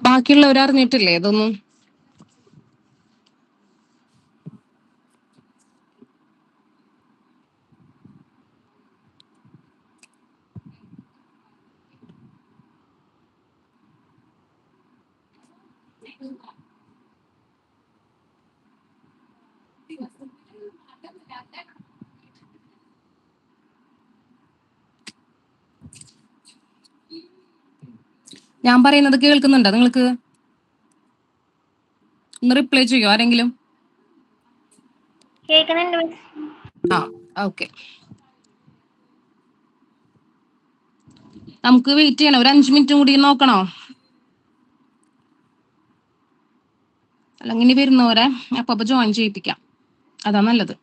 ബാക്കിയുള്ളവർ അറിഞ്ഞിട്ടില്ലേ ഇതൊന്നും? ഞാൻ പറയുന്നത് കേൾക്കുന്നുണ്ടോ നിങ്ങൾക്ക്? ഒന്ന് റിപ്ലൈ ചെയ്യോ ആരെങ്കിലും? ആ, ഓക്കെ. നമുക്ക് വെയിറ്റ് ചെയ്യണം, ഒരു 5 മിനിറ്റും കൂടി നോക്കണോ? അല്ലെങ്കിൽ ഇനി വരുന്നവരെ അപ്പൊ ജോയിൻ ചെയ്യിപ്പിക്കാം, അതാ നല്ലത്.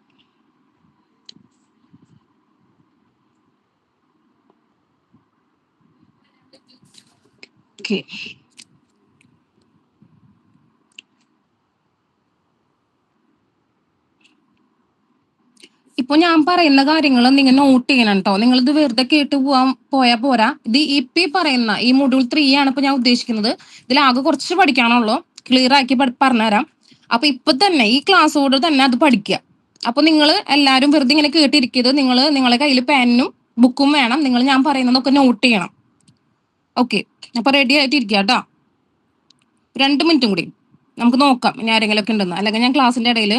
ഓക്കെ. ഇപ്പൊ ഞാൻ പറയുന്ന കാര്യങ്ങൾ നിങ്ങൾ നോട്ട് ചെയ്യണം കേട്ടോ. നിങ്ങൾ ഇത് വെറുതെ കേട്ട് പോയാ പോരാ. ഇത് ഇപ്പൊ പറയുന്ന ഈ മൊഡ്യൂൾ 3 ആണ് ഇപ്പൊ ഞാൻ ഉദ്ദേശിക്കുന്നത്. ഇതിലാകെ കുറച്ച് പഠിക്കാനുള്ളൂ, ക്ലിയർ ആക്കി പറഞ്ഞുതരാം. അപ്പൊ ഇപ്പൊ തന്നെ ഈ ക്ലാസ്സോട് തന്നെ അത് പഠിക്കുക. അപ്പൊ നിങ്ങൾ എല്ലാവരും വെറുതെ ഇങ്ങനെ കേട്ടിരിക്കരുത്. നിങ്ങളെ കയ്യിൽ പെന്നും ബുക്കും വേണം. നിങ്ങൾ ഞാൻ പറയുന്നതൊക്കെ നോട്ട് ചെയ്യണം. ഓക്കെ, അപ്പൊ റെഡി ആയിട്ടിരിക്കുക കേട്ടോ. 2 മിനിറ്റും കൂടി നമുക്ക് നോക്കാം ഇനി ആരെങ്കിലും ഒക്കെ ഉണ്ടെന്ന്, അല്ലെങ്കിൽ ഞാൻ ക്ലാസ്സിന്റെ ഇടയിൽ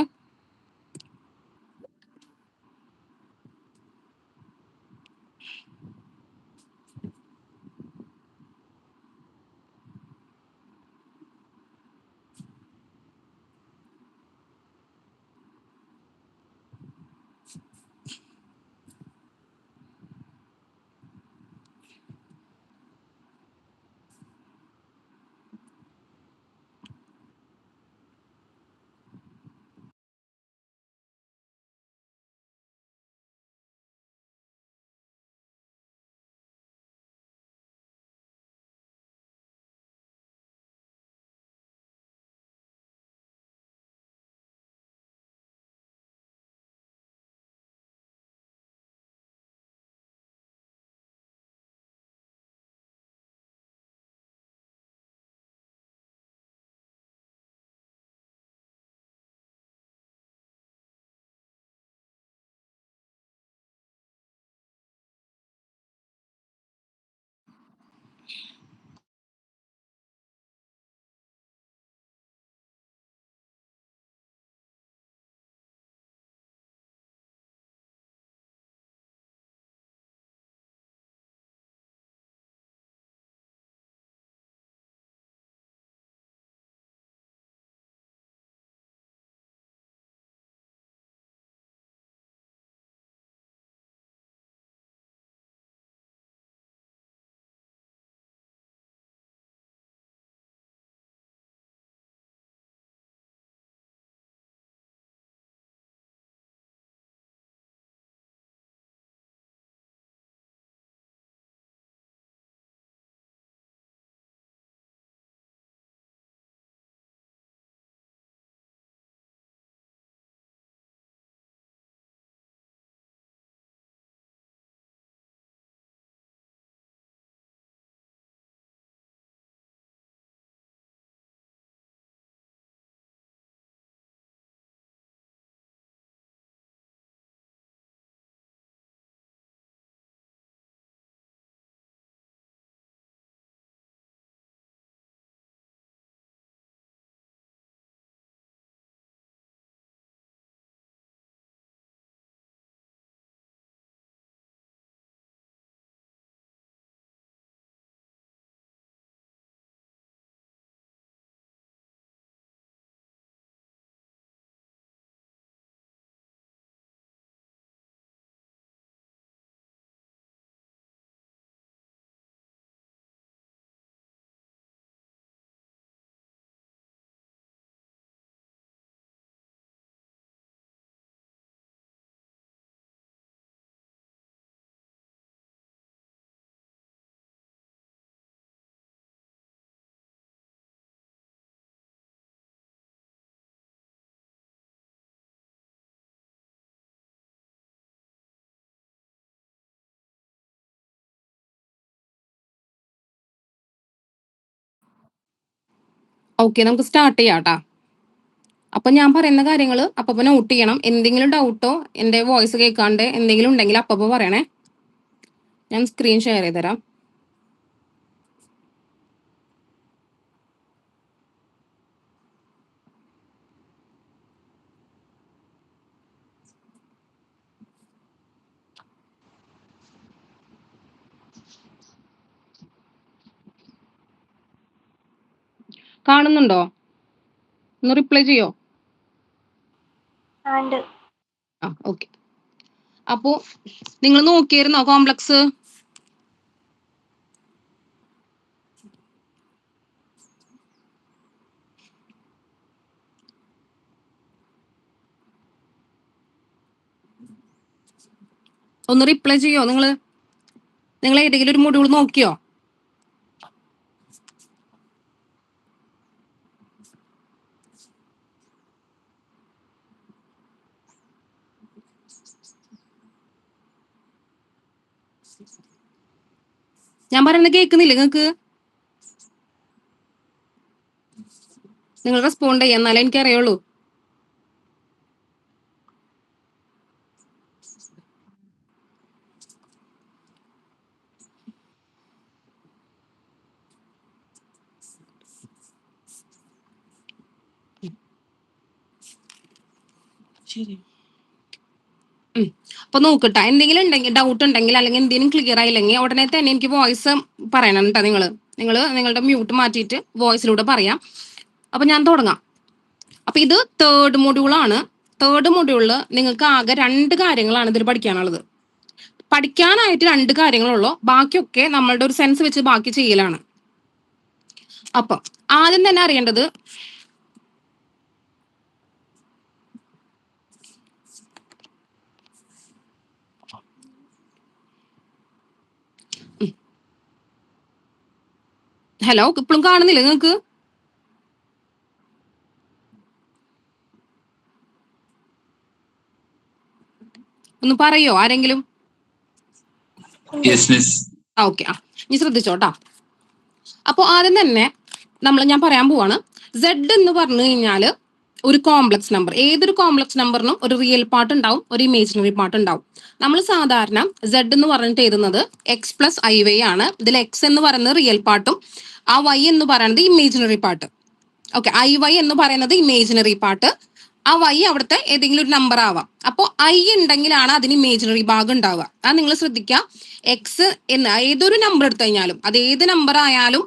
ഓക്കെ, നമുക്ക് സ്റ്റാർട്ട് ചെയ്യാം കേട്ടാ. അപ്പൊ ഞാൻ പറയുന്ന കാര്യങ്ങൾ അപ്പൊ നോട്ട് ചെയ്യണം. എന്തെങ്കിലും ഡൗട്ടോ എന്റെ വോയിസ് കേൾക്കാണ്ട് എന്തെങ്കിലും ഉണ്ടെങ്കിൽ അപ്പൊ പറയണേ. ഞാൻ സ്ക്രീൻ ഷെയർ ചെയ്ത് തരാം. കാണുന്നുണ്ടോ? ഒന്ന് റിപ്ലൈ ചെയ്യോ? ഓക്കെ. അപ്പോ നിങ്ങൾ നോക്കിയിരുന്നോ കോംപ്ലക്സ്? ഒന്ന് റിപ്ലൈ ചെയ്യോ? നിങ്ങൾ ഏതെങ്കിലും ഒരു മൊഡ്യൂൾ നോക്കിയോ? ഞാൻ പറയുന്നത് കേൾക്കുന്നില്ല നിങ്ങൾക്ക്? നിങ്ങൾ റെസ്പോണ്ട് ചെയ്യാം, എന്നാലേ എനിക്കറിയുള്ളൂ. ശരി. അപ്പൊ നോക്കട്ടെ, എന്തെങ്കിലും ഉണ്ടെങ്കിൽ ഡൗട്ട് ഉണ്ടെങ്കിൽ അല്ലെങ്കിൽ എന്തെങ്കിലും ക്ലിയർ ആയില്ലെങ്കിൽ ഉടനെ തന്നെ എനിക്ക് വോയിസ് പറയണം കേട്ടോ. നിങ്ങളുടെ മ്യൂട്ട് മാറ്റിയിട്ട് വോയിസിലൂടെ പറയാം. അപ്പൊ ഞാൻ തുടങ്ങാം. അപ്പൊ ഇത് തേർഡ് മൊഡ്യൂളാണ്. തേർഡ് മൊഡ്യൂളിൽ നിങ്ങൾക്ക് ആകെ 2 കാര്യങ്ങളാണ് ഇതിൽ പഠിക്കാനുള്ളത്. പഠിക്കാനായിട്ട് 2 കാര്യങ്ങളുള്ളൂ, ബാക്കിയൊക്കെ നമ്മളുടെ ഒരു സെൻസ് വെച്ച് ബാക്കി ചെയ്യലാണ്. അപ്പൊ ആദ്യം തന്നെ അറിയേണ്ടത് ഹലോ, ഇപ്പോഴും കാണുന്നില്ല നിങ്ങൾക്ക്? ഒന്ന് പറയോ ആരെങ്കിലും? ഓക്കെ, ഇനി ശ്രദ്ധിച്ചോട്ടാ. അപ്പൊ ആദ്യം തന്നെ ഞാൻ പറയാൻ പോവാണ്. സെഡ് എന്ന് പറഞ്ഞു കഴിഞ്ഞാൽ ഒരു കോംപ്ലക്സ് നമ്പർ. ഏതൊരു കോംപ്ലക്സ് നമ്പറിനും ഒരു റിയൽ പാർട്ട് ഉണ്ടാവും, ഒരു ഇമേജിനറി പാർട്ട് ഉണ്ടാവും. നമ്മൾ സാധാരണ സെഡ് എന്ന് പറഞ്ഞിട്ട് എഴുതുന്നത് എക്സ് പ്ലസ് ഐ വൈ ആണ്. ഇതിൽ എക്സ് എന്ന് പറയുന്നത് റിയൽ പാർട്ടും ആ വൈ എന്ന് പറയുന്നത് imaginary part. Okay, I Y എന്ന് പറയുന്നത് ഇമേജിനറി പാർട്ട്, ആ വൈ അവിടുത്തെ ഏതെങ്കിലും ഒരു നമ്പർ ആവാം. അപ്പോൾ ഐ ഉണ്ടെങ്കിലാണ് അതിന് ഇമേജിനറി ഭാഗം ഉണ്ടാവുക. അത് നിങ്ങൾ ശ്രദ്ധിക്കുക. എക്സ് എന്ന് ഏതൊരു നമ്പർ എടുത്തു കഴിഞ്ഞാലും അത് ഏത് നമ്പർ ആയാലും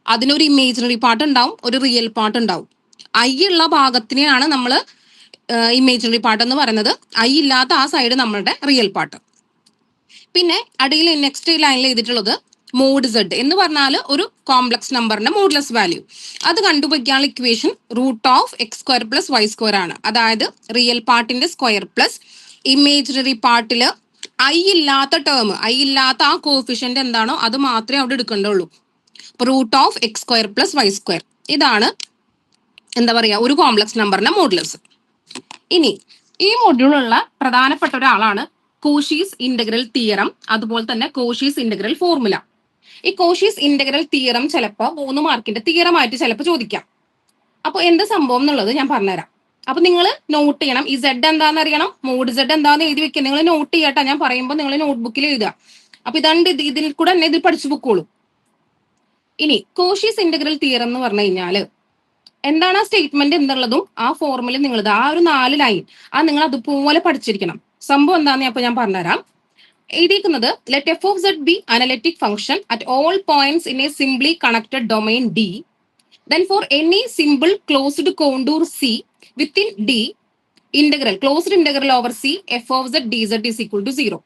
അതിനൊരു ഇമേജിനറി പാർട്ട് ഉണ്ടാവും, ഒരു റിയൽ പാർട്ട് ഉണ്ടാവും. ഐ ഉള്ള ഭാഗത്തിനെയാണ് നമ്മൾ ഇമേജിനറി പാർട്ട് എന്ന് പറയുന്നത്. ഐ ഇല്ലാത്ത ആ സൈഡ് നമ്മളുടെ റിയൽ പാർട്ട്. പിന്നെ അടിയിൽ നെക്സ്റ്റ് ലൈനിൽ എഴുതിയിട്ടുള്ളത് മോഡ് സെഡ് എന്ന് പറഞ്ഞാൽ ഒരു കോംപ്ലക്സ് നമ്പറിന്റെ മോഡ്ലെസ് വാല്യൂ. അത് കണ്ടുപിടിക്കാനുള്ള ഇക്വേഷൻ √(x² + y² ആണ്. അതായത് റിയൽ പാർട്ടിന്റെ സ്ക്വയർ പ്ലസ് ഇമേജിനറി പാർട്ടില് ഐ ഇല്ലാത്ത ടേം, ഐ ഇല്ലാത്ത ആ കോഫിഷ്യന്റ് എന്താണോ അത് മാത്രമേ അവിടെ എടുക്കേണ്ടുള്ളൂ. √(x² + y². ഇതാണ് എന്താ പറയാ ഒരു കോംപ്ലക്സ് നമ്പറിന്റെ മോഡ്ലെസ്. ഇനി ഈ മൊഡ്യൂളുള്ള പ്രധാനപ്പെട്ട ഒരാളാണ് കോഷീസ് ഇന്റഗ്രൽ തിയറം, അതുപോലെ തന്നെ കോഷീസ് ഇന്റഗ്രൽ ഫോർമുല. ഈ കോഷീസ് ഇന്റഗ്രൽ തിയറം ചിലപ്പോൾ 3 മാർക്കിന്റെ തിയറമായിട്ട് ചിലപ്പോൾ ചോദിക്കാം. അപ്പൊ എന്ത് സംഭവം എന്നുള്ളത് ഞാൻ പറഞ്ഞുതരാം. അപ്പൊ നിങ്ങൾ നോട്ട് ചെയ്യണം. ഈ സെഡ് എന്താണെന്ന് അറിയണം, മോഡ് സെഡ് എന്താന്ന് എഴുതി വെക്കുക. നിങ്ങൾ നോട്ട് ചെയ്യട്ടെ, ഞാൻ പറയുമ്പോൾ നിങ്ങൾ നോട്ട്ബുക്കിൽ എഴുതുക. അപ്പൊ ഇതിൽ കൂടെ തന്നെ ഇത് പഠിച്ചു പൊക്കോളൂ. ഇനി കോഷീസ് ഇന്റഗ്രൽ തിയറം എന്ന് പറഞ്ഞു കഴിഞ്ഞാല് എന്താണ് ആ സ്റ്റേറ്റ്മെന്റ് എന്നുള്ളതും ആ ഫോർമുല നിങ്ങളത് ആ ഒരു 4 ലൈൻ നിങ്ങൾ അതുപോലെ പഠിച്ചിരിക്കണം. സംഭവം എന്താന്ന് അപ്പൊ ഞാൻ പറഞ്ഞുതരാം. എഴുതിയിരിക്കുന്നത് let F of Z B analytic function at all points in a simply connected domain D, then for any simple closed contour C within D, closed integral over C f of z dz is equal to 0.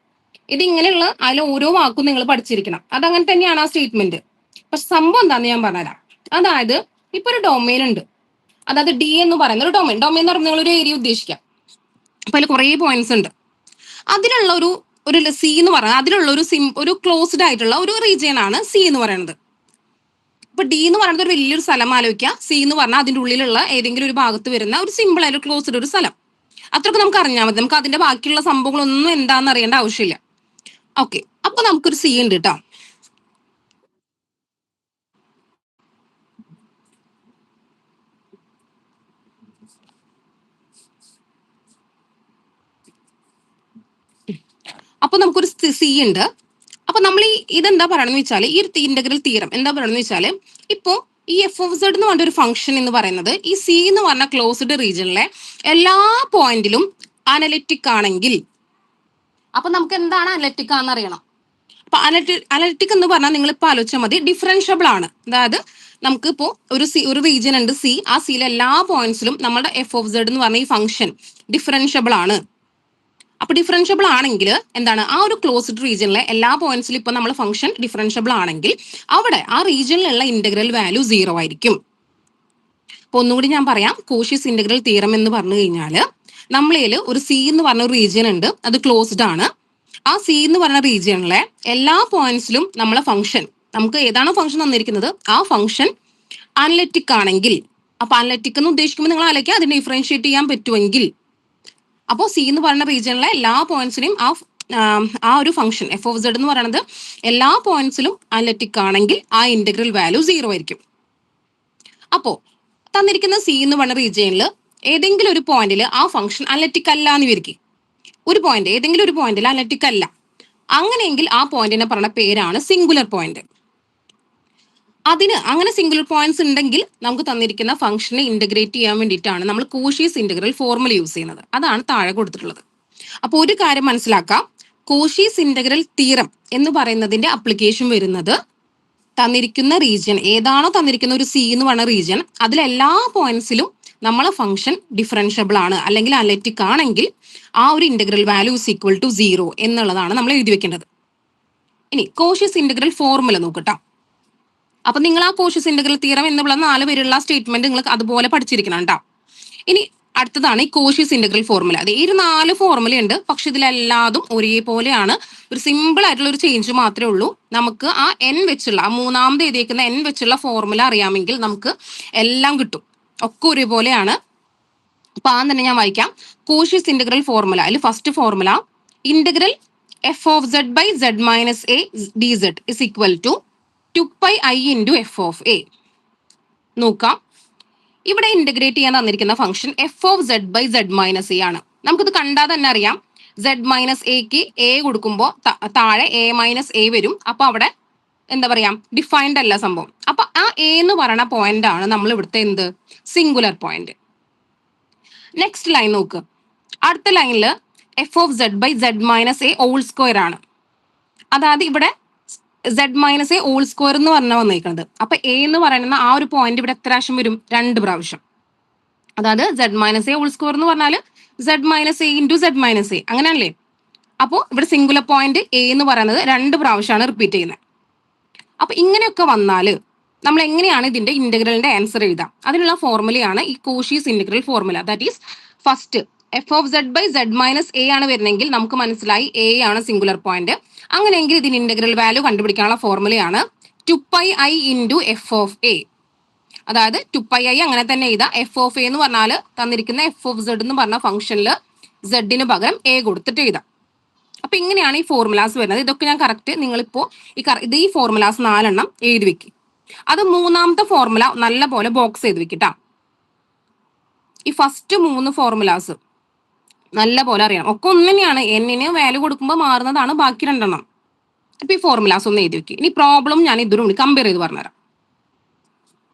ഇത് ഇങ്ങനെയുള്ള അതിൽ ഓരോ വാക്കും നിങ്ങൾ പഠിച്ചിരിക്കണം. അതങ്ങനെ തന്നെയാണ് ആ സ്റ്റേറ്റ്മെന്റ്. പക്ഷെ സംഭവം എന്താന്ന് ഞാൻ പറഞ്ഞുതരാം. അതായത് ഇപ്പൊ ഒരു ഡൊമൈൻ ഉണ്ട്, അതായത് ഡി എന്ന് പറയുന്ന ഒരു ഡൊമൈൻ എന്ന് പറയുമ്പോൾ നിങ്ങൾ ഒരു ഏരിയ ഉദ്ദേശിക്കാം. അപ്പൊ അതിൽ കുറെ പോയിന്റ്സ് ഉണ്ട്. അതിലുള്ള ഒരു സി എന്ന് പറയുന്നത് അതിലുള്ള ഒരു ക്ലോസ്ഡ് ആയിട്ടുള്ള ഒരു റീജിയൻ ആണ് സി എന്ന് പറയുന്നത്. ഇപ്പൊ ഡി എന്ന് പറയുന്നത് ഒരു വലിയൊരു സ്ഥലം ആലോചിക്കുക, സി എന്ന് പറഞ്ഞാൽ അതിന്റെ ഉള്ളിലുള്ള ഏതെങ്കിലും ഒരു ഭാഗത്ത് വരുന്ന ഒരു സിമ്പിൾ ആയിട്ട് ക്ലോസ്ഡ് ഒരു സ്ഥലം. അത്രയൊക്കെ നമുക്ക് അറിഞ്ഞാൽ മതി. നമുക്ക് അതിന്റെ ബാക്കിയുള്ള സംഭവങ്ങളൊന്നും എന്താണെന്ന് അറിയേണ്ട ആവശ്യമില്ല. ഓക്കെ, അപ്പൊ നമുക്കൊരു സി ഉണ്ട് കേട്ടോ. അപ്പൊ നമുക്കൊരു സി ഉണ്ട്. അപ്പൊ നമ്മൾ ഇതെന്താ പറയണെന്ന് വെച്ചാൽ ഈ ഒരു ഇന്റഗ്രൽ തീരം എന്താ പറയണെന്ന് വെച്ചാൽ ഇപ്പോ ഈ എഫ് ഓഫ് സെഡ് എന്ന് പറഞ്ഞ ഒരു ഫംഗ്ഷൻ എന്ന് പറയുന്നത് ഈ സി എന്ന് പറഞ്ഞ ക്ലോസ്ഡ് റീജിയനിലെ എല്ലാ പോയിന്റിലും അനലിറ്റിക് ആണെങ്കിൽ അപ്പൊ നമുക്ക് എന്താണ് അനലിറ്റിക് ആണെന്ന് അറിയണം. അപ്പൊ അനലിറ്റിക് എന്ന് പറഞ്ഞാൽ നിങ്ങൾ ഇപ്പൊ ആലോചിച്ചാൽ മതി, ഡിഫറൻഷ്യബിൾ ആണ്. അതായത് നമുക്ക് ഇപ്പോ ഒരു റീജിയൻ ഉണ്ട് സി, ആ സിയിലെ എല്ലാ പോയിന്റ്സിലും നമ്മുടെ എഫ് ഓഫ് സെഡ് എന്ന് പറഞ്ഞ ഈ ഫംഗ്ഷൻ ഡിഫറൻഷ്യബിൾ ആണ്. അപ്പൊ ഡിഫറൻഷ്യബിൾ ആണെങ്കിൽ എന്താണ്, ആ ഒരു ക്ലോസ്ഡ് റീജിയനിലെ എല്ലാ പോയിന്റ്സിലും ഇപ്പൊ നമ്മൾ ഫംഗ്ഷൻ ഡിഫറൻഷ്യബിൾ ആണെങ്കിൽ അവിടെ ആ റീജിയനിലുള്ള ഇന്റഗ്രൽ വാല്യൂ 0 ആയിരിക്കും. അപ്പൊ ഒന്നുകൂടി ഞാൻ പറയാം, കോഷീസ് ഇന്റഗ്രൽ തിയറം എന്ന് പറഞ്ഞു കഴിഞ്ഞാൽ നമ്മളിൽ ഒരു സി എന്ന് പറഞ്ഞ ഒരു റീജിയൻ ഉണ്ട്, അത് ക്ലോസ്ഡ് ആണ്. ആ സി എന്ന് പറഞ്ഞ റീജിയനിലെ എല്ലാ പോയിന്റ്സിലും നമ്മളെ ഫംഗ്ഷൻ, നമുക്ക് ഏതാണോ ഫംഗ്ഷൻ തന്നിരിക്കുന്നത് ആ ഫംഗ്ഷൻ അനലിറ്റിക് ആണെങ്കിൽ, അപ്പൊ അനലിറ്റിക് എന്ന് ഉദ്ദേശിക്കുമ്പോൾ നിങ്ങൾ ആലോചിക്കുക അതിനെ ഡിഫറൻഷിയേറ്റ് ചെയ്യാൻ പറ്റുമെങ്കിൽ, അപ്പോൾ സി എന്ന് പറയുന്ന റീജിയനിലെ എല്ലാ പോയിന്റ്സിനും ആ ഒരു ഫംഗ്ഷൻ എഫ് ഓഫ് സെഡ് എന്ന് പറയുന്നത് എല്ലാ പോയിന്റ്സിലും അനലിറ്റിക് ആണെങ്കിൽ ആ ഇന്റഗ്രൽ വാല്യൂ 0 ആയിരിക്കും. അപ്പോ തന്നിരിക്കുന്ന സി എന്ന് പറയുന്ന റീജിയനിൽ ഏതെങ്കിലും ഒരു പോയിന്റിൽ ആ ഫംഗ്ഷൻ അനലിറ്റിക് അല്ല എന്ന് വിചാരിക്കും. ഒരു പോയിന്റ് ഏതെങ്കിലും ഒരു പോയിന്റിൽ അനലിറ്റിക് അല്ല, അങ്ങനെയെങ്കിൽ ആ പോയിന്റിനെ പറയുന്ന പേരാണ് സിംഗുലർ പോയിന്റ്. അങ്ങനെ സിംഗുലർ പോയിന്റ്സ് ഉണ്ടെങ്കിൽ നമുക്ക് തന്നിരിക്കുന്ന ഫംഗ്ഷനെ ഇന്റഗ്രേറ്റ് ചെയ്യാൻ വേണ്ടിയിട്ടാണ് നമ്മൾ കോഷീസ് ഇന്റഗ്രൽ ഫോർമുല യൂസ് ചെയ്യുന്നത്. അതാണ് താഴെ കൊടുത്തിട്ടുള്ളത്. അപ്പൊ ഒരു കാര്യം മനസ്സിലാക്കാം, കോഷീസ് ഇന്റഗ്രൽ തിയറം എന്ന് പറയുന്നതിന്റെ അപ്ലിക്കേഷൻ വരുന്നത് തന്നിരിക്കുന്ന റീജിയൻ ഏതാണോ തന്നിരിക്കുന്ന ഒരു സി എന്ന് പറയുന്ന റീജിയൻ, അതിലെല്ലാ പോയിന്റ്സിലും നമ്മളെ ഫംഗ്ഷൻ ഡിഫറൻഷ്യബിൾ ആണ് അല്ലെങ്കിൽ അനലിറ്റിക് ആണെങ്കിൽ ആ ഒരു integral value is equal to 0 എന്നുള്ളതാണ് നമ്മൾ എഴുതി വെക്കേണ്ടത്. ഇനി കോഷീസ് ഇന്റഗ്രൽ ഫോർമുല നോക്കട്ടോ. അപ്പൊ നിങ്ങൾ ആ കോഷീസ് ഇന്റഗ്രൽ തിയറം എന്നുള്ള 4 പേരുള്ള സ്റ്റേറ്റ്മെന്റ് നിങ്ങൾ അതുപോലെ പഠിച്ചിരിക്കണം കേട്ടോ. ഇനി അടുത്തതാണ് ഈ കോഷീസ് ഇന്റഗ്രൽ ഫോർമുല. അത് ഈ 4 ഫോർമുല ഉണ്ട്, പക്ഷെ ഇതിലെല്ലാതും ഒരേപോലെയാണ്. ഒരു സിമ്പിൾ ആയിട്ടുള്ള ഒരു ചേഞ്ച് മാത്രമേ ഉള്ളൂ. നമുക്ക് ആ എൻ വെച്ചുള്ള, ആ മൂന്നാമത് എഴുതിയേക്കുന്ന എൻ വെച്ചുള്ള ഫോർമുല അറിയാമെങ്കിൽ നമുക്ക് എല്ലാം കിട്ടും, ഒക്കെ ഒരേപോലെയാണ്. അപ്പൊ തന്നെ ഞാൻ വായിക്കാം. കോഷീസ് ഇന്റഗ്രൽ ഫോർമുല, അതിൽ first formula integral F of Z by Z minus A D Z is equal to 2πi into F of A. നോക്കാം, ഇവിടെ ഇന്റഗ്രേറ്റ് ചെയ്യാൻ തന്നിരിക്കുന്ന function F of Z by Z minus A ആണ്. നമുക്കിത് കണ്ടാൽ തന്നെ അറിയാം, സെഡ് മൈനസ് എക്ക് എ കൊടുക്കുമ്പോൾ താഴെ എ മൈനസ് എ വരും. അപ്പൊ അവിടെ എന്താ പറയാ, ഡിഫൈൻഡ് അല്ല സംഭവം. അപ്പൊ ആ എ എന്ന് പറയുന്ന പോയിന്റ് ആണ് നമ്മൾ ഇവിടുത്തെ എന്ത്, സിംഗുലർ പോയിന്റ്. നെക്സ്റ്റ് ലൈൻ നോക്ക്, അടുത്ത ലൈനിൽ F of Z by Z minus A whole square ആണ്. അതായത് ഇവിടെ Z minus A whole square എന്ന് പറഞ്ഞാൽ വന്നിരിക്കുന്നത്. അപ്പൊ എ എന്ന് പറയുന്ന ആ ഒരു പോയിന്റ് ഇവിടെ എത്ര പ്രാവശ്യം വരും, 2 പ്രാവശ്യം. അതായത് Z minus A whole square എന്ന് പറഞ്ഞാൽ Z minus A into Z minus A, അങ്ങനെയല്ലേ. അപ്പോൾ ഇവിടെ സിംഗുലർ പോയിന്റ് എ എന്ന് പറയുന്നത് 2 പ്രാവശ്യമാണ് റിപ്പീറ്റ് ചെയ്യുന്നത്. അപ്പൊ ഇങ്ങനെയൊക്കെ വന്നാല് നമ്മൾ എങ്ങനെയാണ് ഇതിന്റെ ഇന്റഗ്രലിന്റെ ആൻസർ എഴുതാം? അതിനുള്ള ഫോർമുലയാണ് ഈ Cauchy's integral formula. That is first F of Z by Z minus A ആണ് വരുന്നെങ്കിൽ നമുക്ക് മനസ്സിലായി എ ആണ് സിംഗുലർ പോയിന്റ്. അങ്ങനെയെങ്കിൽ ഇതിന് ഇന്റഗ്രൽ വാല്യൂ കണ്ടുപിടിക്കാനുള്ള ഫോർമുലയാണ് 2πi into F of A. അതായത് 2πi അങ്ങനെ തന്നെ എഴുതാം. എഫ് ഓഫ് എ എന്ന് പറഞ്ഞാൽ തന്നിരിക്കുന്ന എഫ് ഓഫ് സെഡ് എന്ന് പറഞ്ഞ ഫംഗ്ഷനിൽ സെഡിന് പകരം എ കൊടുത്തിട്ട് എഴുതാം. അപ്പൊ ഇങ്ങനെയാണ് ഈ ഫോർമുലാസ് വരുന്നത്. ഇതൊക്കെ ഞാൻ കറക്റ്റ് നിങ്ങളിപ്പോ ഈ ഫോർമുലാസ് 4 എണ്ണം എഴുതി വെക്കും. അത് മൂന്നാമത്തെ ഫോർമുല നല്ല പോലെ ബോക്സ് ചെയ്ത് വെക്കിട്ടാ. ഈ ഫസ്റ്റ് 3 ഫോർമുലാസ് നല്ല പോലെ അറിയണം, ഒക്കെ ഒന്ന് തന്നെയാണ്. എന്നിന് വാല്യൂ കൊടുക്കുമ്പോൾ മാറുന്നതാണ് ബാക്കി 2 എണ്ണം. അപ്പൊ ഈ ഫോർമുലാസ് ഒന്ന് എഴുതി വെക്കും. ഇനി പ്രോബ്ലം ഞാൻ ഇതിലും കൂടി കമ്പയർ ചെയ്ത് പറഞ്ഞുതരാം.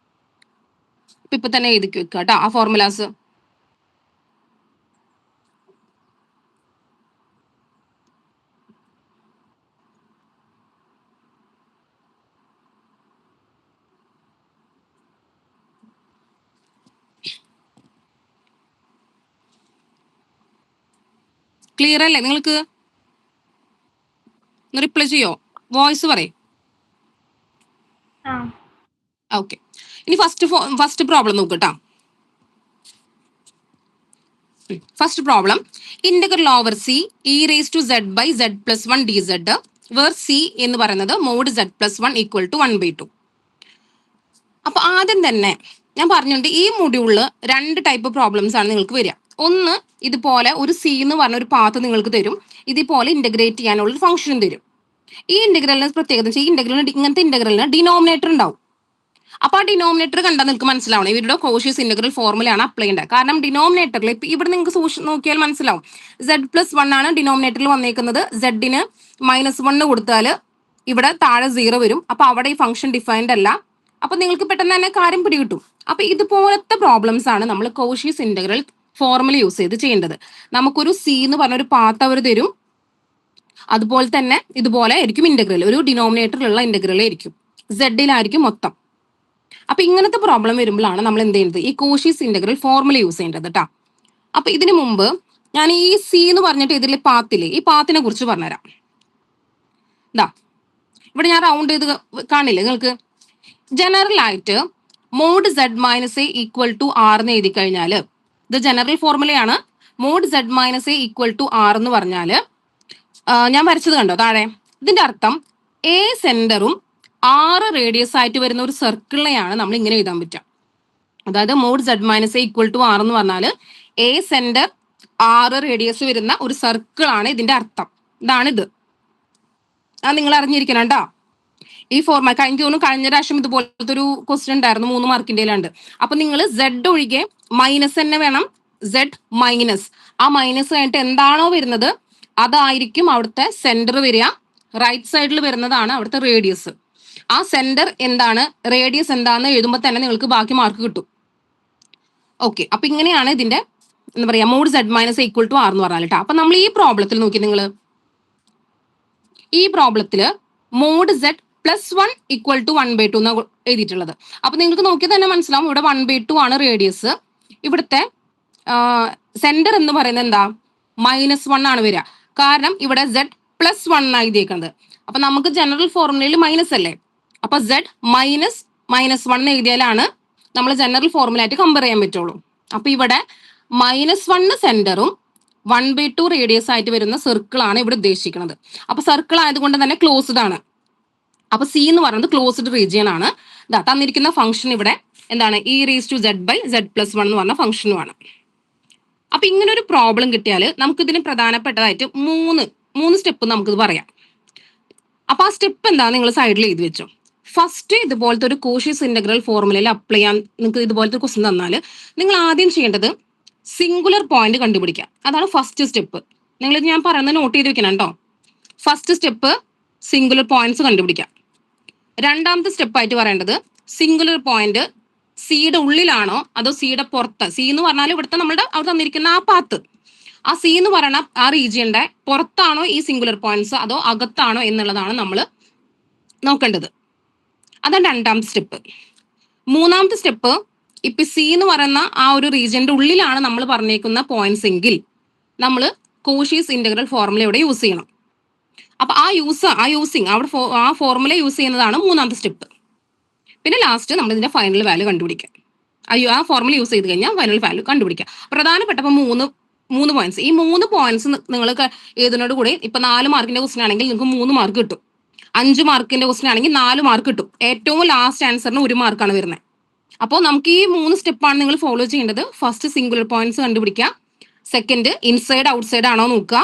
ഇപ്പൊ തന്നെ എഴുതി വെക്കുക കേട്ടോ ആ ഫോർമുലാസ്. ക്ലിയർ അല്ലേ നിങ്ങൾക്ക്? റിപ്ലൈ ചെയ്യോ, വോയിസ് പറയും. ഓക്കെ, ഇനി ഫസ്റ്റ് പ്രോബ്ലം നോക്കട്ടോ. First problem integral over C e raise to z by z plus 1 d z where C എന്ന് പറയുന്നത് mod z plus 1 equal to 1/2. അപ്പൊ ആദ്യം തന്നെ ഞാൻ പറഞ്ഞിട്ടുണ്ട് ഈ മൊഡ്യൂളിൽ 2 ടൈപ്പ് പ്രോബ്ലംസ് ആണ് നിങ്ങൾക്ക് വരിക. ഒന്ന്, ഇതുപോലെ ഒരു സി എന്ന് പറഞ്ഞ ഒരു പാത്ത് നിങ്ങൾക്ക് തരും, ഇതുപോലെ ഇന്റഗ്രേറ്റ് ചെയ്യാനുള്ള ഒരു ഫംഗ്ഷനും തരും. ഈ ഇന്റഗ്രലിന് പ്രത്യേകത, ഈ ഇന്റഗ്രലിന് ഇങ്ങനത്തെ ഇന്റഗ്രലിന് ഡിനോമിനേറ്റർ ഉണ്ടാവും. അപ്പൊ ആ ഡിനോമിനേറ്റർ കണ്ടാൽ നിങ്ങൾക്ക് മനസ്സിലാവണം ഇവരുടെ കോഷ്യസ് ഇന്റഗ്രൽ ഫോർമുലയാണ് അപ്ലൈ ചെയ്യേണ്ടത്. കാരണം ഡിനോമിനേറ്ററിൽ ഇപ്പൊ ഇവിടെ നിങ്ങൾക്ക് നോക്കിയാൽ മനസ്സിലാവും Z+1 ആണ് ഡിനോമിനേറ്ററിൽ വന്നേക്കുന്നത്. സെഡിന് -1 കൊടുത്താൽ ഇവിടെ താഴെ 0 വരും. അപ്പൊ അവിടെ ഈ ഫംഗ്ഷൻ ഡിഫൈൻഡ് അല്ല. അപ്പൊ നിങ്ങൾക്ക് പെട്ടെന്ന് തന്നെ കാര്യം പിടികിട്ടും. അപ്പൊ ഇതുപോലത്തെ പ്രോബ്ലംസ് ആണ് നമ്മൾ കോഷ്യസ് ഇന്റഗ്രൽ ഫോർമുല യൂസ് ചെയ്ത് ചെയ്യേണ്ടത്. നമുക്കൊരു സി എന്ന് പറഞ്ഞൊരു പാത്ത് അവർ തരും. അതുപോലെ തന്നെ ഇതുപോലെ ആയിരിക്കും ഇന്റഗ്രൽ, ഒരു ഡിനോമിനേറ്ററിലുള്ള ഇന്റഗ്രൽ ആയിരിക്കും, സെഡിലായിരിക്കും മൊത്തം. അപ്പൊ ഇങ്ങനത്തെ പ്രോബ്ലം വരുമ്പോഴാണ് നമ്മൾ എന്ത് ചെയ്യുന്നത്, ഈ കോഷ്യസ് ഇന്റഗ്രൽ ഫോർമുല യൂസ് ചെയ്യേണ്ടത് കേട്ടോ. അപ്പൊ ഇതിനു മുമ്പ് ഞാൻ ഈ സി എന്ന് പറഞ്ഞിട്ട് ഇതിൽ പാത്തില്ലേ, ഈ പാത്തിനെ കുറിച്ച് പറഞ്ഞുതരാം. ഇതാ ഇവിടെ ഞാൻ റൗണ്ട് ചെയ്ത് കാണില്ലേ നിങ്ങൾക്ക്. ജനറൽ ആയിട്ട് mode Z-A equal to r എന്ന് എഴുതി കഴിഞ്ഞാൽ, ഇത് ജനറൽ ഫോർമുലയാണ്. Mod Z-A equal to r എന്ന് പറഞ്ഞാൽ ഞാൻ വരച്ചത് കണ്ടോ താഴെ, ഇതിന്റെ അർത്ഥം എ സെന്ററും 6 റേഡിയസ് ആയിട്ട് വരുന്ന ഒരു സർക്കിളിനെയാണ് നമ്മൾ ഇങ്ങനെ എഴുതാൻ പറ്റുക. അതായത് mode Z-A equal to r എന്ന് പറഞ്ഞാൽ എ സെന്റർ 6 റേഡിയസ് വരുന്ന ഒരു സർക്കിൾ ആണ് ഇതിന്റെ അർത്ഥം. ഇതാണിത്. നിങ്ങൾ അറിഞ്ഞിരിക്കണം കേട്ടോ. ഈ ഫോർമാറ്റ് കഴിഞ്ഞ പ്രാവശ്യം ഇതുപോലത്തെ ഒരു ക്വസ്റ്റ്യൻ ഉണ്ടായിരുന്നു, 3 മാർക്കിന്റെ ഉണ്ട്. അപ്പൊ നിങ്ങൾ Z ഒഴികെ മൈനസ് തന്നെ വേണം, Z-. ആ മൈനസ് കഴിഞ്ഞിട്ട് എന്താണോ വരുന്നത് അതായിരിക്കും അവിടുത്തെ സെന്റർ വരിക. റൈറ്റ് സൈഡിൽ വരുന്നതാണ് അവിടുത്തെ റേഡിയസ്. ആ സെന്റർ എന്താണ്, റേഡിയസ് എന്താണെന്ന് എഴുതുമ്പോൾ തന്നെ നിങ്ങൾക്ക് ബാക്കി മാർക്ക് കിട്ടും. ഓക്കെ, അപ്പൊ ഇങ്ങനെയാണ് ഇതിന്റെ എന്താ പറയാ mode Z-A equal to r എന്ന് പറഞ്ഞാൽ കേട്ടോ. അപ്പൊ നമ്മൾ ഈ പ്രോബ്ലത്തിൽ നോക്കി, നിങ്ങൾ ഈ പ്രോബ്ലത്തില് മോഡ് Z+1 ഈക്വൽ ടു 1/2 എന്നാണ് എഴുതിയിട്ടുള്ളത്. അപ്പൊ നിങ്ങൾക്ക് നോക്കിയാൽ തന്നെ മനസ്സിലാവും ഇവിടെ 1/2 ആണ് റേഡിയസ്. ഇവിടുത്തെ സെന്റർ എന്ന് പറയുന്നത് എന്താ, -1 ആണ് വരിക. കാരണം ഇവിടെ Z+1 എഴുതിയേക്കുന്നത്. അപ്പൊ നമുക്ക് ജനറൽ ഫോർമുലയിൽ മൈനസ് അല്ലേ, അപ്പൊ Z-1 എഴുതിയാലാണ് നമ്മൾ ജനറൽ ഫോർമുല ആയിട്ട് കമ്പയർ ചെയ്യാൻ പറ്റുള്ളൂ. അപ്പൊ ഇവിടെ -1 സെന്ററും 1/2 റേഡിയസ് ആയിട്ട് വരുന്ന സർക്കിൾ ആണ് ഇവിടെ ഉദ്ദേശിക്കുന്നത്. അപ്പൊ സർക്കിൾ ആയതുകൊണ്ട് തന്നെ ക്ലോസ്ഡ് ആണ്. അപ്പൊ സി എന്ന് പറയുന്നത് ക്ലോസ്ഡ് റീജിയൻ ആണ്. ഇതാ തന്നിരിക്കുന്ന ഫംഗ്ഷൻ ഇവിടെ എന്താണ്, e⁻Z/Z+1 എന്ന് പറഞ്ഞ ഫംഗ്ഷനുമാണ്. അപ്പൊ ഇങ്ങനെ ഒരു പ്രോബ്ലം കിട്ടിയാൽ നമുക്ക് ഇതിന് പ്രധാനപ്പെട്ടതായിട്ട് മൂന്ന് സ്റ്റെപ്പ് നമുക്കിത് പറയാം. അപ്പൊ ആ സ്റ്റെപ്പ് എന്താ നിങ്ങൾ സൈഡിൽ എഴുതി വെച്ചോ. ഫസ്റ്റ് ഇതുപോലത്തെ ഒരു കോഷ്യസ് ഇന്റഗ്രൽ ഫോർമുലയിൽ അപ്ലൈ ചെയ്യാൻ നിങ്ങൾക്ക് ഇതുപോലത്തെ ക്വസ്റ്റ്യൻ തന്നാൽ നിങ്ങൾ ആദ്യം ചെയ്യേണ്ടത് സിംഗുലർ പോയിന്റ് കണ്ടുപിടിക്കുക. അതാണ് ഫസ്റ്റ് സ്റ്റെപ്പ്. നിങ്ങൾ ഇത് ഞാൻ പറയുന്നത് നോട്ട് ചെയ്ത് വെക്കണം കേട്ടോ. ഫസ്റ്റ് സ്റ്റെപ്പ് സിംഗുലർ പോയിന്റ്സ് കണ്ടുപിടിക്കാം. രണ്ടാമത്തെ സ്റ്റെപ്പായിട്ട് പറയേണ്ടത് സിംഗുലർ പോയിന്റ് സിയുടെ ഉള്ളിലാണോ അതോ സിയുടെ പുറത്ത്. സി എന്ന് പറഞ്ഞാൽ ഇവിടുത്തെ നമ്മുടെ അവിടെ തന്നിരിക്കുന്ന ആ പാത്ത്, ആ സി എന്ന് പറയുന്ന ആ റീജിയന്റെ പുറത്താണോ ഈ സിംഗുലർ പോയിന്റ്സ് അതോ അകത്താണോ എന്നുള്ളതാണ് നമ്മൾ നോക്കേണ്ടത്. അതാണ് രണ്ടാമത്തെ സ്റ്റെപ്പ്. മൂന്നാമത്തെ സ്റ്റെപ്പ്, ഇപ്പൊ സി എന്ന് പറയുന്ന ആ ഒരു റീജിയന്റെ ഉള്ളിലാണ് നമ്മൾ പറഞ്ഞേക്കുന്ന പോയിന്റ്സ് എങ്കിൽ നമ്മൾ കോഷ്യസ് ഇന്റഗ്രൽ ഫോർമുല ഇവിടെ യൂസ് ചെയ്യണം. അപ്പൊ അവിടെ ആ ഫോർമുല യൂസ് ചെയ്യുന്നതാണ് മൂന്നാമത്തെ സ്റ്റെപ്പ്. പിന്നെ ലാസ്റ്റ് നമ്മൾ ഇതിന്റെ ഫൈനൽ വാല്യൂ കണ്ടുപിടിക്കാം. ആ ഫോർമുല യൂസ് ചെയ്ത് കഴിഞ്ഞാൽ ഫൈനൽ വാല്യൂ കണ്ടുപിടിക്കാം. പ്രധാനപ്പെട്ട മൂന്ന് പോയിന്റ്സ്. ഈ 3 പോയിന്റ്സ് നിങ്ങൾ എഴുതുന്നതോട് കൂടി ഇപ്പൊ 4 മാർക്കിന്റെ ക്വസ്റ്റൻ ആണെങ്കിൽ നിങ്ങൾക്ക് 3 മാർക്ക് കിട്ടും. 5 മാർക്കിന്റെ ക്വസ്റ്റൻ ആണെങ്കിൽ 4 മാർക്ക് കിട്ടും. ഏറ്റവും ലാസ്റ്റ് ആൻസറിന് 1 മാർക്കാണ് വരുന്നത്. അപ്പോൾ നമുക്ക് ഈ 3 സ്റ്റെപ്പാണ് നിങ്ങൾ ഫോളോ ചെയ്യേണ്ടത്. ഫസ്റ്റ് സിംഗുലർ പോയിന്റ്സ് കണ്ടുപിടിക്കുക. സെക്കൻഡ് ഇൻസൈഡ് ഔട്ട്സൈഡ് ആണോ നോക്കുക.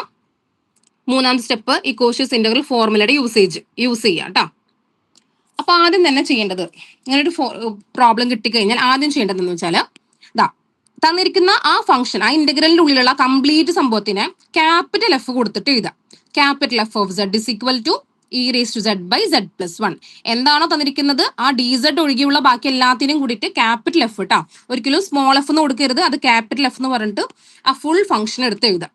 മൂന്നാമത്തെ സ്റ്റെപ്പ് ഈ കോഷ്യസ് ഇന്റഗ്രൽ ഫോർമുലയുടെ യൂസ് ചെയ്യുക കേട്ടോ. അപ്പൊ ആദ്യം തന്നെ ചെയ്യേണ്ടത്, ഇങ്ങനെ ഒരു പ്രോബ്ലം കിട്ടിക്കഴിഞ്ഞാൽ ആദ്യം ചെയ്യേണ്ടതെന്ന് വെച്ചാൽ തന്നിരിക്കുന്ന ആ ഫംഗ്ഷൻ, ആ ഇന്റഗ്രലിന്റെ ഉള്ളിലുള്ള കംപ്ലീറ്റ് സംഭവത്തിനെ ക്യാപിറ്റൽ F കൊടുത്തിട്ട് എഴുതാം. Capital F of Z is equal to e⁻Z/Z+1. എന്താണോ തന്നിരിക്കുന്നത് ആ dz ഒഴികെയുള്ള ബാക്കി എല്ലാത്തിനും കൂടിയിട്ട് ക്യാപിറ്റൽ F കേട്ടോ. ഒരിക്കലും സ്മോൾ f എന്ന് കൊടുക്കരുത്, അത് ക്യാപിറ്റൽ F എന്ന് പറഞ്ഞിട്ട് ആ ഫുൾ ഫംഗ്ഷൻ എടുത്ത് എഴുതാം.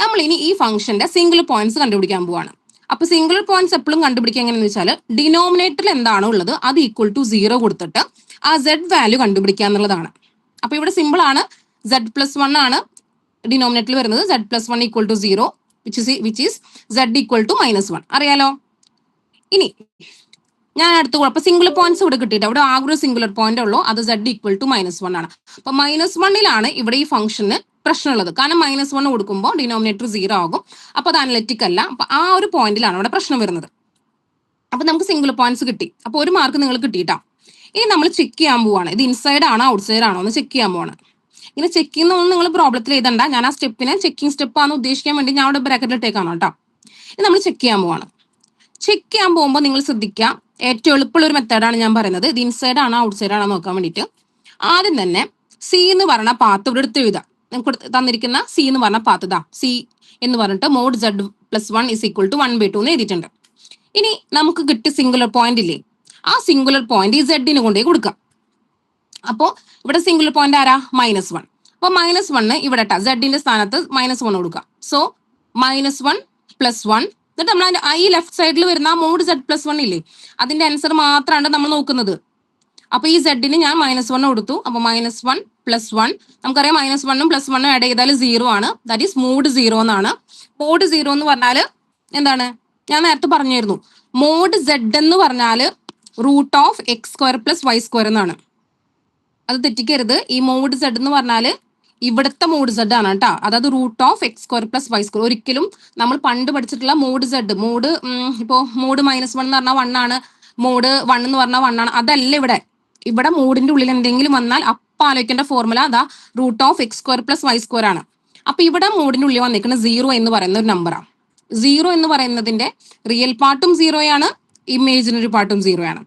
നമ്മൾ ഈ ഫംഗ്ഷന്റെ സിംഗിൾ പോയിന്റ്സ് കണ്ടുപിടിക്കാൻ പോവാണ്. അപ്പൊ സിംഗിൾ പോയിന്റ്സ് എപ്പോഴും കണ്ടുപിടിക്കുക എങ്ങനെയാണെന്ന് വെച്ചാൽ ഡിനോമിനേറ്ററിൽ എന്താണോ ഉള്ളത് അത് ഈക്വൽ ടു 0 കൊടുത്തിട്ട് ആ Z വാല്യൂ കണ്ടുപിടിക്കുക എന്നുള്ളതാണ്. അപ്പൊ ഇവിടെ സിമ്പിൾ ആണ്. Z+1 ആണ് ഡിനോമിനേറ്ററിൽ വരുന്നത്. Z+1 equal to 0 which is Z equal to -1. അറിയാലോ. ഇനി ഞാൻ അടുത്ത് അപ്പൊ സിംഗിൾ പോയിന്റ്സ് ഇവിടെ കിട്ടിയിട്ട് അവിടെ ആകെ ഒരു സിംഗുലർ പോയിന്റ് ഉള്ളൂ, അത് Z ഈക്വൽ ടു -1 ആണ്. അപ്പൊ -1 ഇവിടെ ഈ ഫംഗ്ഷന് പ്രശ്നമുള്ളത്. കാരണം -1 കൊടുക്കുമ്പോൾ ഡിനോമിനേറ്റർ 0 ആകും. അപ്പൊ അത് അനലറ്റിക് അല്ല. അപ്പൊ ആ ഒരു പോയിന്റിലാണ് അവിടെ പ്രശ്നം വരുന്നത്. അപ്പൊ നമുക്ക് സിംഗിൾ പോയിന്റ്സ് കിട്ടി. അപ്പൊ 1 മാർക്ക് നിങ്ങൾ കിട്ടിയിട്ടാ. ഇനി നമ്മൾ ചെക്ക് ചെയ്യാൻ പോവാണ്, ഇത് ഇൻസൈഡ് ആണോ ഔട്ട്സൈഡ് ആണോ എന്ന് ചെക്ക് ചെയ്യാൻ പോവാണ്. ഇങ്ങനെ ചെക്ക് ചെയ്യുന്നൊന്നും നിങ്ങൾ പ്രോബ്ലത്തിൽ എഴുതണ്ട. ഞാൻ ആ സ്റ്റെപ്പിനെ ചെക്കിംഗ് സ്റ്റെപ്പ് ആണ് ഉദ്ദേശിക്കാൻ വേണ്ടി ഞാൻ അവിടെ ബ്രാക്കറ്റിൽ ഇട്ടേക്കാണോ കേട്ടോ. ഇത് നമ്മൾ ചെക്ക് ചെയ്യാൻ പോവാണ്. ചെക്ക് ചെയ്യാൻ പോകുമ്പോൾ നിങ്ങൾ ശ്രദ്ധിക്കുക, ഏറ്റവും എളുപ്പമുള്ള ഒരു മെത്തേഡാണ് ഞാൻ പറയുന്നത്. ഇത് ഇൻസൈഡ് ആണോ ഔട്ട് സൈഡ് ആണോ നോക്കാൻ വേണ്ടിയിട്ട് ആദ്യം തന്നെ സി എന്ന് പറഞ്ഞ പാത്ത് ഇവിടെ എടുത്ത് എഴുതാം. നമുക്ക് തന്നിരിക്കുന്ന സി എന്ന് പറഞ്ഞ പാത്ത് ഇതാ, സി എന്ന് പറഞ്ഞിട്ട് മോഡ് Z + 1 = 1/2 എന്ന് എഴുതിയിട്ടുണ്ട്. ഇനി നമുക്ക് കിട്ടിയ സിംഗുലർ പോയിന്റ് ഇല്ലേ, ആ സിംഗുലർ പോയിന്റ് ഈ സെഡിന് കൊണ്ടേ കൊടുക്കാം. അപ്പോൾ ഇവിടെ സിംഗുലർ പോയിന്റ് ആരാ? -1. അപ്പൊ -1 ഇവിടെ സെഡിന്റെ സ്ഥാനത്ത് -1 കൊടുക്കുക. സോ -1 + 1. എന്നിട്ട് നമ്മൾ ഈ ലെഫ്റ്റ് സൈഡിൽ വരുന്ന മോഡ് Z + 1 ഇല്ലേ, അതിന്റെ ആൻസർ മാത്രമാണ് നമ്മൾ നോക്കുന്നത്. അപ്പൊ ഈ സെഡിന് ഞാൻ -1 കൊടുത്തു. അപ്പൊ -1 + 1, നമുക്കറിയാം -1ഉം +1ഉം ആഡ് ചെയ്താൽ 0 ആണ്. ദാറ്റ് ഈസ് മോഡ് 0 എന്നാണ്. മോഡ് 0 എന്ന് പറഞ്ഞാൽ എന്താണ്? ഞാൻ നേരത്തെ പറഞ്ഞിരുന്നു, മോഡ് Z എന്ന് പറഞ്ഞാൽ √(x² + y² എന്നാണ്. അത് തെറ്റിക്കരുത്. ഈ മോഡ് Z എന്ന് പറഞ്ഞാല് ഇവിടുത്തെ മോഡ് Z ആണ് കേട്ടോ. അതായത് √(x² + y². ഒരിക്കലും നമ്മൾ പണ്ട് പഠിച്ചിട്ടുള്ള മോഡ് Z, മോഡ് ഇപ്പോ മോഡ് -1 എന്ന് പറഞ്ഞാൽ 1 ആണ്, മോഡ് 1 എന്ന് പറഞ്ഞാൽ 1 ആണ്, അതല്ല ഇവിടെ. ഇവിടെ മോഡിന്റെ ഉള്ളിൽ എന്തെങ്കിലും വന്നാൽ അപ്പ ആലോചിക്കേണ്ട ഫോർമുല അതാ √(x² + y² ആണ്. അപ്പൊ ഇവിടെ മോഡിന്റെ ഉള്ളിൽ വന്നിരിക്കുന്ന 0 എന്ന് പറയുന്ന ഒരു നമ്പറാണ്. 0 എന്ന് പറയുന്നതിന്റെ റിയൽ പാർട്ടും 0 ആണ്, ഇമേജിനറി പാർട്ടും 0 ആണ്.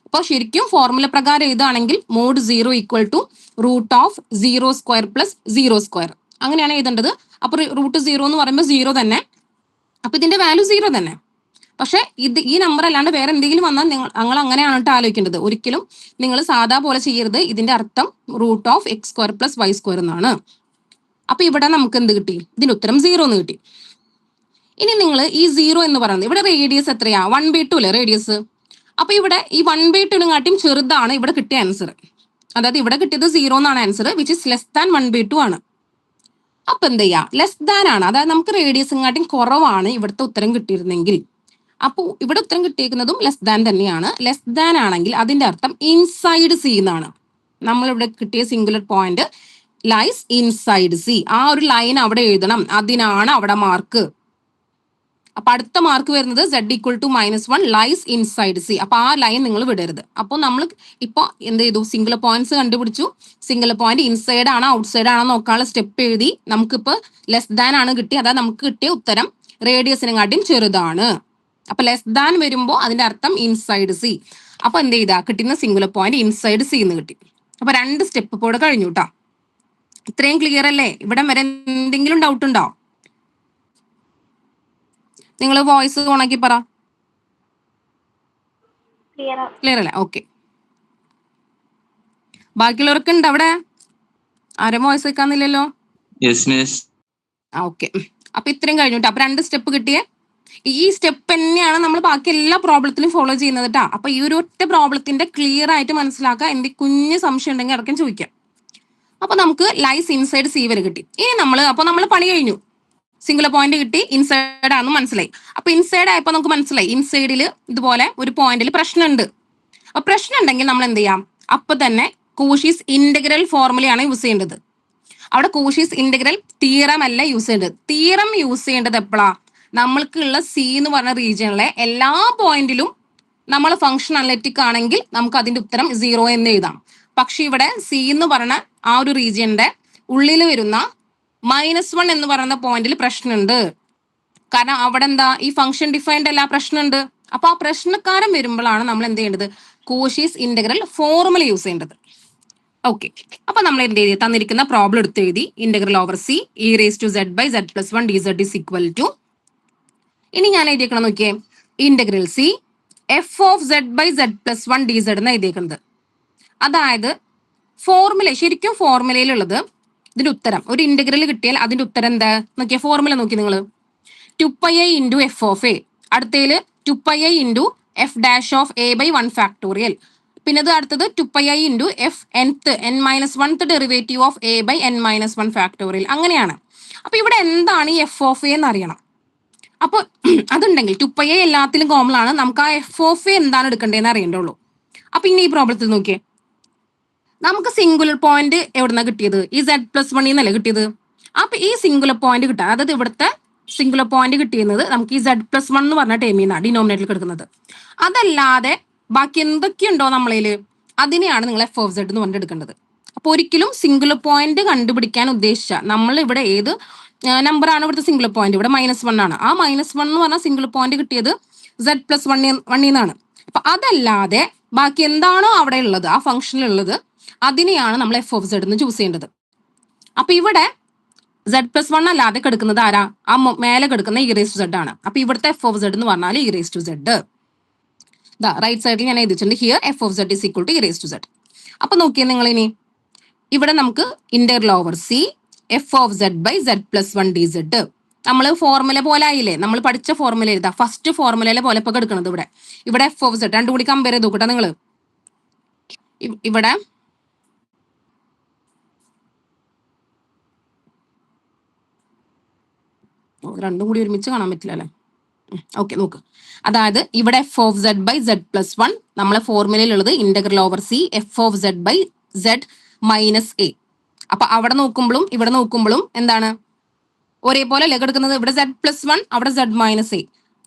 അപ്പൊ ശരിക്കും ഫോർമുല പ്രകാരം എഴുതുകയാണെങ്കിൽ മോഡ് 0 = √(0² + 0². അങ്ങനെയാണ് എഴുതേണ്ടത്. അപ്പൊ √0 എന്ന് പറയുമ്പോൾ 0 തന്നെ. അപ്പൊ ഇതിന്റെ വാല്യൂ 0 തന്നെ. പക്ഷെ ഈ നമ്പർ അല്ലാണ്ട് വേറെ എന്തെങ്കിലും വന്നാൽ നിങ്ങൾ അങ്ങനെയാണ് കേട്ടോ ആലോചിക്കേണ്ടത്. ഒരിക്കലും നിങ്ങൾ സാധാ പോലെ ചെയ്യരുത്. ഇതിന്റെ അർത്ഥം √(x² + y² എന്നാണ്. അപ്പൊ ഇവിടെ നമുക്ക് എന്ത് കിട്ടി? ഇതിന്റെ ഉത്തരം 0 എന്ന് കിട്ടി. ഇനി നിങ്ങൾ ഈ 0 എന്ന് പറയുന്നത് ഇവിടെ റേഡിയസ് എത്രയാ? 1/2 അല്ലേ റേഡിയസ്. അപ്പൊ ഇവിടെ ഈ 1/2 ചെറുതാണ് ഇവിടെ കിട്ടിയ ആൻസർ. അതായത് ഇവിടെ കിട്ടിയത് 0 എന്നാണ് ആൻസർ, വിച്ച് ഇസ് <1/2 ആണ്. അപ്പൊ എന്ത് ചെയ്യാ? ലെസ് ആണ്. അതായത് നമുക്ക് റേഡിയസും കുറവാണ് ഇവിടുത്തെ ഉത്തരം കിട്ടിയിരുന്നെങ്കിൽ, അപ്പൊ ഇവിടെ ഉത്തരം കിട്ടിയിരിക്കുന്നതും ലെസ് തന്നെയാണ്. ലെസ് ആണെങ്കിൽ അതിന്റെ അർത്ഥം ഇൻസൈഡ് സി എന്നാണ്. നമ്മളിവിടെ കിട്ടിയ singular point lies inside C. ആ ഒരു ലൈൻ അവിടെ എഴുതണം, അതിനാണ് അവിടെ മാർക്ക്. അപ്പൊ അടുത്ത മാർക്ക് വരുന്നത് Z = -1 ലൈസ് ഇൻസൈഡ് സി. അപ്പൊ ആ ലൈൻ നിങ്ങൾ വിടരുത്. അപ്പോൾ നമ്മൾ ഇപ്പൊ എന്ത് ചെയ്തു? സിംഗുലർ പോയിന്റ്സ് കണ്ടുപിടിച്ചു. സിംഗുലർ പോയിന്റ് ഇൻസൈഡ് ആണോ ഔട്ട് സൈഡ് ആണോ നോക്കാനുള്ള സ്റ്റെപ്പ് എഴുതി. നമുക്കിപ്പോ ലെസ് ആണ് കിട്ടി. അതായത് നമുക്ക് കിട്ടിയ ഉത്തരം റേഡിയസിനെക്കാട്ടും ചെറുതാണ്. അപ്പൊ ലെസ് വരുമ്പോ അതിന്റെ അർത്ഥം ഇൻസൈഡ് സി. അപ്പൊ എന്ത് ചെയ്താ? കിട്ടുന്ന സിംഗുലർ പോയിന്റ് ഇൻസൈഡ് സി എന്ന് കിട്ടി. അപ്പൊ 2 സ്റ്റെപ്പ് ഇപ്പോൾ ഇവിടെ കഴിഞ്ഞു കേട്ടോ. ഇത്രയും ക്ലിയർ അല്ലേ? ഇവിടെ വരെ എന്തെങ്കിലും ഡൗട്ട് ഉണ്ടോ? നിങ്ങൾ വോയിസ് ഓണാക്കി പറ. ക്ലിയർ അല്ലേ? ഓക്കെ. ബാക്കിയുള്ളവർക്ക് ഉണ്ട് അവിടെ? ആരും വോയിസ് വെക്കാന്നില്ലല്ലോ? ഓക്കെ. അപ്പൊ ഇത്രയും കഴിഞ്ഞു. അപ്പൊ 2 സ്റ്റെപ്പ് കിട്ടിയേ. ഈ സ്റ്റെപ്പ് തന്നെയാണ് നമ്മൾ ബാക്കി എല്ലാ പ്രോബ്ലത്തിലും ഫോളോ ചെയ്യുന്നത് കേട്ടോ. അപ്പൊ ഈ ഒരു ഒറ്റ പ്രോബ്ലത്തിന്റെ ക്ലിയർ ആയിട്ട് മനസ്സിലാക്കുക. എന്തെങ്കിലും കുഞ്ഞ് സംശയം ഉണ്ടെങ്കിൽ ഇടയ്ക്കും ചോദിക്കാം. അപ്പൊ നമുക്ക് ലൈസ് ഇൻസൈഡ് സി വരെ കിട്ടി. ഇനി നമ്മൾ പണി കഴിഞ്ഞു. സിംഗുലർ പോയിന്റ് കിട്ടി, ഇൻസൈഡ് ആണെന്ന് മനസ്സിലായി. അപ്പൊ ഇൻസൈഡ് ആയപ്പോ നമുക്ക് മനസ്സിലായി ഇൻസൈഡിൽ ഇതുപോലെ ഒരു പോയിന്റിൽ പ്രശ്നമുണ്ട്. അപ്പൊ പ്രശ്നം ഉണ്ടെങ്കിൽ നമ്മൾ എന്ത് ചെയ്യാം? അപ്പൊ തന്നെ കോഷീസ് ഇന്റഗ്രൽ ഫോർമുലയാണ് യൂസ് ചെയ്യേണ്ടത്. അവിടെ കോഷീസ് ഇന്റഗ്രൽ തിയറം അല്ല യൂസ് ചെയ്യേണ്ടത്. തിയറം യൂസ് ചെയ്യേണ്ടത് എപ്പോഴാ? നമ്മൾക്കുള്ള സി എന്ന് പറഞ്ഞ റീജിയനിലെ എല്ലാ പോയിന്റിലും നമ്മൾ ഫംഗ്ഷൻ അനലിറ്റിക് ആണെങ്കിൽ നമുക്ക് അതിന്റെ ഉത്തരം 0 എന്ന് എഴുതാം. പക്ഷെ ഇവിടെ സി എന്ന് പറഞ്ഞ ആ ഒരു റീജിയന്റെ ഉള്ളിൽ വരുന്ന -1 എന്ന് പറയുന്ന പോയിന്റിൽ പ്രശ്നമുണ്ട്. കാരണം അവിടെ എന്താ? ഈ ഫംഗ്ഷൻ ഡിഫൈൻഡ് അല്ല, പ്രശ്നമുണ്ട്. അപ്പൊ ആ പ്രശ്നക്കാരൻ വരുമ്പോഴാണ് നമ്മൾ എന്ത് ചെയ്യേണ്ടത്? കോഷീസ് ഇന്റഗ്രൽ ഫോർമുല യൂസ് ചെയ്യേണ്ടത്. ഓക്കെ. അപ്പൊ നമ്മൾ എന്ത് ചെയ്ത് തന്നിരിക്കുന്ന പ്രോബ്ലം എടുത്ത് എഴുതി. Integral over C e⁻z/z + 1 dz = ഇനി ഞാൻ എഴുതിയേക്കണം നോക്കിയേ, ഇന്റഗ്രൽ സി f(z/z + 1 dz) എന്ന് എഴുതിയേക്കുന്നത്. അതായത് ഫോർമുല, ശരിക്കും ഫോർമുലയിലുള്ളത് ഇതിന്റെ ഉത്തരം ഒരു ഇന്റഗ്രൽ കിട്ടിയാൽ അതിന്റെ ഉത്തരം എന്താ നോക്കിയ? ഫോർമുല നോക്കി നിങ്ങൾ 2πi × f(a), അടുത്തതില് 2πi × f'(a/1 പിന്നെ ഇത് അടുത്തത് 2πi × n-1th derivative of a/n-1 അങ്ങനെയാണ്. അപ്പൊ ഇവിടെ എന്താണ് ഈ f(a) എന്ന് അറിയണം. അപ്പൊ അതുണ്ടെങ്കിൽ 2πi എല്ലാത്തിലും കോമൺ ആണ്. നമുക്ക് ആ f(a) എന്താണ് എടുക്കേണ്ടതെന്ന് അറിയേണ്ടുള്ളൂ. അപ്പൊ ഇനി ഈ പ്രോബ്ലത്തിൽ നോക്കിയേ, നമുക്ക് സിംഗുലർ പോയിന്റ് എവിടുന്ന കിട്ടിയത്? ഈ Z+1 എന്നല്ലേ കിട്ടിയത്. അപ്പൊ ഈ സിംഗുലർ പോയിന്റ് കിട്ടാൻ, അതായത് ഇവിടുത്തെ സിംഗുലർ പോയിന്റ് കിട്ടിയത് നമുക്ക് ഈ Z+1 എന്ന് പറഞ്ഞ ടേമിൽ നിന്നാണ് ഡിനോമിനേറ്ററിൽ കിടക്കുന്നത്. അതല്ലാതെ ബാക്കി എന്തൊക്കെയുണ്ടോ നമ്മളതിൽ, അതിനെയാണ് നിങ്ങൾ f(z) എന്ന് പറഞ്ഞിട്ട് എടുക്കേണ്ടത്. അപ്പൊ ഒരിക്കലും സിംഗുലർ പോയിന്റ് കണ്ടുപിടിക്കാൻ ഉദ്ദേശിച്ച നമ്മൾ ഇവിടെ ഏത് നമ്പറാണ് ഇവിടുത്തെ സിംഗുലർ പോയിന്റ്? ഇവിടെ -1 ആണ്. ആ -1 എന്ന് പറഞ്ഞാൽ സിംഗുലർ പോയിന്റ് കിട്ടിയത് z+1 അപ്പൊ അതല്ലാതെ ബാക്കി എന്താണോ അവിടെ ഉള്ളത് ആ ഫംഗ്ഷനിൽ ഉള്ളത് അതിനെയാണ് നമ്മൾ എഫ് ഓഫ് സെഡ് എന്ന് ചൂസ് ചെയ്യേണ്ടത്. അപ്പൊ ഇവിടെ z+1 അല്ലാതെ കിടക്കുന്നത് ആരാ? ആ മേലെ കിടക്കുന്ന e⁻z ആണ്. അപ്പൊ ഇവിടുത്തെ എഫ് ഓഫ് സെഡ് എന്ന് പറഞ്ഞാൽ e⁻z. റൈറ്റ് സൈഡിൽ ഞാൻ എഴുതിയിട്ടുണ്ട് here F of Z is equal to e⁻z. അപ്പൊ നോക്കിയേ നിങ്ങൾ ഇനി ഇവിടെ നമുക്ക് integral over C F of Z by z+1 dz. നമ്മൾ ഫോർമുല പോലെ ആയില്ലേ, നമ്മൾ പഠിച്ച ഫോർമുല എഴുതാ, ഫസ്റ്റ് ഫോർമുലയിലെ പോലെ ഇപ്പൊ കിടക്കുന്നത് ഇവിടെ എഫ് ഓഫ് സെഡ് രണ്ടും കൂടി കമ്പയർ ചെയ്ത് നോക്കട്ടെ നിങ്ങൾ. ഇവിടെ രണ്ടും കൂടി ഒരുമിച്ച് കാണാൻ പറ്റില്ല അല്ലെ? ഓക്കെ, നോക്ക്. അതായത് ഇവിടെ F of Z by z+1 നമ്മളെ ഫോർമുലയിലുള്ളത് integral over C F of Z by z-a. അപ്പൊ അവിടെ നോക്കുമ്പോഴും ഇവിടെ നോക്കുമ്പോഴും എന്താണ് ഒരേപോലെ അല്ലേ കിടക്കുന്നത്? ഇവിടെ z+1 അവിടെ z-a.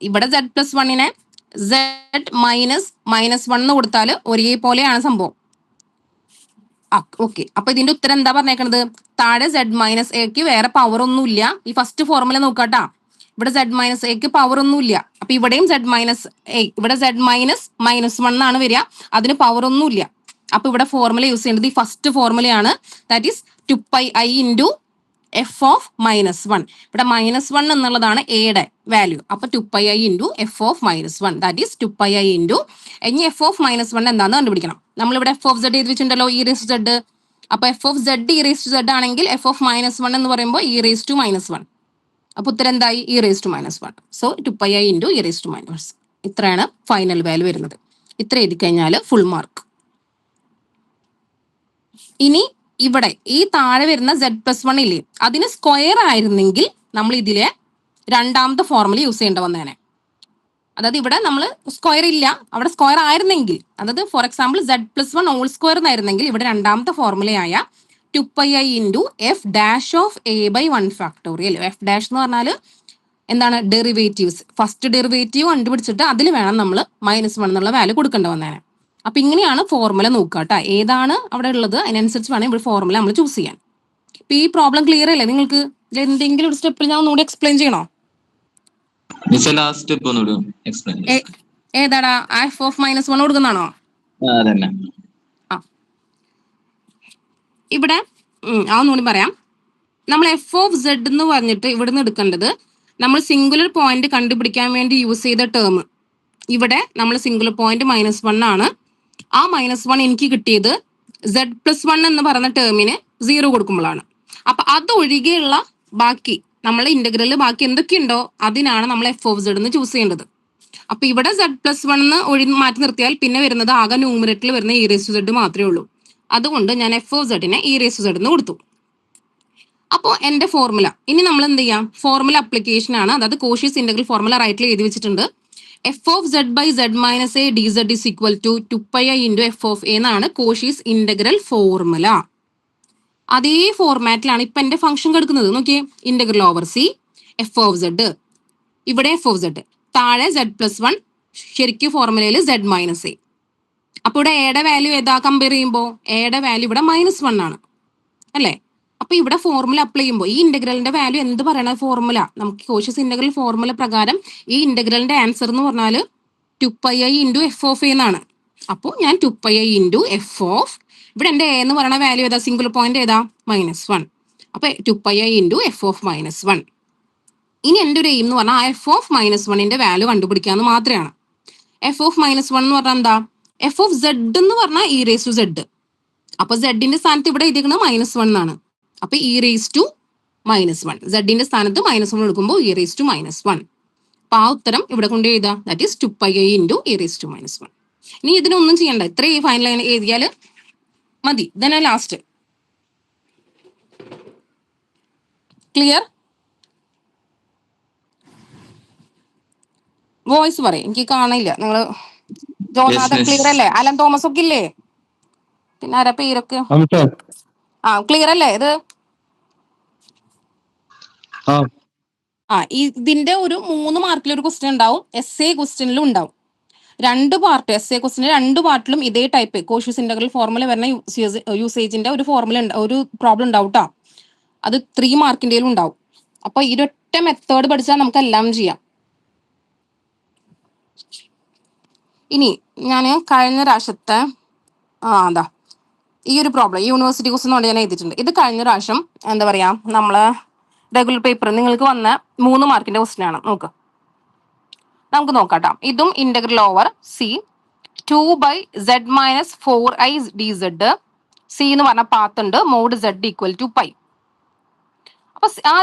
ഇവിടെ z+1നെ z-1 എന്ന് കൊടുത്താൽ ഒരേപോലെയാണ് സംഭവം. ഓക്കെ, അപ്പൊ ഇതിന്റെ ഉത്തരം എന്താ പറഞ്ഞേക്കണത്? താഴെ z-aക്ക് വേറെ പവർ ഒന്നുമില്ല. ഈ ഫസ്റ്റ് ഫോർമുല നോക്കാട്ടാ, ഇവിടെ z-aക്ക് പവർ ഒന്നുമില്ല. അപ്പൊ ഇവിടെയും z-a, ഇവിടെ z-1 ആണ് വരിക, അതിന് പവർ ഒന്നുമില്ല. അപ്പൊ ഇവിടെ ഫോർമുല യൂസ് ചെയ്യേണ്ടത് ഈ ഫസ്റ്റ് ഫോർമുലയാണ്, that is 2πi into F of -1. ഇവിടെ -1 എന്നുള്ളതാണ് എയുടെ വാല്യൂ. അപ്പൊ 2πi into F of -1, that is 2πi into ഇനി എഫ് ഓഫ് -1 എന്താണെന്ന് കണ്ടുപിടിക്കണം. നമ്മളിവിടെ എഫ് ഓഫ് സെഡ് എഴുതി വെച്ചിട്ടുണ്ടല്ലോ e⁻z. അപ്പൊ എഫ് ഓഫ് സെഡ് e⁻z ആണെങ്കിൽ എഫ് ഓഫ് -1 എന്ന് പറയുമ്പോൾ e⁻1. അപ്പൊ ഉത്തരം എന്തായി? e⁻1. So 2πi into e⁻1. ഇത്രയാണ് ഫൈനൽ വാല്യൂ വരുന്നത്. ഇത്ര എഴുതി കഴിഞ്ഞാൽ ഫുൾ മാർക്ക്. ഇനി ഇവിടെ ഈ താഴെ വരുന്ന z+1 ഇല്ലേ, അതിന് സ്ക്വയർ ആയിരുന്നെങ്കിൽ നമ്മൾ ഇതിലെ രണ്ടാമത്തെ ഫോർമുല യൂസ് ചെയ്യേണ്ട വന്നേനെ. അതായത് ഇവിടെ നമ്മൾ സ്ക്വയർ ഇല്ല, അവിടെ സ്ക്വയർ ആയിരുന്നെങ്കിൽ, അതായത് for example z+1 whole square എന്നായിരുന്നെങ്കിൽ ഇവിടെ രണ്ടാമത്തെ ഫോർമുലയായ 2πi into f dash of a by 1 factorial. F dash എന്ന് പറഞ്ഞാൽ എന്താണ്? ഡെറിവേറ്റീവ്സ്. ഫസ്റ്റ് ഡെറിവേറ്റീവ് കണ്ടുപിടിച്ചിട്ട് അതിൽ വേണം നമ്മൾ -1 എന്നുള്ള വാല്യൂ കൊടുക്കേണ്ട വന്നേനെ. അപ്പൊ ഇങ്ങനെയാണ് ഫോർമുല നോക്കുക കേട്ടോ. ഏതാണ് അവിടെ ഉള്ളത് അതിനനുസരിച്ച് വേണം ഇവിടെ ഫോർമുല നമ്മൾ ചൂസ് ചെയ്യാൻ. ഇപ്പൊ ഈ പ്രോബ്ലം ക്ലിയർ അല്ലേ നിങ്ങൾക്ക്? എന്തെങ്കിലും ഒരു സ്റ്റെപ്പിൽ ഞാൻ ഒന്നുകൂടി എക്സ്പ്ലെയിൻ ചെയ്യണോ? ഏതാടാ? എഫ് ഓഫ് -1 കൊടുക്കുന്നതാണോ? ഇവിടെ ഒന്നുകൂടി പറയാം. നമ്മൾ എഫ് ഓഫ് സെഡ് എന്ന് പറഞ്ഞിട്ട് ഇവിടുന്ന് എടുക്കേണ്ടത് നമ്മൾ സിംഗുലർ പോയിന്റ് കണ്ടുപിടിക്കാൻ വേണ്ടി യൂസ് ചെയ്ത ടേം. ഇവിടെ നമ്മൾ സിംഗുലർ പോയിന്റ് -1 ആണ്. ആ -1 എനിക്ക് കിട്ടിയത് z+1 എന്ന് പറയുന്ന ടേമിന് 0 കൊടുക്കുമ്പോഴാണ്. അപ്പൊ അത് ഒഴികെയുള്ള ബാക്കി നമ്മളെ ഇന്റഗ്രലിൽ ബാക്കി എന്തൊക്കെയുണ്ടോ അതിനാണ് നമ്മൾ എഫ് ഓഫ് സെഡ് എന്ന് ചൂസ് ചെയ്യേണ്ടത്. അപ്പൊ ഇവിടെ z+1 മാറ്റി നിർത്തിയാൽ പിന്നെ വരുന്നത് ആകെ ന്യൂമറേറ്ററിൽ വരുന്ന e⁻z മാത്രമേ ഉള്ളൂ. അതുകൊണ്ട് ഞാൻ എഫ് ഓഫ് സെഡിനെ e⁻z എന്ന് കൊടുത്തു. അപ്പോൾ എന്റെ ഫോർമുല ഇനി നമ്മൾ എന്ത് ചെയ്യാം? ഫോർമുല അപ്ലിക്കേഷൻ ആണ്. അതായത് കോഷ്യസ് ഇന്റഗ്രൽ ഫോർമുല റൈറ്റിൽ എഴുതി വെച്ചിട്ടുണ്ട്. F of Z by z-a dz is equal to 2πi into F of A എന്നാണ് കോഷ്യസ് ഇന്റഗ്രൽ ഫോർമുല. അതേ ഫോർമാറ്റിലാണ് ഇപ്പൊ എന്റെ ഫംഗ്ഷൻ കിടക്കുന്നത്. നോക്കിയേ, integral over C F of Z, ഇവിടെ എഫ് ഓഫ് സെഡ്, താഴെ z+1, ശരിക്കും ഫോർമുലയിൽ z-a. അപ്പൊ ഇവിടെ എയുടെ വാല്യൂ ഏതാ? കമ്പയർ ചെയ്യുമ്പോൾ എയുടെ വാല്യൂ ഇവിടെ -1 ആണ് അല്ലേ? അപ്പൊ ഇവിടെ ഫോർമുല അപ്ലൈ ചെയ്യുമ്പോൾ ഈ ഇന്റഗ്രലിന്റെ വാല്യൂ എന്ത് പറയണ ഫോർമുല? നമുക്ക് കോഷ്യസ് ഇന്റഗ്രൽ ഫോർമുല പ്രകാരം ഈ ഇന്റഗ്രലിന്റെ ആൻസർ എന്ന് പറഞ്ഞാൽ 2πi into F of A എന്നാണ്. അപ്പോൾ ഞാൻ 2πi ഇൻറ്റു എഫ് ഓഫ്, ഇവിടെ എന്റെ എ എന്ന് പറയുന്ന വാല്യൂ ഏതാ? സിംഗിൾ പോയിന്റ് ഏതാ? -1. അപ്പൊ 2πi ഇൻറ്റു എഫ് ഓഫ് -1. ഇനി എന്റെ ഒരു എയിം എന്ന് പറഞ്ഞാൽ ആ എഫ് ഓഫ് -1ന്റെ വാല്യൂ കണ്ടുപിടിക്കാന്ന് മാത്രമാണ്. എഫ് ഓഫ് -1 എന്ന് പറഞ്ഞാൽ എന്താ? എഫ് ഓഫ് സെഡ് എന്ന് പറഞ്ഞാൽ e⁻z. അപ്പൊ സെഡിന്റെ സ്ഥാനത്ത് ഇവിടെ എഴുതിയിരിക്കുന്നത് -1 എന്നാണ്. അപ്പൊ e⁻1. സെഡിന്റെ സ്ഥാനത്ത് -1 എടുക്കുമ്പോൾ e⁻1. അപ്പൊ ആ ഉത്തരം ഇവിടെ കൊണ്ട് എഴുതാം, that is 2πi into e⁻1. ഇനി ഇതിനൊന്നും ചെയ്യണ്ട, ഇത്രയും ഫൈനൽ ലൈൻ എഴുതിയാൽ മതി. ഇതന്നെ ലാസ്റ്റ്. ക്ലിയർ? വോയിസ് പറയും, എനിക്ക് കാണില്ല. നിങ്ങള് ജോനാഥൻ ക്ലിയർ അല്ലേ? അലൻ തോമസ് ഒക്കെ ഇല്ലേ? പിന്നെ ആരാ പേരൊക്കെ? ക്ലിയർ അല്ലേ ഇത്? ഇതിന്റെ ഒരു 3 മാർക്കിൽ ഒരു ക്വസ്റ്റ്യൻ ഉണ്ടാവും, SA ക്വസ്റ്റ്യനിലും ഉണ്ടാവും. 2 പാർട്ട് SA ക്വസ്റ്റ്യൻ 2 പാർട്ടിലും ഇതേ ടൈപ്പ് കോഷ്യസ് ഇന്റഗ്രൽ ഫോർമുല വരുന്ന യൂസേജിന്റെ ഒരു ഫോർമുല ഒരു പ്രോബ്ലം ഉണ്ടാവും കേട്ടോ. അത് 3 മാർക്കിന്റെയിലും ഉണ്ടാവും. അപ്പൊ ഇരൊറ്റ മെത്തേഡ് പഠിച്ചാൽ നമുക്ക് എല്ലാം ചെയ്യാം. ഇനി ഞാൻ കഴിഞ്ഞ പ്രാവശ്യത്തെ അതാ ഈ ഒരു പ്രോബ്ലം ഈ യൂണിവേഴ്സിറ്റി ക്വസ്റ്റൻ കൊണ്ട് ഞാൻ എഴുതിയിട്ടുണ്ട്. ഇത് കഴിഞ്ഞ പ്രാവശ്യം എന്താ പറയാ നമ്മള് റെഗുലർ പേപ്പർ നിങ്ങൾക്ക് വന്ന 3 മാർക്കിന്റെ ക്വസ്റ്റൻ ആണ്. നമുക്ക് നോക്കാട്ടോ. ഇതും integral over C 2/z-4i dz. C എന്ന് പറഞ്ഞ പാത്ത് ഉണ്ട്, mod z equal to pi. അപ്പൊ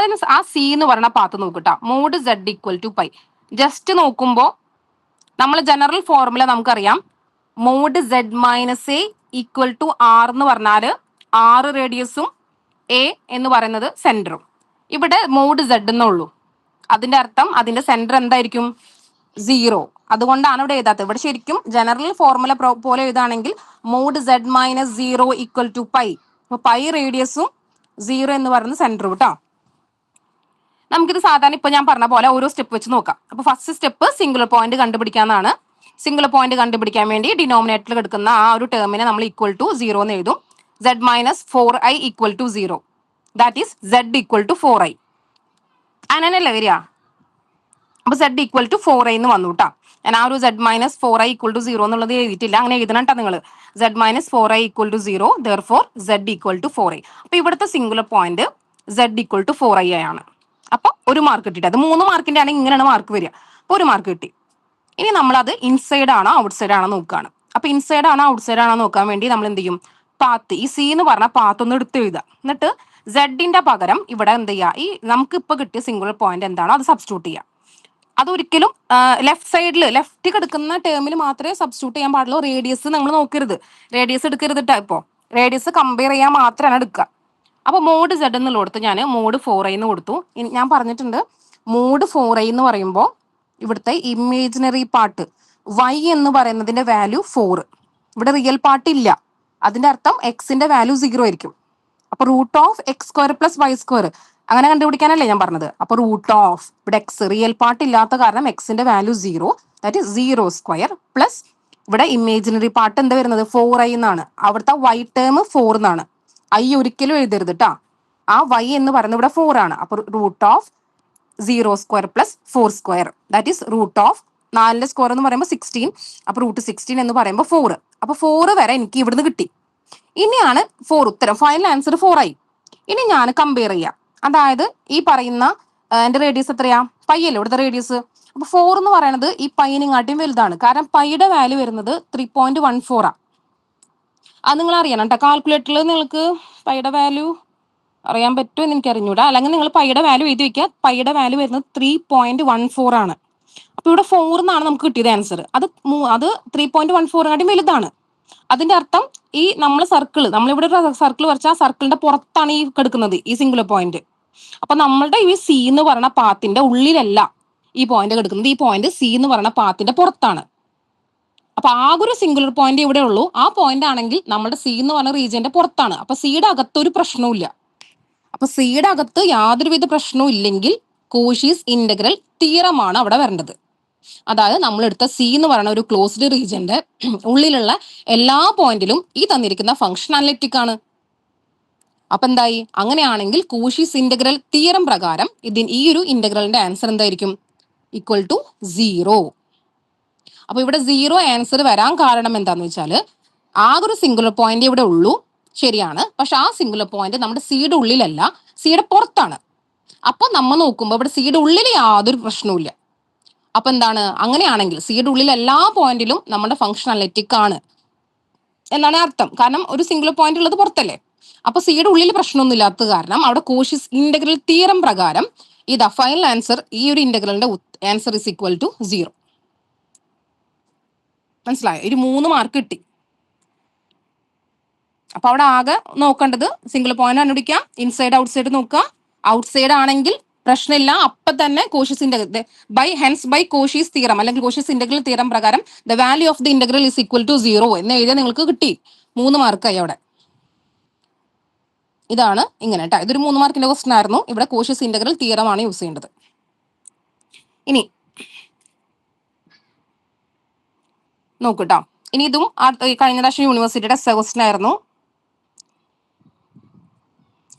ആ സി എന്ന് പറഞ്ഞ പാത്ത് നോക്കട്ടാ, mod z equal to pi. Just നോക്കുമ്പോ നമ്മൾ ജനറൽ ഫോർമുല നമുക്കറിയാം, mod z - a equal to r എന്ന് പറഞ്ഞാല് 6 റേഡിയസും എ എന്ന് പറയുന്നത് സെന്ററും. ഇവിടെ മോഡ് z എന്നുള്ളൂ. അതിന്റെ അർത്ഥം അതിന്റെ സെന്റർ എന്തായിരിക്കും? 0. അതുകൊണ്ടാണ് ഇവിടെ എഴുതാത്തത്. ഇവിടെ ശരിക്കും ജനറൽ ഫോർമുല പോലെ എഴുതാണെങ്കിൽ mod z - 0 equal to pi. അപ്പൊ പൈ റേഡിയസും 0 എന്ന് പറയുന്നത് സെന്ററും കേട്ടോ. നമുക്കിത് സാധാരണ ഇപ്പൊ ഞാൻ പറഞ്ഞ പോലെ ഓരോ സ്റ്റെപ്പ് വെച്ച് നോക്കാം. അപ്പൊ ഫസ്റ്റ് സ്റ്റെപ്പ് സിംഗുലർ പോയിന്റ് കണ്ടുപിടിക്കാന്നാണ്. സിംഗുലർ പോയിന്റ് കണ്ടുപിടിക്കാൻ വേണ്ടി ഡിനോമിനേറ്ററിൽ എടുക്കുന്ന ആ ഒരു ടേമിനെ നമ്മൾ ഈക്വൽ ടു 0 എന്ന് എഴുതും. z - 4i equal to 0. That is z equal to 4i. അങ്ങനെയല്ലേ വരിക? അപ്പൊ z ഈക്വൽ ടു 4i എന്ന് വന്നു കേട്ടോ. ഞാൻ ആ ഒരു z - 4i ഈക്വൽ ടു 0 എന്നുള്ളത് എഴുതിയിട്ടില്ല, അങ്ങനെ എഴുതണം കേട്ടോ നിങ്ങൾ. z - 4i equal to 0, therefore z equal to 4i. അപ്പൊ ഇവിടുത്തെ singular point z equal to 4i ആണ്. അപ്പൊ ഒരു മാർക്ക് കിട്ടിയിട്ട്, അത് 3 മാർക്കിന്റെ ആണെങ്കിൽ ഇങ്ങനെയാണ് മാർക്ക് വരിക. അപ്പൊ ഒരു മാർക്ക് കിട്ടി. ഇനി നമ്മളത് ഇൻസൈഡ് ആണോ ഔട്ട് സൈഡ് ആണോ നോക്കുകയാണ്. അപ്പൊ ഇൻസൈഡ് ആണോ ഔട്ട് സൈഡ് ആണോ നോക്കാൻ വേണ്ടി നമ്മൾ എന്ത് ചെയ്യും? പാത്ത്, ഈ സി എന്ന് പറഞ്ഞ പാത്ത് ഒന്ന് എടുത്ത് എഴുതുക. എന്നിട്ട് സെഡിന്റെ പകരം ഇവിടെ എന്ത് ചെയ്യുക? ഈ നമുക്ക് ഇപ്പൊ കിട്ടിയ സിംഗുലർ പോയിന്റ് എന്താണോ അത് സബ്സ്റ്റിറ്റ്യൂട്ട് ചെയ്യുക. അതൊരിക്കലും ലെഫ്റ്റ് സൈഡിൽ ലെഫ്റ്റ് കിടക്കുന്ന ടേമിൽ മാത്രമേ സബ്സ്റ്റിറ്റ്യൂട്ട് ചെയ്യാൻ പാടുള്ളൂ. റേഡിയസ് നമ്മൾ നോക്കരുത്, റേഡിയസ് എടുക്കരുത് കേട്ടോ. ഇപ്പോൾ റേഡിയസ് കമ്പയർ ചെയ്യാൻ മാത്രമാണ് എടുക്കുക. അപ്പൊ മോഡ് z എന്നുള്ളടത്ത് ഞാൻ മോഡ് 4i എന്ന് കൊടുത്തു. ഞാൻ പറഞ്ഞിട്ടുണ്ട് മോഡ് 4i എന്ന് പറയുമ്പോൾ ഇവിടുത്തെ ഇമേജിനറി പാർട്ട് y എന്ന് പറയുന്നതിന്റെ വാല്യൂ 4. ഇവിടെ റിയൽ പാർട്ട് ഇല്ല. അതിന്റെ അർത്ഥം എക്സിന്റെ വാല്യൂ 0 ആയിരിക്കും. അപ്പൊ റൂട്ട് ഓഫ് x² + y² അങ്ങനെ കണ്ടുപിടിക്കാനല്ലേ ഞാൻ പറഞ്ഞത്. അപ്പൊ റൂട്ട് ഓഫ് ഇവിടെ എക്സ് റിയൽ പാർട്ട് ഇല്ലാത്ത കാരണം എക്സിന്റെ വാല്യൂ 0, ദാറ്റ് ഈസ് 0² പ്ലസ് ഇവിടെ ഇമേജിനറി പാർട്ട് എന്താ വരുന്നത്? 4i എന്നാണ്. അവിടുത്തെ y ടേം 4 എന്നാണ്. i ഒരിക്കലും എഴുതരുത് കേട്ടാ. ആ y എന്ന് പറയുന്നത് ഇവിടെ 4 ആണ്. അപ്പൊ root of 0² plus 4², that is root of 4ന്റെ സ്ക്വയർ എന്ന് പറയുമ്പോൾ 16. അപ്പൊ റൂട്ട് 16 എന്ന് പറയുമ്പോൾ 4. അപ്പൊ 4 വരെ എനിക്ക് ഇവിടുന്ന് കിട്ടി. ഇനിയാണ് 4 ഉത്തരം. Final answer 4i. ഇനി ഞാൻ കമ്പയർ ചെയ്യാം. അതായത് ഈ പറയുന്ന എന്റെ റേഡിയസ് എത്രയാ? പൈ അല്ലേ ഇവിടുത്തെ റേഡിയസ്. അപ്പൊ 4 എന്ന് പറയുന്നത് ഈ പൈനെക്കാട്ടിയും വലുതാണ്. കാരണം പൈയുടെ വാല്യൂ വരുന്നത് 3.14 ആ. അത് നിങ്ങൾ അറിയണം കേട്ടോ. കാൽക്കുലേറ്ററിൽ നിങ്ങൾക്ക് പൈയുടെ വാല്യൂ അറിയാൻ പറ്റുമോ എന്ന് എനിക്ക് അറിഞ്ഞൂടാ. അല്ലെങ്കിൽ നിങ്ങൾ പൈയുടെ വാല്യൂ എഴുതി വെക്കുക. പൈയുടെ വാല്യൂ വരുന്നത് 3.14 ആണ്. അപ്പൊ ഇവിടെ 4 എന്നാണ് നമുക്ക് കിട്ടിയത് ആൻസർ. അത് 3.14 വലുതാണ്. അതിന്റെ അർത്ഥം ഈ നമ്മൾ നമ്മളിവിടെ ഒരു സർക്കിൾ വരച്ചാൽ ആ സർക്കിളിന്റെ പുറത്താണ് ഈ കിടക്കുന്നത് ഈ സിംഗുലർ പോയിന്റ്. അപ്പൊ നമ്മളുടെ ഈ സി എന്ന് പറയുന്ന പാത്തിന്റെ ഉള്ളിലല്ല ഈ പോയിന്റ് കിടക്കുന്നത്. ഈ പോയിന്റ് സി എന്ന് പറയുന്ന പാത്തിന്റെ പുറത്താണ്. അപ്പൊ ആകെ ഒരു സിംഗുലർ പോയിന്റ് ഇവിടെ ഉള്ളൂ. ആ പോയിന്റ് ആണെങ്കിൽ നമ്മുടെ സി എന്ന് പറഞ്ഞ റീജിയന്റെ പുറത്താണ്. അപ്പൊ സിയുടെ അകത്ത് ഒരു പ്രശ്നവും ഇല്ല. അപ്പൊ സിയുടെ അകത്ത് യാതൊരുവിധ പ്രശ്നവും ഇല്ലെങ്കിൽ കോഷീസ് ഇന്റഗ്രൽ തിയറമാണ് അവിടെ വരേണ്ടത്. അതായത് നമ്മൾ എടുത്ത സി എന്ന് പറയുന്ന ഒരു ക്ലോസ്ഡ് റീജിയന്റെ ഉള്ളിലുള്ള എല്ലാ പോയിന്റിലും ഈ തന്നിരിക്കുന്ന ഫംഗ്ഷൻ അനലിറ്റിക് ആണ്. അപ്പൊ എന്തായി? അങ്ങനെയാണെങ്കിൽ കോഷീസ് ഇന്റഗ്രൽ തിയറം പ്രകാരം ഈ ഒരു ഇന്റഗ്രലിന്റെ ആൻസർ എന്തായിരിക്കും? Equal to 0. അപ്പൊ ഇവിടെ 0 ആൻസർ വരാൻ കാരണം എന്താന്ന് വെച്ചാല് ആകെ ഒരു സിംഗുലർ പോയിന്റ് ഇവിടെ ഉള്ളൂ, ശരിയാണ്. പക്ഷെ ആ സിംഗുലർ പോയിന്റ് നമ്മുടെ സിയുടെ ഉള്ളിലല്ല, സിയുടെ പുറത്താണ്. അപ്പൊ നമ്മൾ നോക്കുമ്പോൾ ഇവിടെ സിയുടെ ഉള്ളിൽ യാതൊരു പ്രശ്നവും. അപ്പൊ എന്താണ്? അങ്ങനെയാണെങ്കിൽ സിയുടെ ഉള്ളിൽ എല്ലാ പോയിന്റിലും നമ്മുടെ ഫംഗ്ഷൻ അനലിറ്റിക് ആണ് എന്നാണ് അർത്ഥം. കാരണം ഒരു സിംഗുലർ പോയിന്റ് ഉള്ളത് പുറത്തല്ലേ. അപ്പൊ സിയുടെ ഉള്ളിൽ പ്രശ്നമൊന്നും ഇല്ലാത്ത കാരണം അവിടെ കോഷീസ് ഇന്റഗ്രൽ തിയറം പ്രകാരം ഇതാ ഫൈനൽ ആൻസർ, ഈ ഒരു ഇന്റഗ്രലിന്റെ ആൻസർ ഇസ് ഈക്വൽ ടു 0. മനസ്സിലായോ? ഒരു 3 മാർക്ക് കിട്ടി. അപ്പൊ അവിടെ ആകെ നോക്കേണ്ടത് സിംഗിൾ പോയിന്റ് കണ്ടുപിടിക്കുക, ഇൻസൈഡ് ഔട്ട് സൈഡ് നോക്കുക. ഔട്ട് സൈഡ് ആണെങ്കിൽ പ്രശ്നമില്ല, അപ്പൊ തന്നെ Cauchy's integral by Cauchy's theorem അല്ലെങ്കിൽ കോഷീസ് ഇന്റഗ്രൽ തിയറം പ്രകാരം the value of the integral is equal to 0 എന്ന് എഴുതിയാൽ നിങ്ങൾക്ക് കിട്ടി. 3 മാർക്കായി അവിടെ. ഇതാണ് ഇങ്ങനെ കേട്ടോ. ഇതൊരു 3 മാർക്കിന്റെ ക്വസ്റ്റൻ ആയിരുന്നു. ഇവിടെ കോഷീസ് ഇന്റഗ്രൽ തിയറമാണ് യൂസ് ചെയ്യേണ്ടത്. ഇനി നോക്കൂട്ടോ. ഇനി ഇതും കഴിഞ്ഞ പ്രാവശ്യം യൂണിവേഴ്സിറ്റിയുടെ ക്വസ്റ്റൻ ആയിരുന്നു.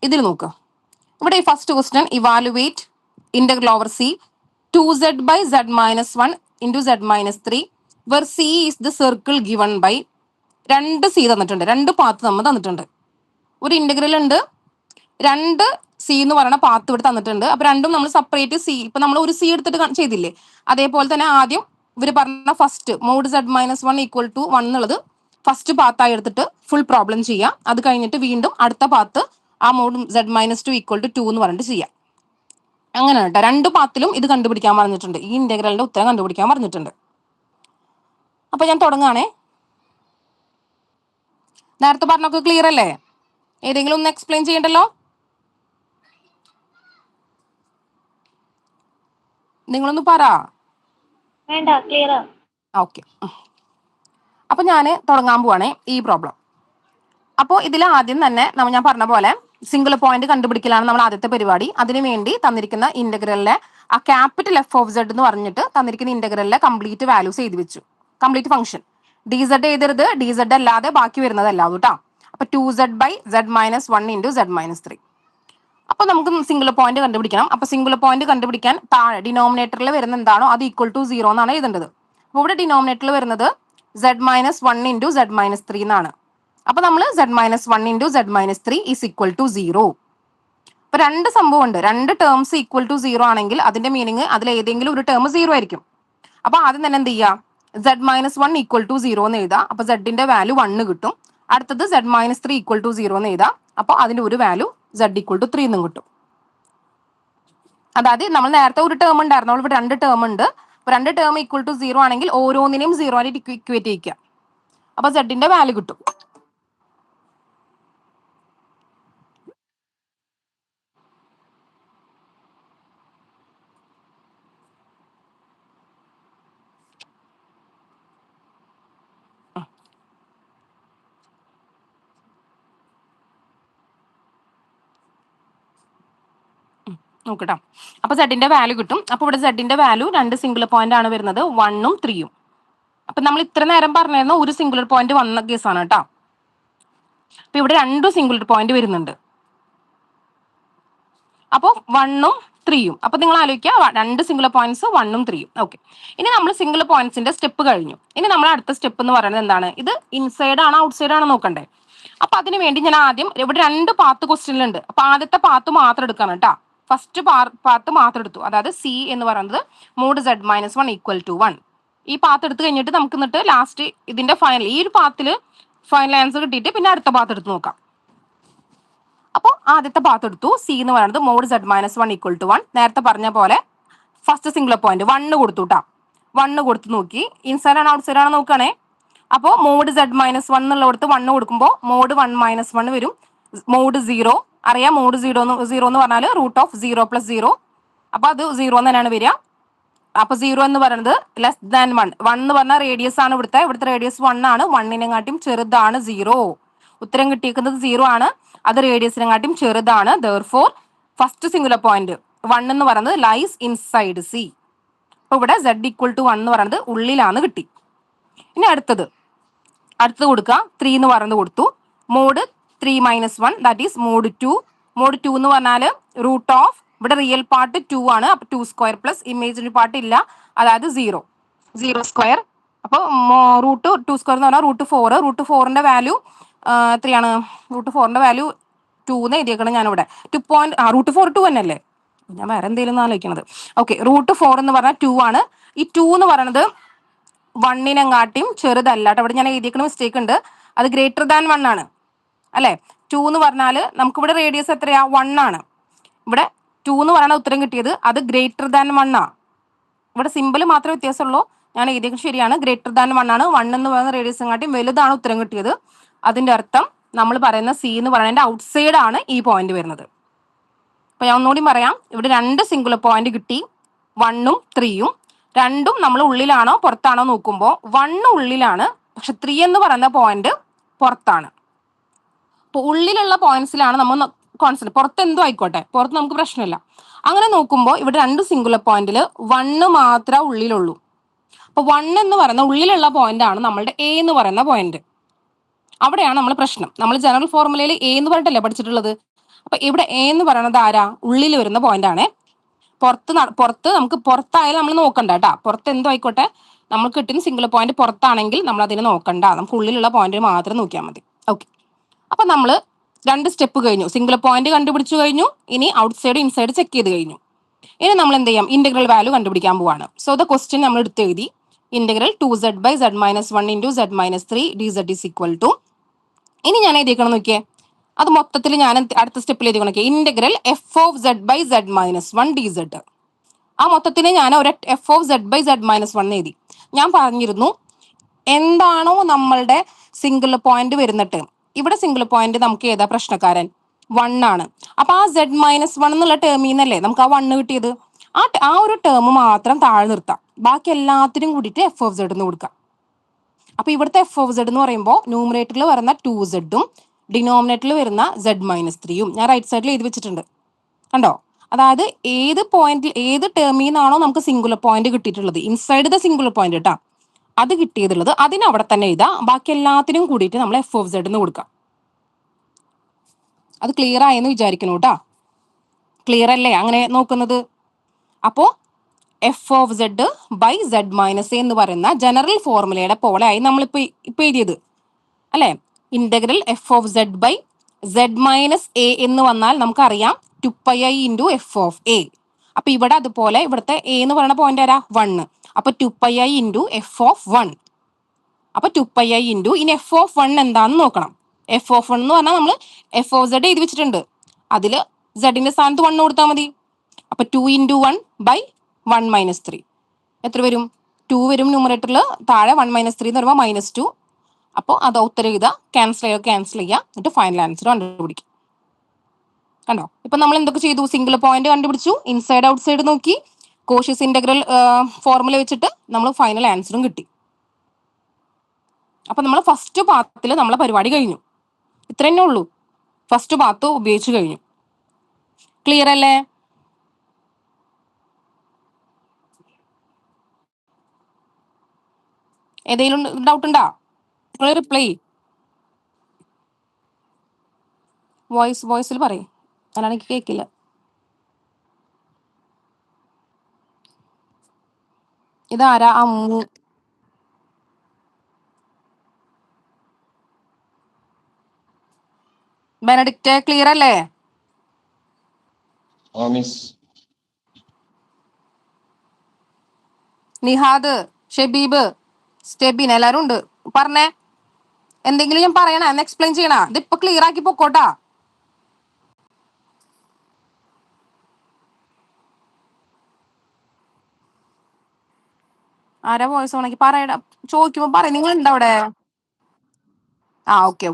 ഇതിൽ നോക്കുക. ഇവിടെ ഈ first question evaluate integral over C 2z/z - 1 × z - 3 where C is the circle given by, രണ്ട് സി തന്നിട്ടുണ്ട്, രണ്ട് പാത്ത് നമ്മൾ തന്നിട്ടുണ്ട്. ഒരു ഇന്റഗ്രൽ ഉണ്ട്, രണ്ട് സി എന്ന് പറയുന്ന പാത്ത് ഇവിടെ തന്നിട്ടുണ്ട്. അപ്പൊ രണ്ടും നമ്മൾ സെപ്പറേറ്റ് സി, ഇപ്പൊ നമ്മൾ ഒരു സി എടുത്തിട്ട് ചെയ്തില്ലേ, അതേപോലെ തന്നെ ആദ്യം ഇവർ പറഞ്ഞ first mod z minus 1 equal to 1 എന്നുള്ളത് ഫസ്റ്റ് പാത്തായി എടുത്തിട്ട് ഫുൾ പ്രോബ്ലം ചെയ്യാം. അത് കഴിഞ്ഞിട്ട് വീണ്ടും അടുത്ത പാത്ത് ആ mod z minus 2 equal to 2 എന്ന് പറഞ്ഞിട്ട് ചെയ്യാം. അങ്ങനെ കേട്ടോ, രണ്ട് പാത്തിലും ഇത് കണ്ടുപിടിക്കാൻ പറഞ്ഞിട്ടുണ്ട്, ഈ ഇന്റഗ്രലിന്റെ ഉത്തരം കണ്ടുപിടിക്കാൻ പറഞ്ഞിട്ടുണ്ട്. അപ്പൊ ഞാൻ തുടങ്ങുകയാണേ. നേരത്തെ പറഞ്ഞൊക്കെ ക്ലിയർ അല്ലേ? ഏതെങ്കിലും ഒന്ന് എക്സ്പ്ലെയിൻ ചെയ്യണ്ടല്ലോ? നിങ്ങളൊന്ന് പറ. ഓക്കെ, അപ്പൊ ഞാൻ തുടങ്ങാൻ പോവാണേ ഈ പ്രോബ്ലം. അപ്പോൾ ഇതിൽ ആദ്യം തന്നെ ഞാൻ പറഞ്ഞ പോലെ സിംഗിൾ പോയിന്റ് കണ്ടുപിടിക്കലാണ് നമ്മൾ ആദ്യത്തെ പരിപാടി. അതിനുവേണ്ടി തന്നിരിക്കുന്ന ഇന്റഗ്രലിലെ ആ ക്യാപിറ്റൽ എഫ് ഓഫ് സെഡ് എന്ന് പറഞ്ഞിട്ട് തന്നിരിക്കുന്ന ഇന്റഗ്രലിലെ കംപ്ലീറ്റ് വാല്യൂസ് എഴുതി വെച്ചു. കംപ്ലീറ്റ് ഫംഗ്ഷൻ ഡി സെഡ് എഴുതരുത്, ഡി സെഡ് അല്ലാതെ ബാക്കി വരുന്നതല്ലാതെ കേട്ടോ. അപ്പൊ 2z by z minus 1 into z minus 3. അപ്പൊ നമുക്ക് സിംഗിൾ പോയിന്റ് കണ്ടുപിടിക്കണം. അപ്പൊ സിംഗിൾ പോയിന്റ് കണ്ടുപിടിക്കാൻ താഴെ ഡിനോമിനേറ്ററിൽ വരുന്ന എന്താണോ അത് ഈക്വൽ ടു 0 എന്നാണ് എഴുതേണ്ടത്. അപ്പൊ ഇവിടെ ഡിനോമിനേറ്ററിൽ വരുന്നത് z minus 1 into z minus 3 എന്നാണ്. അപ്പൊ നമ്മൾ z minus 1 into z minus 3 is equal to 0. അപ്പൊ രണ്ട് സംഭവം ഉണ്ട്, രണ്ട് ടേംസ് ഈക്വൽ ടു 0 ആണെങ്കിൽ അതിന്റെ മീനിങ് അതിൽ ഏതെങ്കിലും ഒരു ടേം 0 ആയിരിക്കും. അപ്പൊ ആദ്യം തന്നെ എന്ത് ചെയ്യാം, z മൈനസ് 1 ഈക്വൽ ടു 0 എന്ന് എഴുതാം. അപ്പൊ zന്റെ വാല്യൂ 1 കിട്ടും. അടുത്തത് z മൈനസ് 3 ഈക്വൽ ടു 0 എന്ന് എഴുതാം. അപ്പൊ അതിന്റെ ഒരു വാല്യൂ z ഈക്വൽ ടു 3 എന്നും കിട്ടും. അതായത് നമ്മൾ നേരത്തെ ഒരു ടേം ഉണ്ടായിരുന്നു, ഇവിടെ രണ്ട് ടേം ഉണ്ട്. അപ്പൊ രണ്ട് ടേം ഈക്വൽ ടു 0 ആണെങ്കിൽ ഓരോന്നിനെയും 0 ആയിട്ട് ഇക്വേറ്റ് ചെയ്യിക്കുക. അപ്പൊ zന്റെ വാല്യൂ കിട്ടും. നോക്കട്ടോ, അപ്പൊ zന്റെ വാല്യൂ കിട്ടും. അപ്പൊ ഇവിടെ zന്റെ വാല്യൂ രണ്ട് സിംഗിൾ പോയിന്റ് ആണ് വരുന്നത്, 1ഉം 3ഉം. അപ്പൊ നമ്മൾ ഇത്ര നേരം പറഞ്ഞിരുന്ന ഒരു സിംഗുലർ പോയിന്റ് വന്ന കേസാണ് കേട്ടോ. അപ്പൊ ഇവിടെ രണ്ടും സിംഗുലർ പോയിന്റ് വരുന്നുണ്ട്. അപ്പോൾ 1ഉം 3ഉം. അപ്പൊ നിങ്ങൾ ആലോചിക്കുക, രണ്ട് സിംഗുലർ പോയിന്റ്സ് 1ഉം 3ഉം. ഓക്കെ, ഇനി നമ്മൾ സിംഗിൾ പോയിന്റ്സിന്റെ സ്റ്റെപ്പ് കഴിഞ്ഞു. ഇനി നമ്മൾ അടുത്ത സ്റ്റെപ്പ് എന്ന് പറയുന്നത് എന്താണ്, ഇത് ഇൻസൈഡ് ആണോ ഔട്ട് സൈഡ് ആണോ നോക്കണ്ടേ. അപ്പൊ അതിന് വേണ്ടി ഞാൻ ആദ്യം ഇവിടെ രണ്ട് പാത്ത് ക്വസ്റ്റ്യനിലുണ്ട്. അപ്പൊ ആദ്യത്തെ പാത്ത് മാത്രം എടുക്കണം കേട്ടോ. ഫസ്റ്റ് പാത്ത് മാത്രം എടുത്തു, അതായത് സി എന്ന് പറയുന്നത് mod z minus 1 equal to 1. ഈ പാത്ത് എടുത്ത് കഴിഞ്ഞിട്ട് നമുക്ക് എന്നിട്ട് ലാസ്റ്റ് ഇതിന്റെ ഫൈനൽ ഈ ഒരു പാത്തിൽ ഫൈനൽ ആൻസർ കിട്ടിയിട്ട് പിന്നെ അടുത്ത പാത്ത് എടുത്ത് നോക്കാം. അപ്പോൾ ആദ്യത്തെ പാത്ത് എടുത്തു, സി എന്ന് പറയുന്നത് mod z minus 1 equal to 1. നേരത്തെ പറഞ്ഞ പോലെ ഫസ്റ്റ് സിംഗിൾ പോയിന്റ് 1 കൊടുത്തു കേട്ടോ. 1 കൊടുത്ത് നോക്കി, ഇൻസൈഡ് ആണോ ഔട്ട് സൈഡ് ആണോ നോക്കണേ. അപ്പോൾ മോഡ് z മൈനസ് 1 എന്നുള്ള കൊടുത്ത് 1 കൊടുക്കുമ്പോൾ മോഡ് 1 മൈനസ് 1 വരും. മോഡ് 0 അറിയാം, മോഡ് 0 എന്ന് പറഞ്ഞാൽ റൂട്ട് ഓഫ് 0 പ്ലസ് 0. അപ്പൊ അത് 0 തന്നെയാണ് വരിക. അപ്പൊ 0 എന്ന് പറയുന്നത് ലെസ് ദാൻ 1. 1 എന്ന് പറഞ്ഞാൽ റേഡിയസ് ആണ്, ഇവിടുത്തെ റേഡിയസ് 1 ആണ്. 1നെക്കാട്ടും ചെറുതാണ് 0. ഉത്തരം കിട്ടിയിരിക്കുന്നത് 0 ആണ്, അത് റേഡിയസിനെക്കാട്ടും ചെറുതാണ്. ദെർഫോർ ഫസ്റ്റ് സിംഗുലർ പോയിന്റ് 1 എന്ന് പറയുന്നത് ലൈസ് ഇൻസൈഡ് സി. അപ്പൊ ഇവിടെ z ഈക്വൽ ടു 1 എന്ന് പറയുന്നത് ഉള്ളിലാണ് കിട്ടി. ഇനി അടുത്തത് കൊടുക്കുക, 3 എന്ന് പറയുന്നത് കൊടുത്തു. Mod 3 minus 1 that is mod 2. Mod 2 എന്ന് പറഞ്ഞാൽ റൂട്ട് ഓഫ്, ഇവിടെ റിയൽ പാർട്ട് 2 ആണ്. അപ്പൊ 2 സ്ക്വയർ പ്ലസ് ഇമേജിനറി പാർട്ട് ഇല്ല, അതായത് 0 സ്ക്വയർ. അപ്പൊ റൂട്ട് 2 സ്ക്വയർ എന്ന് പറഞ്ഞാൽ റൂട്ട് 4. റൂട്ട് 4ന്റെ വാല്യൂ എത്രയാണ്, റൂട്ട് 4ന്റെ വാല്യൂ 2 എന്ന് എഴുതിയേക്കണം ഞാനിവിടെ. റൂട്ട് 4 2 തന്നെയല്ലേ, ഞാൻ വേറെ എന്തെങ്കിലും ആലോചിക്കണത്. ഓക്കെ, റൂട്ട് 4 എന്ന് പറഞ്ഞാൽ 2 ആണ്. ഈ 2 എന്ന് പറയുന്നത് 1നെക്കാട്ടിയും ചെറുതല്ല കേട്ടോ. ഇവിടെ ഞാൻ എഴുതിയേക്കുന്ന മിസ്റ്റേക്ക് ഉണ്ട്, അത് ഗ്രേറ്റർ ദാൻ 1 ആണ് അല്ലെ. 2 എന്ന് പറഞ്ഞാൽ നമുക്കിവിടെ റേഡിയസ് എത്രയാ, 1 ആണ്. ഇവിടെ 2 എന്ന് പറയുന്ന ഉത്തരം കിട്ടിയത് അത് ഗ്രേറ്റർ ദാൻ 1 ആണ്. ഇവിടെ സിമ്പിൾ മാത്രമേ വ്യത്യാസമുള്ളൂ, ഞാൻ എഴുതിയത് ശരിയാണ്, ഗ്രേറ്റർ ദാൻ 1 ആണ്. 1 എന്ന് പറയുന്ന റേഡിയസിനെക്കാട്ടിയും വലുതാണ് ഉത്തരം കിട്ടിയത്. അതിന്റെ അർത്ഥം നമ്മൾ പറയുന്ന സി എന്ന് പറയുന്നതിന്റെ ഔട്ട്സൈഡ് ആണ് ഈ പോയിന്റ് വരുന്നത്. അപ്പൊ ഞാൻ ഒന്നുകൂടി പറയാം, ഇവിടെ രണ്ട് സിംഗുലർ പോയിന്റ് കിട്ടി, 1ഉം 3ഉം. രണ്ടും നമ്മൾ ഉള്ളിലാണോ പുറത്താണോ നോക്കുമ്പോൾ 1 ഉള്ളിലാണ്, പക്ഷെ 3 എന്ന് പറയുന്ന പോയിന്റ് പുറത്താണ്. അപ്പൊ ഉള്ളിലുള്ള പോയിന്റ്സിലാണ് നമ്മൾ കോൺസെൻട്രേറ്റ്, പുറത്ത് എന്തോ ആയിക്കോട്ടെ, പുറത്ത് നമുക്ക് പ്രശ്നമില്ല. അങ്ങനെ നോക്കുമ്പോൾ ഇവിടെ രണ്ട് സിംഗുലർ പോയിന്റിൽ 1 മാത്രമേ ഉള്ളിലുള്ളൂ. അപ്പൊ 1 എന്ന് പറയുന്ന ഉള്ളിലുള്ള പോയിന്റ് ആണ് നമ്മളുടെ എ എന്ന് പറയുന്ന പോയിന്റ്. അവിടെയാണ് നമ്മൾ പ്രശ്നം. നമ്മൾ ജനറൽ ഫോർമുലയിൽ എ എന്ന് പറഞ്ഞിട്ടല്ലേ പഠിച്ചിട്ടുള്ളത്. അപ്പൊ ഇവിടെ എ എന്ന് പറയുന്നത് ആരാ, ഉള്ളിൽ വരുന്ന പോയിന്റ് ആണ്. പുറത്ത് നമുക്ക് പുറത്തായാലും നമ്മൾ നോക്കണ്ട കേട്ടാ, പുറത്ത് എന്തോ ആയിക്കോട്ടെ, നമ്മൾ കിട്ടുന്ന സിംഗിൾ പോയിന്റ് പുറത്താണെങ്കിൽ നമ്മൾ അതിനെ നോക്കണ്ട, നമുക്ക് ഉള്ളിലുള്ള പോയിന്റ് മാത്രം നോക്കിയാൽ മതി. ഓക്കെ, അപ്പൊ നമ്മൾ 2 സ്റ്റെപ്പ് കഴിഞ്ഞു. സിംഗിൾ പോയിന്റ് കണ്ടുപിടിച്ചു കഴിഞ്ഞു. ഇനി ഔട്ട്സൈഡ് ഇൻസൈഡ് ചെക്ക് ചെയ്ത് കഴിഞ്ഞു. ഇനി നമ്മൾ എന്ത് ചെയ്യാം, ഇന്റഗ്രൽ വാല്യൂ കണ്ടുപിടിക്കാൻ പോവാണ്. സോ ദ ക്വസ്റ്റ്യൻ നമ്മൾ എടുത്ത് എഴുതി. Integral 2z/z-1 into z-3 dz is equal to, ഇനി ഞാൻ എഴുതിക്കണം നോക്കിയേ, അത് മൊത്തത്തിൽ ഞാൻ അടുത്ത സ്റ്റെപ്പിൽ എഴുതി നോക്കിയേ, ഇന്റഗ്രൽ f(z/z-1 dz). ആ മൊത്തത്തിന് ഞാൻ ഒരു f(z/z-1) എഴുതി. ഞാൻ പറഞ്ഞിരുന്നു എന്താണോ നമ്മളുടെ സിംഗിൾ പോയിന്റ് വരുന്ന ടേം, ഇവിടെ സിംഗിൾ പോയിന്റ് നമുക്ക് ഏതാ പ്രശ്നക്കാരൻ, 1 ആണ്. അപ്പൊ ആ z-1 എന്നുള്ള ടേമിൽ നിന്നല്ലേ നമുക്ക് ആ 1 കിട്ടിയത്. ആ ഒരു ടേം മാത്രം താഴെ നിർത്താം, ബാക്കി എല്ലാത്തിനും കൂടിയിട്ട് f(z) എന്ന് കൊടുക്കാം. അപ്പൊ ഇവിടുത്തെ f(z) എന്ന് പറയുമ്പോൾ ന്യൂമറേറ്ററിൽ വരുന്ന 2z-ഉം ഡിനോമിനേറ്ററിൽ വരുന്ന z-3-യും ഞാൻ റൈറ്റ് സൈഡിൽ എഴുതി വെച്ചിട്ടുണ്ട്, കണ്ടോ. അതായത് ഏത് പോയിന്റിൽ ഏത് ടേമിൽ നിന്നാണോ നമുക്ക് സിംഗുലർ പോയിന്റ് കിട്ടിയിട്ടുള്ളത്, ഇൻസൈഡ് ദ സിംഗുലർ പോയിന്റ് കേട്ടാ, അത് കിട്ടിയതുള്ളത് അതിന് അവിടെ തന്നെ എഴുതാം, ബാക്കി എല്ലാത്തിനും കൂടിയിട്ട് നമ്മൾ f(z) എന്ന് കൊടുക്കാം. അത് ക്ലിയർ ആയെന്ന് വിചാരിക്കുന്നു കേട്ടാ. ക്ലിയർ അല്ലേ അങ്ങനെ നോക്കുന്നത്? അപ്പോ f(z/z-a) എന്ന് പറയുന്ന ജനറൽ ഫോർമുലയുടെ പോലെയായി നമ്മളിപ്പോ എഴുതിയത് അല്ലെ. ഇന്റഗ്രൽ f(z/z-a) എന്ന് വന്നാൽ നമുക്കറിയാം 2πi into f(a). അപ്പൊ ഇവിടെ അതുപോലെ ഇവിടുത്തെ a എന്ന് പറയുന്ന പോയിന്റ് ആരാ, 1. അപ്പൊ 2πi into f(1). അപ്പൊ 2πi into ഇനി f(1) എന്താന്ന് നോക്കണം. f(1) എന്ന് പറഞ്ഞാൽ നമ്മൾ f(z) എഴുതി വെച്ചിട്ടുണ്ട്, അതില് z-ന്റെ സ്ഥാനത്ത് 1 കൊടുത്താൽ മതി. അപ്പൊ 2 into 1/1 - 3 എത്ര വരും, 2 വരും ന്യൂമറേറ്ററിൽ, താഴെ 1 - 3 എന്ന് പറയുമ്പോൾ -2. അപ്പോൾ അത് ഉത്തരം എഴുതുക, ക്യാൻസൽ ചെയ്യുക, എന്നിട്ട് ഫൈനൽ ആൻസർ കണ്ടുപിടിക്കും. കണ്ടോ, ഇപ്പൊ നമ്മൾ എന്തൊക്കെ ചെയ്തു, സിംഗിൾ പോയിന്റ് കണ്ടുപിടിച്ചു, ഇൻസൈഡ് ഔട്ട്സൈഡ് നോക്കി, കോഷ്യസ് ഇന്റഗ്രൽ ഫോർമുല വെച്ചിട്ട് നമ്മൾ ഫൈനൽ ആൻസറും കിട്ടി. അപ്പൊ നമ്മൾ ഫസ്റ്റ് പാത്തിൽ നമ്മളെ പരിപാടി കഴിഞ്ഞു. ഇത്ര തന്നെ ഉള്ളൂ, ഫസ്റ്റ് പാത്ത് ഉപയോഗിച്ച് കഴിഞ്ഞു. ക്ലിയർ അല്ലേ? ഏതെങ്കിലും ഡൗട്ട് ഉണ്ടോ? റിപ്ലൈ വോയിസിൽ പറയും, അല്ലാണ്ട് എനിക്ക് കേൾക്കില്ല. ഇതാരാ അമ്മു? ബെനഡിക്റ്റ് ക്ലിയർ അല്ലേ? നിഹാദ്, ഷെബീബ്, സ്റ്റെബിൻ എല്ലാരും ഉണ്ട്. പറഞ്ഞേ, എന്തെങ്കിലും ഞാൻ പറയണ എന്ന് എക്സ്പ്ലെയിൻ ചെയ്യണ, ഇതിപ്പോ ക്ലിയർ ആക്കി പൊക്കോട്ടാ. ആരാ വോയിസ് ഓണാക്കി പറയട, ചോദിക്കുമ്പോ പറയും, നിങ്ങൾ ഉണ്ടോ അവിടെ? ആ ഓക്കെ.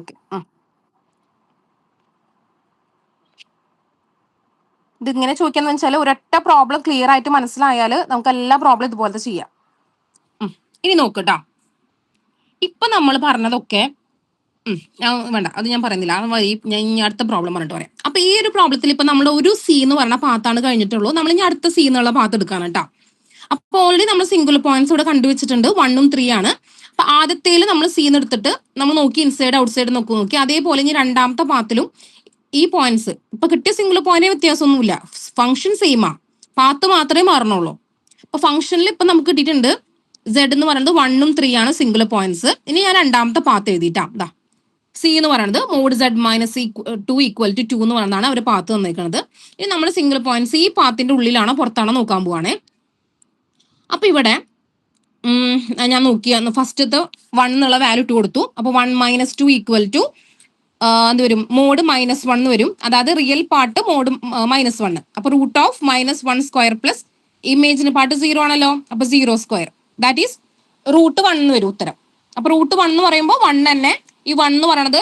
ഇതിങ്ങനെ ചോദിക്കാന്ന് വെച്ചാൽ ഒരൊറ്റ പ്രോബ്ലം ക്ലിയർ ആയിട്ട് മനസ്സിലായാൽ നമുക്ക് എല്ലാ പ്രോബ്ലം ഇതുപോലത്തെ ചെയ്യാം. ഇനി നോക്കട്ടാ, ഇപ്പൊ നമ്മൾ പറഞ്ഞതൊക്കെ വേണ്ട, അത് ഞാൻ പറയുന്നില്ല, ഞാൻ ഇനി അടുത്ത പ്രോബ്ലം പറഞ്ഞിട്ട് പറയാം. അപ്പൊ ഈ ഒരു പ്രോബ്ലത്തിൽ ഇപ്പൊ നമ്മൾ ഒരു സി എന്ന് പറഞ്ഞ പാത്താണ് കഴിഞ്ഞിട്ടുള്ളൂ, നമ്മൾ ഇനി അടുത്ത സി എന്നുള്ള പാത്ത് എടുക്കാണ് കേട്ടോ. അപ്പൊ ഓൾറെഡി നമ്മൾ സിംഗിൾ പോയിന്റ്സ് ഇവിടെ കണ്ടുവച്ചിട്ടുണ്ട്, 1ഉം 3 ആണ്. അപ്പൊ ആദ്യത്തേല് നമ്മൾ സീന്ന് എടുത്തിട്ട് നമ്മൾ നോക്കി, ഇൻസൈഡ് ഔട്ട്സൈഡ് നോക്കി. അതേപോലെ ഇനി രണ്ടാമത്തെ പാത്തിലും ഈ പോയിന്റ്സ് ഇപ്പൊ കിട്ടിയ സിംഗിൾ പോയിന്റ് വ്യത്യാസമൊന്നുമില്ല, ഫംഗ്ഷൻ സെയിമാ, പാത്ത് മാത്രമേ മാറണുള്ളൂ. അപ്പൊ ഫംഗ്ഷനിൽ ഇപ്പൊ നമുക്ക് കിട്ടിയിട്ടുണ്ട് z എന്ന് പറയുന്നത് 1ഉം 3 ആണ് സിംഗിൾ പോയിന്റ്സ്. ഇനി ഞാൻ രണ്ടാമത്തെ പാത്ത് എഴുതിയിട്ടാ, സി എന്ന് പറയുന്നത് മോഡ് z-2 = 2 എന്ന് പറയുന്നതാണ് അവർ പാത്ത് തന്നിരിക്കുന്നത്. ഇനി നമ്മൾ സിംഗിൾ പോയിന്റ്സ് ഈ പാത്തിന്റെ ഉള്ളിലാണോ പുറത്താണോ നോക്കാൻ പോവാണേ. അപ്പൊ ഇവിടെ ഞാൻ നോക്കിയ ഫസ്റ്റത്തെ 1 എന്നുള്ള വാല്യൂ 2 കൊടുത്തു. അപ്പൊ 1 - 2 = എന്ത് വരും, മോഡ് -1 വരും. അതായത് റിയൽ പാർട്ട് മോഡ് -1. അപ്പൊ √(-1)² പ്ലസ് ഇമേജിന് പാർട്ട് 0 ആണല്ലോ, അപ്പൊ 0². ദാറ്റ് ഈസ് √1 എന്ന് വരും ഉത്തരം. അപ്പൊ √1 എന്ന് പറയുമ്പോൾ 1 തന്നെ. ഈ 1 എന്ന് പറയുന്നത്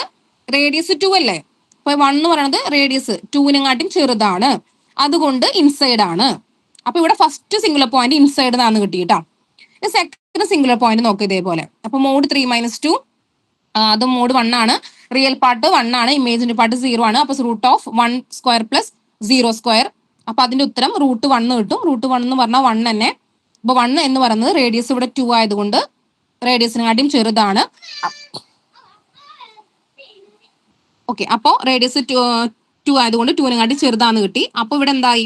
റേഡിയസ് 2 അല്ലേ, അപ്പൊ 1 എന്ന് പറയുന്നത് റേഡിയസ് 2-നെക്കാട്ടും ചെറുതാണ്, അതുകൊണ്ട് ഇൻസൈഡ് ആണ്. അപ്പൊ ഇവിടെ ഫസ്റ്റ് സിംഗുലർ പോയിന്റ് ഇൻസൈഡ് എന്നാണ് കിട്ടിയിട്ടാ. സെക്കൻഡ് സിംഗുലർ പോയിന്റ് നോക്കുക ഇതേപോലെ. അപ്പൊ മോഡ് 3 - 2 അത് മോഡ് 1 ആണ്, റിയൽ പാർട്ട് 1 ആണ്, ഇമേജിന്റെ പാർട്ട് 0 ആണ്. അപ്പൊ √(1)² പ്ലസ് 0². അപ്പൊ അതിന്റെ ഉത്തരം √1 കിട്ടും. √1 എന്ന് പറഞ്ഞാൽ 1 തന്നെ. അപ്പൊ 1 എന്ന് പറയുന്നത് റേഡിയസ് ഇവിടെ 2 ആയതുകൊണ്ട് റേഡിയസിനെക്കാട്ടിയും ചെറുതാണ്. ഓക്കെ, അപ്പോ റേഡിയസ് 2 ആയതുകൊണ്ട് 2-നെക്കാട്ടി ചെറുതാന്ന് കിട്ടി. അപ്പൊ ഇവിടെ എന്തായി,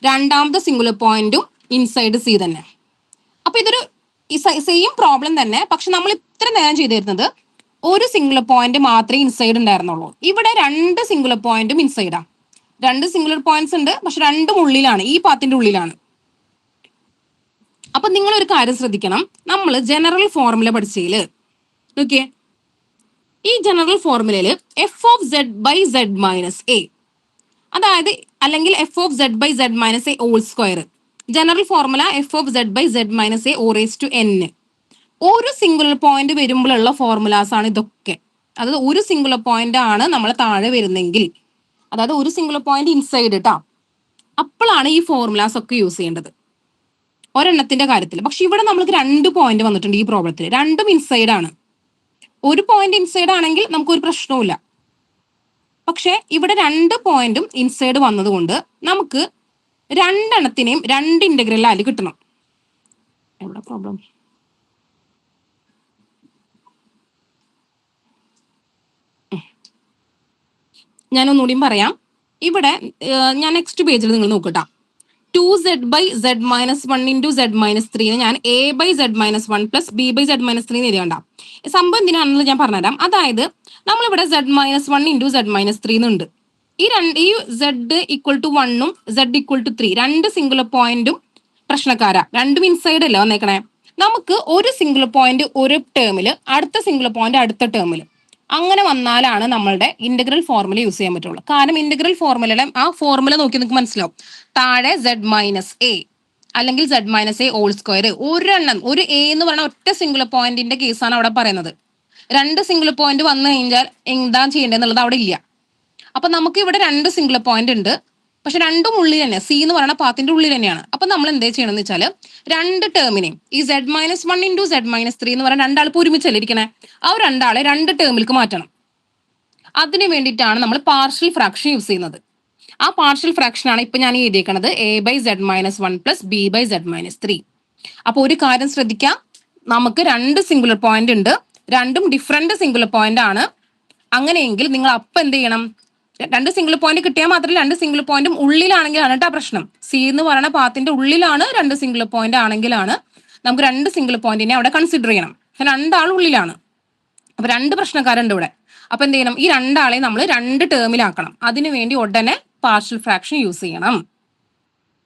രണ്ടാമത്തെ സിംഗുലർ പോയിന്റും ഇൻസൈഡ് സി തന്നെ. അപ്പൊ ഇതൊരു ഈ സെയിം പ്രോബ്ലം തന്നെ, പക്ഷെ നമ്മൾ ഇത്ര നേരം ചെയ്തിരുന്നത് ഒരു സിംഗുലർ പോയിന്റ് മാത്രമേ ഇൻസൈഡ് ഉണ്ടായിരുന്നുള്ളൂ. ഇവിടെ രണ്ട് സിംഗുലർ പോയിന്റും ഇൻസൈഡാ. രണ്ട് സിംഗുലർ പോയിന്റ്സ് ഉണ്ട്, പക്ഷെ രണ്ടും ഉള്ളിലാണ്, ഈ പാത്തിന്റെ ഉള്ളിലാണ്. അപ്പൊ നിങ്ങൾ ഒരു കാര്യം ശ്രദ്ധിക്കണം, നമ്മൾ ജനറൽ ഫോർമുല പഠിച്ചതില് ഓക്കെ, ഈ ജനറൽ ഫോർമുലയില് f of Z by Z minus a, അതായത് അല്ലെങ്കിൽ f of Z by Z minus A whole square, general formula f of Z by Z minus a ഓ റേസ് ടു എൻ. ഒരു singular point വരുമ്പോഴുള്ള ഫോർമുലാസ് ആണ് ഇതൊക്കെ. അതായത് ഒരു സിംഗുലർ പോയിന്റ് ആണ് നമ്മൾ താഴെ വരുന്നെങ്കിൽ, അതായത് ഒരു സിംഗുലർ പോയിന്റ് ഇൻസൈഡ് ഇട്ടാ, അപ്പോഴാണ് ഈ ഫോർമുലാസ് ഒക്കെ യൂസ് ചെയ്യേണ്ടത് ഒരെണ്ണത്തിന്റെ കാര്യത്തിൽ. പക്ഷെ ഇവിടെ നമ്മൾക്ക് 2 പോയിന്റ് വന്നിട്ടുണ്ട് ഈ പ്രോബ്ലത്തിൽ, രണ്ടും ഇൻസൈഡ് ആണ്. ഒരു പോയിന്റ് ഇൻസൈഡ് ആണെങ്കിൽ നമുക്കൊരു പ്രശ്നവുമില്ല. പക്ഷെ ഇവിടെ 2 പോയിന്റും ഇൻസൈഡ് വന്നതുകൊണ്ട് നമുക്ക് രണ്ടെണ്ണത്തിനെയും 2 ഇന്റഗ്രൽ കിട്ടണം. എവിടെ പ്രോബ്ലം? ഞാൻ ഒന്നുകൂടിയും പറയാം. ഇവിടെ ഞാൻ നെക്സ്റ്റ് പേജിൽ നിങ്ങൾ നോക്കട്ടാ, 2z by Z minus 1 into Z minus 3 ഞാൻ a by Z minus 1 plus b by Z minus 3 എഴുതിയുണ്ടാ. സംഭവം എന്തിനാണെന്ന് ഞാൻ പറഞ്ഞുതരാം. അതായത് നമ്മളിവിടെ z minus 1 into Z minus 3 എന്നുണ്ട്. ഈ സെഡ് ഈക്വൽ ടു 1ഉം സെഡ് ഈക്വൽ ടു 3 രണ്ട് സിംഗുലർ പോയിന്റും പ്രശ്നക്കാരാ, രണ്ടും ഇൻസൈഡ് അല്ല വന്നേക്കണേ. നമുക്ക് ഒരു സിംഗുലർ പോയിന്റ് ഒരു ടേമില്, അടുത്ത സിംഗുലർ പോയിന്റ് അടുത്ത ടേമില്, അങ്ങനെ വന്നാലാണ് നമ്മളുടെ ഇന്റഗ്രൽ ഫോർമുല യൂസ് ചെയ്യാൻ പറ്റുള്ളൂ. കാരണം ഇന്റഗ്രൽ ഫോർമുലയുടെ ആ ഫോർമുല നോക്കി നിങ്ങൾക്ക് മനസ്സിലാവും. താഴെ സെഡ് മൈനസ് എ അല്ലെങ്കിൽ Z minus A whole square, ഒരെണ്ണം, ഒരു എ എന്ന് പറഞ്ഞ ഒറ്റ സിംഗുലർ പോയിന്റിന്റെ കേസാണ് അവിടെ പറയുന്നത്. രണ്ട് സിംഗുലർ പോയിന്റ് വന്നു കഴിഞ്ഞാൽ എന്താ ചെയ്യേണ്ടതെന്നുള്ളത് അവിടെ ഇല്ല. അപ്പൊ നമുക്ക് ഇവിടെ 2 സിംഗുലർ പോയിന്റ് ഉണ്ട്, പക്ഷെ രണ്ടും ഉള്ളിൽ തന്നെ, സി എന്ന് പറയുന്ന പാത്തിന്റെ ഉള്ളിൽ തന്നെയാണ്. അപ്പൊ നമ്മൾ എന്താ ചെയ്യണമെന്ന് വെച്ചാൽ രണ്ട് ടേമിനെയും ഈ Z minus 1 into Z minus 3 എന്ന് പറയുന്ന രണ്ടാൾ ഒരുമിച്ചല്ലേ ഇരിക്കണേ, ആ രണ്ടാളെ 2 ടേമിലേക്ക് മാറ്റണം. അതിന് വേണ്ടിയിട്ടാണ് നമ്മൾ പാർഷ്യൽ ഫ്രാക്ഷൻ യൂസ് ചെയ്യുന്നത്. ആ പാർഷ്യൽ ഫ്രാക്ഷൻ ആണ് ഇപ്പൊ ഞാൻ എഴുതിയേക്കുന്നത് a by Z minus 1 plus b by Z minus 3. അപ്പൊ ഒരു കാര്യം ശ്രദ്ധിക്കാം, നമുക്ക് 2 സിംഗുലർ പോയിന്റ് ഉണ്ട്, രണ്ടും ഡിഫറെന്റ് സിംഗുലർ പോയിന്റ് ആണ്. അങ്ങനെയെങ്കിൽ നിങ്ങൾ അപ്പം എന്ത് ചെയ്യണം, 2 സിംഗിൾ പോയിന്റ് കിട്ടിയാൽ മാത്രമല്ല, 2 സിംഗിൾ പോയിന്റും ഉള്ളിലാണെങ്കിലാണ് കേട്ടോ പ്രശ്നം. സി എന്ന് പറയുന്ന പാത്തിന്റെ ഉള്ളിലാണ് 2 സിംഗിൾ പോയിന്റ് ആണെങ്കിലാണ് നമുക്ക് 2 സിംഗിൾ പോയിന്റിനെ അവിടെ കൺസിഡർ ചെയ്യണം. രണ്ടാൾ ഉള്ളിലാണ്, അപ്പൊ 2 പ്രശ്നക്കാരുണ്ട് ഇവിടെ. അപ്പൊ എന്ത് ചെയ്യണം, ഈ രണ്ടാളെ നമ്മൾ 2 ടേമിലാക്കണം. അതിനു വേണ്ടി ഉടനെ പാർഷ്യൽ ഫ്രാക്ഷൻ യൂസ് ചെയ്യണം.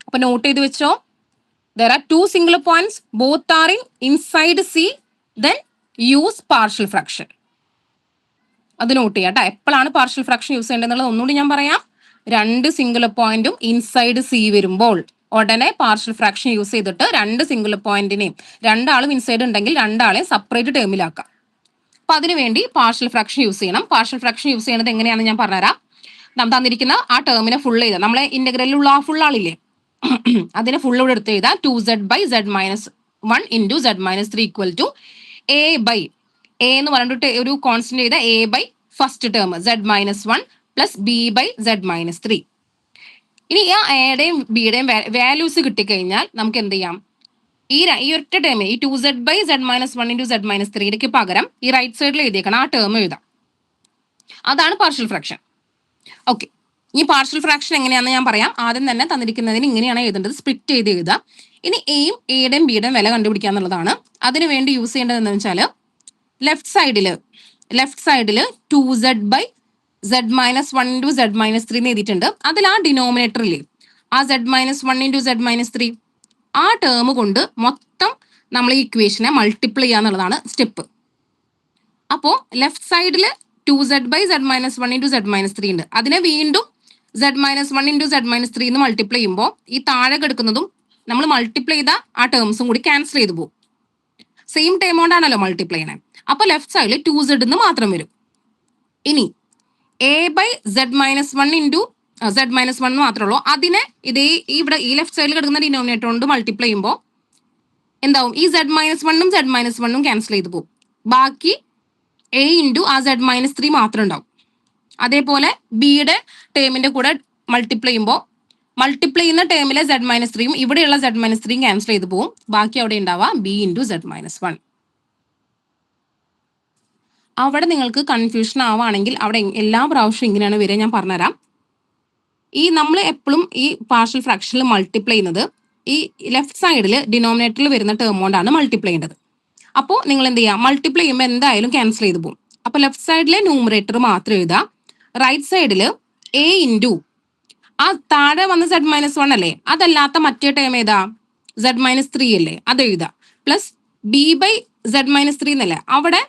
അപ്പൊ നോട്ട് ചെയ്ത് വെച്ചോ, there are 2 singular points, both are in inside C, then use partial fraction. അത് നോട്ട് ചെയ്യാം കേട്ടോ. എപ്പോഴാണ് പാർഷ്യൽ ഫ്രാക്ഷൻ യൂസ് ചെയ്യേണ്ടതെന്നുള്ളത് ഒന്നുകൂടി ഞാൻ പറയാം. 2 സിംഗുലർ പോയിന്റും ഇൻസൈഡ് സി വരുമ്പോൾ ഉടനെ പാർഷ്യൽ ഫ്രാക്ഷൻ യൂസ് ചെയ്തിട്ട് 2 സിംഗുലർ പോയിന്റിനെയും, രണ്ടാളും ഇൻസൈഡ് ഉണ്ടെങ്കിൽ രണ്ടാളെ സെപ്പറേറ്റ് ടേമിലാക്കാം. അപ്പൊ അതിനുവേണ്ടി പാർഷ്യൽ ഫ്രാക്ഷൻ യൂസ് ചെയ്യണം. പാർഷ്യൽ ഫ്രാക്ഷൻ യൂസ് ചെയ്യുന്നത് എങ്ങനെയാണെന്ന് ഞാൻ പറഞ്ഞുതരാം. നാം തന്നിരിക്കുന്ന ആ ടേമിനെ ഫുൾ ചെയ്താൽ, നമ്മളെ ഇന്റഗ്രലിലുള്ള ആ ഫുൾ ആളില്ലേ, അതിനെ ഫുൾ ഇവിടെ എടുത്ത് എഴുതാം. 2z by Z minus 1 into Z minus 3 equal to a by, a എന്ന് പറഞ്ഞിട്ട് ഒരു കോൺസ്റ്റന്റ് ചെയ്ത a by first term z minus 1 plus b by Z minus 3. ഇനി ആ എയുടെയും ബിയുടെയും വാല്യൂസ് കിട്ടിക്കഴിഞ്ഞാൽ നമുക്ക് എന്ത് ചെയ്യാം, ഈ ഒറ്റ ടേം ഈ 2z by Z minus 1 into Z minus 3ക്ക് പകരം ഈ റൈറ്റ് സൈഡിൽ എഴുതിയേക്കണം ആ ടേം എഴുതാം. അതാണ് പാർഷ്യൽ ഫ്രാക്ഷൻ. ഓക്കെ, ഈ പാർഷ്യൽ ഫ്രാക്ഷൻ എങ്ങനെയാണെന്ന് ഞാൻ പറയാം. ആദ്യം തന്നെ തന്നിരിക്കുന്നതിന് ഇങ്ങനെയാണ് എഴുതേണ്ടത്, സ്പ്ലിറ്റ് ചെയ്ത് എഴുതുക. ഇനി എയും എയുടെയും ബിയുടെയും വില കണ്ടുപിടിക്കുക എന്നുള്ളതാണ്. അതിനു വേണ്ടി യൂസ് ചെയ്യേണ്ടത് എന്താണെന്ന് വെച്ചാൽ ലെഫ്റ്റ് സൈഡില് 2z by Z minus 1 into Z minus 3 എന്ന് എഴുതിയിട്ടുണ്ട്. അതിൽ ആ ഡിനോമിനേറ്ററിൽ ആ z minus 1 into Z minus 3 ആ ടേം കൊണ്ട് മൊത്തം നമ്മൾ ഈ ഇക്വേഷനെ മൾട്ടിപ്ലൈ ചെയ്യുക എന്നുള്ളതാണ് സ്റ്റെപ്പ്. അപ്പോൾ ലെഫ്റ്റ് സൈഡിൽ 2z by Z minus 1 into Z minus 3 ഉണ്ട്. അതിനെ വീണ്ടും z minus 1 into Z minus 3 എന്ന് മൾട്ടിപ്ലൈ ചെയ്യുമ്പോൾ ഈ താഴെ കിടക്കുന്നതും നമ്മൾ മൾട്ടിപ്ലൈ ചെയ്ത ആ ടേംസും കൂടി ക്യാൻസൽ ചെയ്ത് പോകും. സെയിം ടേം കൊണ്ടാണല്ലോ മൾട്ടിപ്ലൈ ചെയ്യണേ. അപ്പൊ ലെഫ്റ്റ് സൈഡിൽ 2z എന്ന് മാത്രം വരും. ഇനി a by Z minus 1 into Z minus 1 മാത്രമേ ഉള്ളൂ. അതിനെ ഇതേ ഇവിടെ ഈ ലെഫ്റ്റ് സൈഡിൽ കിടക്കുന്ന ഡിനോമിനേറ്റർ കൊണ്ട് മൾട്ടിപ്ലൈ ചെയ്യുമ്പോൾ എന്താവും, ഈ സെഡ് മൈനസ് 1ഉം സെഡ് മൈനസ് 1ഉം ക്യാൻസൽ ചെയ്ത് പോകും. ബാക്കി എ ഇൻറ്റു ആ സെഡ് മൈനസ് 3 മാത്രം ഉണ്ടാവും. അതേപോലെ ബിയുടെ ടേമിന്റെ കൂടെ മൾട്ടിപ്ലൈ ചെയ്യുമ്പോൾ മൾട്ടിപ്ലൈ ചെയ്യുന്ന ടേമിലെ സെഡ് മൈനസ് 3ഉം ഇവിടെയുള്ള സെഡ് മൈനസ് 3ഉം ക്യാൻസൽ ചെയ്ത് പോകും. ബാക്കി അവിടെ ഉണ്ടാവുക ബി ഇൻറ്റു സെഡ് മൈനസ് 1. അവിടെ നിങ്ങൾക്ക് കൺഫ്യൂഷൻ ആവുകയാണെങ്കിൽ അവിടെ എല്ലാ പ്രാവശ്യവും ഇങ്ങനെയാണ് വരിക, ഞാൻ പറഞ്ഞുതരാം. ഈ നമ്മൾ എപ്പോഴും ഈ പാർഷ്യൽ ഫ്രാക്ഷനിൽ മൾട്ടിപ്ലൈ ചെയ്യുന്നത് ഈ ലെഫ്റ്റ് സൈഡിൽ ഡിനോമിനേറ്ററിൽ വരുന്ന ടേം കൊണ്ടാണ് മൾട്ടിപ്ലൈ ചെയ്യേണ്ടത്. അപ്പോൾ നിങ്ങൾ എന്ത് ചെയ്യുക, മൾട്ടിപ്ലൈ ചെയ്യുമ്പോൾ എന്തായാലും ക്യാൻസൽ ചെയ്ത് പോകും. അപ്പോൾ ലെഫ്റ്റ് സൈഡിലെ ന്യൂമറേറ്റർ മാത്രം എഴുതുക. റൈറ്റ് സൈഡിൽ എ ഇൻറ്റു ആ താഴെ വന്ന് Z-1 അല്ലേ, അതല്ലാത്ത മറ്റേ ടേം ഏതാ, Z-3 അല്ലേ, അത് എഴുതുക. പ്ലസ് B/Z-3 എന്നല്ലേ, അവിടെ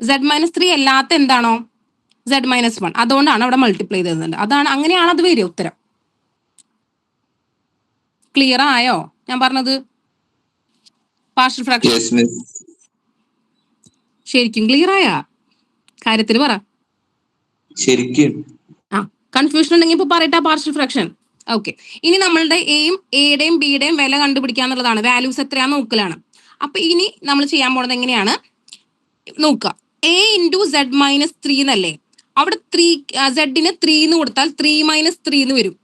Z-3 അല്ലാത്ത എന്താണോ Z-1, അതുകൊണ്ടാണ് അവിടെ മൾട്ടിപ്ലൈ ചെയ്തത്. അതാണ്, അങ്ങനെയാണ് അത് വരിക ഉത്തരം. ക്ലിയർ ആയോ ഞാൻ പറഞ്ഞത്? പാർഷ്യൽ ഫ്രാക്ഷൻ ശരിക്കും ക്ലിയർ ആയ കാര്യത്തിൽ പറ. ശരിക്കും കൺഫ്യൂഷൻ ഉണ്ടെങ്കിൽ ഇപ്പൊ പറയട്ടെ പാർഷ്യൽ ഫ്രാക്ഷൻ. ഓക്കെ, ഇനി നമ്മളുടെ എയുടെയും ബിയുടെയും വില കണ്ടുപിടിക്കാന്നുള്ളതാണ്, വാല്യൂസ് എത്രയാന്ന് നോക്കലാണ്. അപ്പൊ ഇനി നമ്മൾ ചെയ്യാൻ പോണത് എങ്ങനെയാണ് നോക്കുക. എ ഇൻറ്റു Z-3 എന്നല്ലേ, അവിടെ 3 സെഡിന് 3 എന്ന് കൊടുത്താൽ 3 - 3 എന്ന് വരും.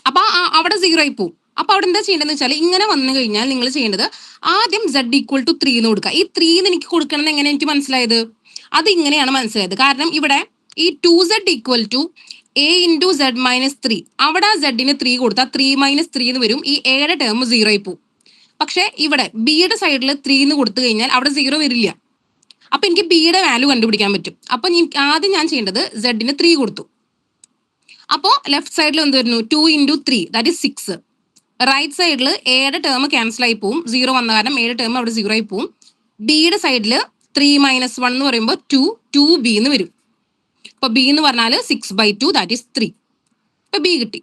അപ്പൊ അവിടെ 0 ആയി പോകും. അപ്പൊ അവിടെ എന്താ ചെയ്യേണ്ടതെന്ന് വെച്ചാൽ, ഇങ്ങനെ വന്നു കഴിഞ്ഞാൽ നിങ്ങൾ ചെയ്യേണ്ടത് ആദ്യം Z = 3 എന്ന് കൊടുക്കുക. ഈ 3 എനിക്ക് കൊടുക്കണം എന്ന് എങ്ങനെ എനിക്ക് മനസ്സിലായത്, അത് ഇങ്ങനെയാണ് മനസ്സിലായത്. കാരണം ഇവിടെ ഈ 2Z = A × Z-3, അവിടെ സെഡിന് 3 കൊടുത്താൽ 3 - 3 എന്ന് വരും. ഈ എയുടെ ടേം 0 ആയി പോകും. പക്ഷെ ഇവിടെ ബിയുടെ സൈഡിൽ 3 എന്ന് കൊടുത്തു കഴിഞ്ഞാൽ അവിടെ 0 വരില്ല. അപ്പൊ എനിക്ക് ബിയുടെ വാല്യൂ കണ്ടുപിടിക്കാൻ പറ്റും. അപ്പൊ ആദ്യം ഞാൻ ചെയ്യേണ്ടത് സെഡിന് 3 കൊടുത്തു. അപ്പോ ലെഫ്റ്റ് സൈഡിൽ എന്ത് വരുന്നു, 2 × 3 ദാറ്റ് ഈസ് 6. റൈറ്റ് സൈഡിൽ എയുടെ ടേം ക്യാൻസൽ ആയി പോവും, 0 വന്ന കാരണം എയുടെ ടേം അവിടെ 0 ആയി പോവും. ബിയുടെ സൈഡിൽ 3 - 1 എന്ന് പറയുമ്പോൾ 2B എന്ന് വരും. ഇപ്പൊ ബി എന്ന് പറഞ്ഞാൽ 6/2 ദാറ്റ് ഈസ് 3. ഇപ്പൊ ബി കിട്ടി.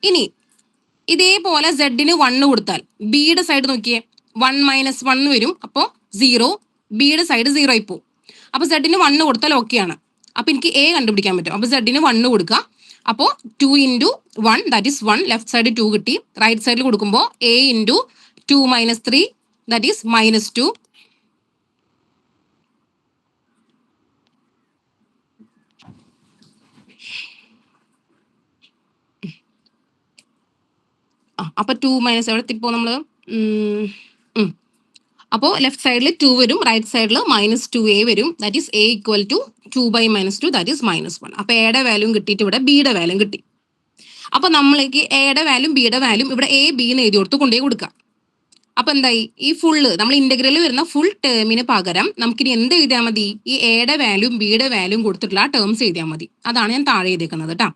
ഇനി ഇതേപോലെ സെഡിന് 1 കൊടുത്താൽ ബിയുടെ സൈഡ് നോക്കിയേ, 1 - 1 വരും. അപ്പോൾ 0, ബിയുടെ സൈഡ് 0 ആയി പോകും. അപ്പൊ സെഡിന് 1 കൊടുത്താൽ ഓക്കെയാണ്. അപ്പൊ എനിക്ക് എ കണ്ടുപിടിക്കാൻ പറ്റും. അപ്പൊ സെഡിന് 1 കൊടുക്കുക. അപ്പോൾ 2 × 1 ദാറ്റ് ഈസ് 1, ലെഫ്റ്റ് സൈഡ് 2 കിട്ടി. റൈറ്റ് സൈഡിൽ കൊടുക്കുമ്പോൾ A × 2 - 3 ദാറ്റ് ഈസ് -2. അപ്പൊ 2 - എവിടെ എത്തിപ്പോ നമ്മള്, അപ്പോൾ ലെഫ്റ്റ് സൈഡിൽ 2 വരും, റൈറ്റ് സൈഡിൽ -2A വരും. That is A = 2/-2 that is -1. അപ്പൊ എയുടെ വാല്യൂം കിട്ടിയിട്ട് ഇവിടെ ബിയുടെ വാല്യൂം കിട്ടി. അപ്പൊ നമ്മൾക്ക് എയുടെ വാല്യൂം ബിയുടെ വാല്യൂം ഇവിടെ A, B എന്ന് എഴുതി കൊടുത്ത് കൊണ്ടുപോയി കൊടുക്കാം. അപ്പൊ എന്തായി, ഈ ഫുള്ള് നമ്മൾ ഇന്റഗ്രൽ വരുന്ന ഫുൾ ടേമിന് പകരം നമുക്കിനി എന്ത് എഴുതിയാൽ മതി, ഈ എയുടെ വാല്യൂം ബിയുടെ വാല്യൂം കൊടുത്തിട്ടുള്ള ടേംസ് എഴുതിയാൽ മതി. അതാണ് ഞാൻ താഴെ എഴുതിയേക്കുന്നത് കേട്ടോ.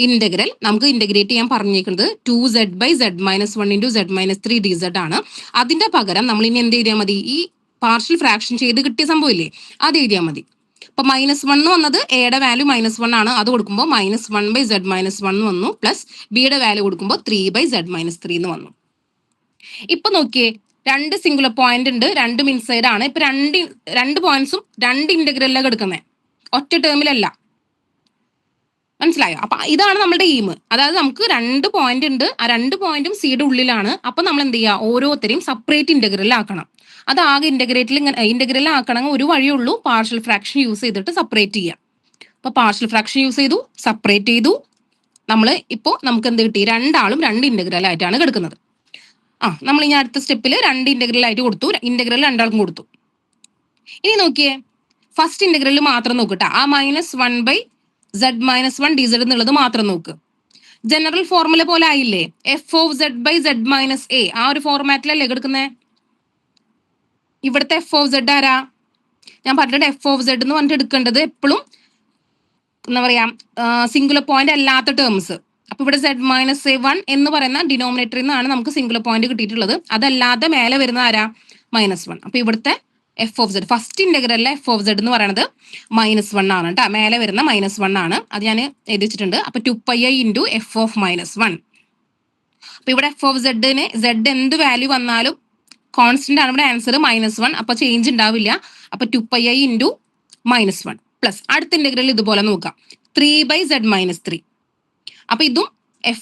ഇന്റഗ്രൽ നമുക്ക് ഇന്റഗ്രേറ്റ് ചെയ്യാൻ പറഞ്ഞേക്കുന്നത് 2Z/Z-1 × Z-3 dz ആണ്. അതിന്റെ പകരം നമ്മൾ ഇനി എന്ത് എഴുതിയാൽ മതി, ഈ പാർഷ്യൽ ഫ്രാക്ഷൻ ചെയ്ത് കിട്ടിയ സംഭവം ഇല്ലേ, അത് എഴുതിയാൽ മതി. അപ്പൊ -1 വന്നത് എയുടെ വാല്യൂ -1 ആണ്, അത് കൊടുക്കുമ്പോൾ -1/Z-1 വന്നു. പ്ലസ് ബിയുടെ വാല്യൂ കൊടുക്കുമ്പോൾ 3/Z-3 എന്ന് വന്നു. ഇപ്പൊ നോക്കിയേ, 2 സിംഗുലർ പോയിന്റ് ഉണ്ട്, 2 ഇൻസൈഡ് ആണ്. ഇപ്പൊ രണ്ട് പോയിന്റ്സും 2 ഇന്റഗ്രലിലാണ് എടുക്കുന്നത്, ഒറ്റ ടേമിലല്ല. മനസ്സിലായോ? അപ്പൊ ഇതാണ് നമ്മുടെ എയിം. അതായത് നമുക്ക് 2 പോയിന്റ് ഉണ്ട്, ആ 2 പോയിന്റും സിയുടെ ഉള്ളിലാണ്. അപ്പൊ നമ്മൾ എന്ത് ചെയ്യുക, ഓരോരുത്തരെയും സെപ്പറേറ്റ് ഇന്റഗ്രലിലാക്കണം. അത് ആകെ ഇന്റഗ്രലിലാക്കണമെങ്കിൽ ഒരു വഴിയുള്ളൂ, പാർഷ്യൽ ഫ്രാക്ഷൻ യൂസ് ചെയ്തിട്ട് സെപ്പറേറ്റ് ചെയ്യുക. അപ്പൊ പാർഷ്യൽ ഫ്രാക്ഷൻ യൂസ് ചെയ്തു, സെപ്പറേറ്റ് ചെയ്തു. നമുക്ക് എന്ത് കിട്ടി, രണ്ടാളും 2 ഇന്റഗ്രലായിട്ടാണ് കിടക്കുന്നത്. നമ്മൾ ഇനി അടുത്ത സ്റ്റെപ്പിൽ 2 ഇന്റഗ്രലായിട്ട് കൊടുത്തു, ഇന്റഗ്രൽ രണ്ടാൾക്കും കൊടുത്തു. ഇനി നോക്കിയേ, ഫസ്റ്റ് ഇന്റഗ്രലിൽ മാത്രം നോക്കട്ടെ, ആ -1/Z-1 dz എന്നുള്ളത് മാത്രം നോക്ക്. ജനറൽ ഫോർമുല പോലെ ആയില്ലേ, f(z/z-a) ആ ഒരു ഫോർമാറ്റിലല്ലേ എടുക്കുന്നത്. ഇവിടുത്തെ f(z) ആരാ, ഞാൻ പറഞ്ഞിട്ട് f(z) എന്ന് പറഞ്ഞിട്ട് എടുക്കേണ്ടത് എപ്പോഴും എന്താ പറയാ, സിംഗുലർ പോയിന്റ് അല്ലാത്ത ടേംസ്. അപ്പൊ ഇവിടെ Z-1 എന്ന് പറയുന്ന ഡിനോമിനേറ്ററിൽ നിന്നാണ് നമുക്ക് സിംഗുലർ പോയിന്റ് കിട്ടിയിട്ടുള്ളത്. അതല്ലാതെ മേലെ വരുന്ന ആരാ, -1. അപ്പൊ ഇവിടുത്തെ f(z) ഫസ്റ്റ് ഇന്റഗ്രലിലെ f(z) എന്ന് പറയുന്നത് -1 ആണ് കേട്ടോ, മേലെ വരുന്ന -1 ആണ്. അത് ഞാൻ എഴുതി വെച്ചിട്ടുണ്ട്. അപ്പൊ 2πi × f(-1). അപ്പൊ ഇവിടെ f(z)ന് z എന്ത് വാല്യൂ വന്നാലും കോൺസ്റ്റന്റ് ആണ് ഇവിടെ ആൻസർ -1. അപ്പൊ ചേഞ്ച് ഉണ്ടാവില്ല. അപ്പൊ 2πi × -1 പ്ലസ് അടുത്ത ഇന്റഗ്രൽ ഇതുപോലെ നോക്കാം, 3/Z-3. അപ്പൊ ഇതും